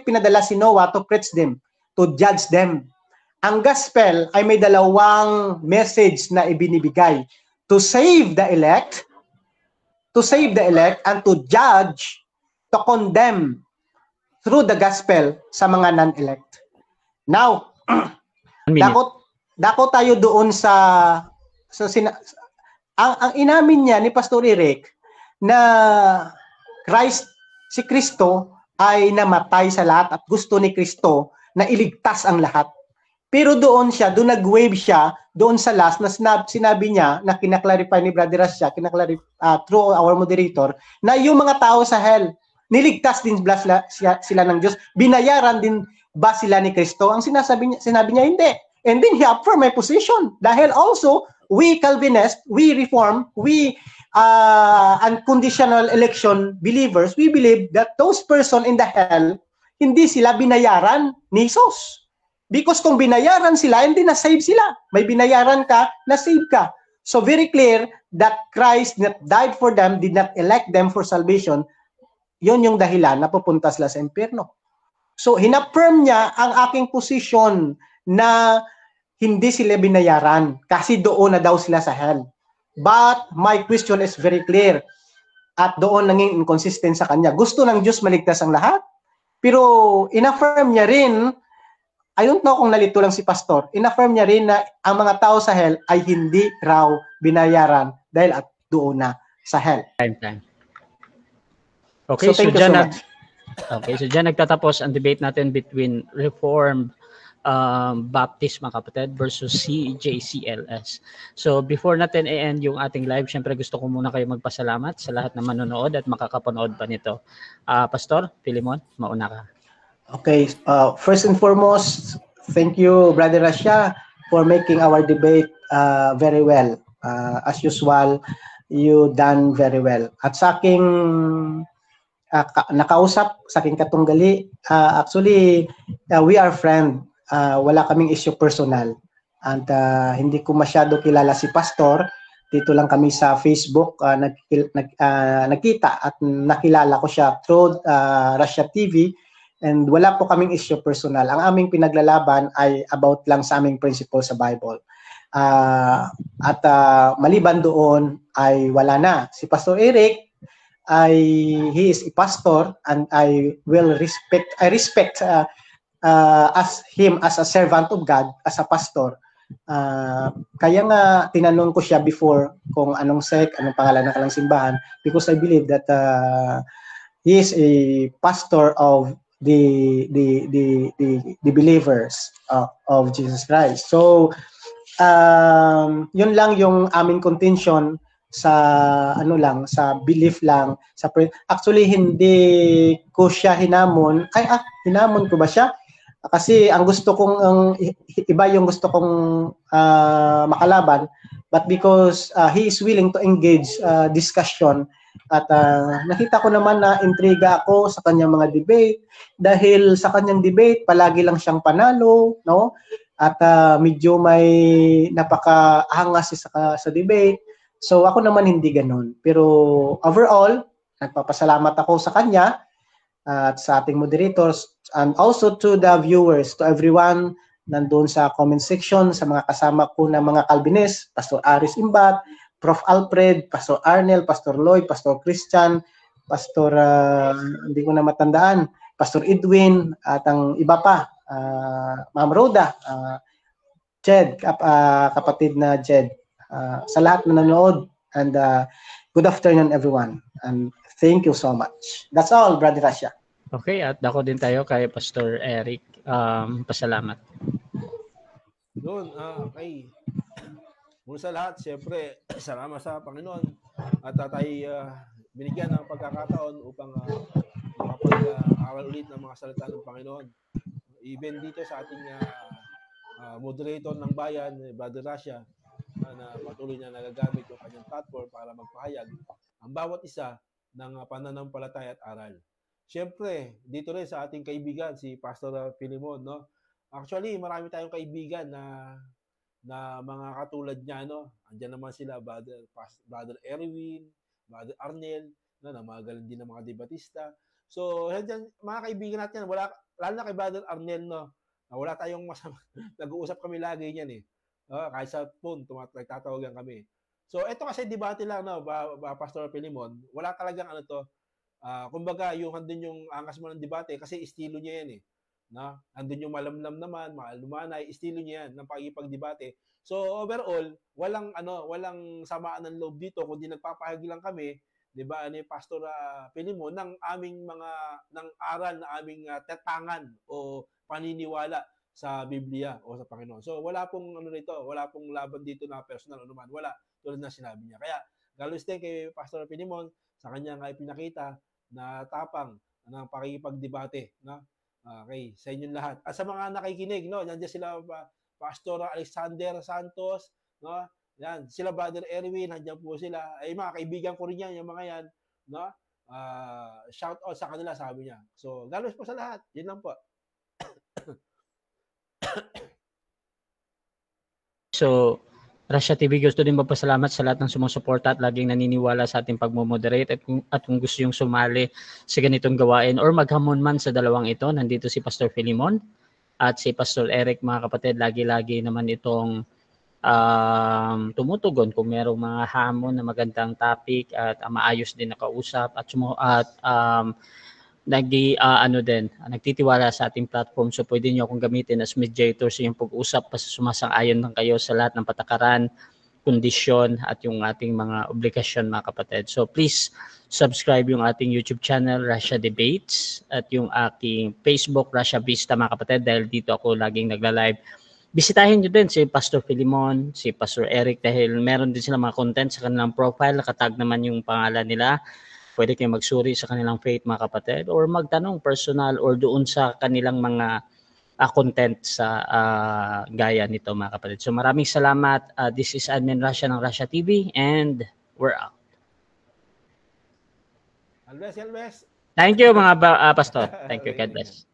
pinadala si Noah to preach them, to judge them? Ang gospel ay may dalawang message na ibinibigay: to save the elect, and to judge, to condemn through the gospel sa mga non-elect. Now, dako tayo doon ang inamin niya ni Pastor Eric na si Kristo ay namatay sa lahat at gusto ni Kristo na iligtas ang lahat. Pero doon nag-wave siya doon sa last na sinabi niya na kinaklarify ni Brother Rasha, through our moderator, na yung mga tao sa hell, niligtas din ba sila ng Diyos? Binayaran din ba sila ni Kristo? Ang sinabi niya, hindi. And then he affirmed my position. Dahil also, we Calvinists, we Reform, we unconditional election believers, we believe that those person in the hell, hindi sila binayaran ni Jesus. Because kung binayaran sila, hindi na-save sila. May binayaran ka, na-save ka. So very clear that Christ that died for them, did not elect them for salvation. Yun yung dahilan na pupunta sila sa impyerno. So hinaffirm niya ang aking position na hindi sila binayaran kasi doon na daw sila sa hell. But my question is very clear. At doon naging inconsistent sa kanya. Gusto ng Diyos maligtas ang lahat. Pero inaffirm niya rin, I don't know kung nalito lang si Pastor, inaffirm niya rin na ang mga tao sa hell ay hindi raw binayaran dahil at doon na sa hell. Time. Okay, so dyan nagtatapos ang debate natin between Reformed Baptist mga kapatid versus CJCLS. So before natin i-end yung ating live, syempre gusto ko muna kayo magpasalamat sa lahat na manonood at makakapanood pa nito. Pastor Philemon, mauna ka. Okay, first and foremost, thank you Brother Rasha for making our debate very well. As usual, you done very well. At sa aking nakausap, sa aking katunggali, actually, we are friends. Wala kaming issue personal. And hindi ko masyado kilala si Pastor. Dito lang kami sa Facebook, nagkita at nakilala ko siya through Russia TV. And wala po kaming issue personal. Ang aming pinaglalaban ay about lang sa aming principle sa Bible. At maliban doon ay wala na. Si Pastor Eric, he is a pastor and I respect as him as a servant of God, as a pastor. Kaya nga tinanong ko siya before kung anong sect, anong pangalan ng kanilang simbahan, because I believe that he is a pastor of the believers of Jesus Christ. So yun lang yung aming contention sa sa belief lang, actually hindi ko siya hinamon. Hinamon ko ba siya? Kasi ang gusto kong iba yung gusto kong makalaban, but because he is willing to engage discussion, at nakita ko naman na intriga ako sa kanyang mga debate, dahil sa kanyang debate palagi lang siyang panalo, no? At medyo may napakaangas sa debate. So ako naman hindi ganoon. Pero overall, nagpapasalamat ako sa kanya at sa ating moderators, and also to the viewers, to everyone nandun sa comment section, sa mga kasama ko na mga Calvinist, Pastor Aris Imbat, Prof. Alfred, Pastor Arnel, Pastor Lloyd, Pastor Christian, Pastor hindi ko na matandaan, Pastor Edwin, at ang iba pa, Ma'am Rhoda, Jed, kapatid na Jed, sa lahat na nanood, and good afternoon everyone, and thank you so much. That's all, Brother Rasha. Okay, at ako din tayo kay Pastor Eric. Pasalamat. Doon, kay muna sa lahat, siyempre, salamat sa Panginoon at tayo binigyan ng pagkakataon upang makapag-aral ulit ng mga salita ng Panginoon. Even dito sa ating moderator ng bayan, Brother Rasha, na patuloy na nagagamit yung kanyang platform para magpahayag ang bawat isa ng pananampalataya at aral. Siyempre, dito rin sa ating kaibigan, si Pastor Filimon, no? Actually, marami tayong kaibigan na mga katulad niya, no? Andiyan naman sila, Brother Erwin, Brother Arnel, no? Na mga galing din ng mga debatista. So, mga kaibigan natin, lalo na kay Brother Arnel, no? Wala tayong masama. Nag-uusap kami lagi niyan, eh. Kahit sa phone, nagtatawagan kami. So, ito kasi debate lang, no? Pastor Filimon, wala talagang kumbaga, andun yung angas mo ng debate kasi estilo niya yan, eh. Na andun yung malamlam naman, maalumanay, estilo niya yan ng pagdebate. So overall, walang samaan ng loob dito kundi nagpapahagi lang kami, 'di ba, ni Pastor Filimon ng aming ng aral na aming tatangan o paniniwala sa Biblia o sa Panginoon. So wala pong wala pong laban dito na personal o naman, wala, tulad na sinabi niya. Kaya galos din kay Pastor Filimon sa kanya nga ipinakita na tapang ng pakikipagdebate, no? Okay, sa inyong lahat. At sa mga nakikinig, no, nandiyan sila Pastor Alexander Santos, no? Yan, sila Brother Erwin, nandiyan po sila. Ay mga kaibigan ko rin yan, yung mga yan, no? Shout out sa kanila, sabi niya. So, galos po sa lahat. Yun lang po. So, Rasha TV, gusto din magpasalamat sa lahat ng sumusuporta at laging naniniwala sa ating pagmomoderate, at kung gusto yung sumali sa ganitong gawain or maghamon man sa dalawang ito, nandito si Pastor Filimon at si Pastor Eric, mga kapatid. Lagi-lagi naman itong tumutugon kung merong mga hamon na magandang topic at maayos din nakausap at nagtitiwala sa ating platform. So pwede nyo akong gamitin as mediator sa yung pag-usap pa sa sumasang-ayon ng kayo sa lahat ng patakaran, kondisyon at yung ating mga obligasyon, mga kapatid. So please subscribe yung ating YouTube channel, Rasha Debates, at yung aking Facebook, Rasha Vista, mga kapatid, dahil dito ako laging nagla-live. Bisitahin nyo din si Pastor Filimon, si Pastor Eric, dahil meron din sila mga content sa kanilang profile, nakatag naman yung pangalan nila. Pwede kayo magsuri sa kanilang faith, mga kapatid, or magtanong personal or doon sa kanilang mga content sa gaya nito, mga kapatid. So maraming salamat. This is Admin Rasha ng Rasha TV, and we're out. Alves. Thank you, mga pastor. Thank you. God bless.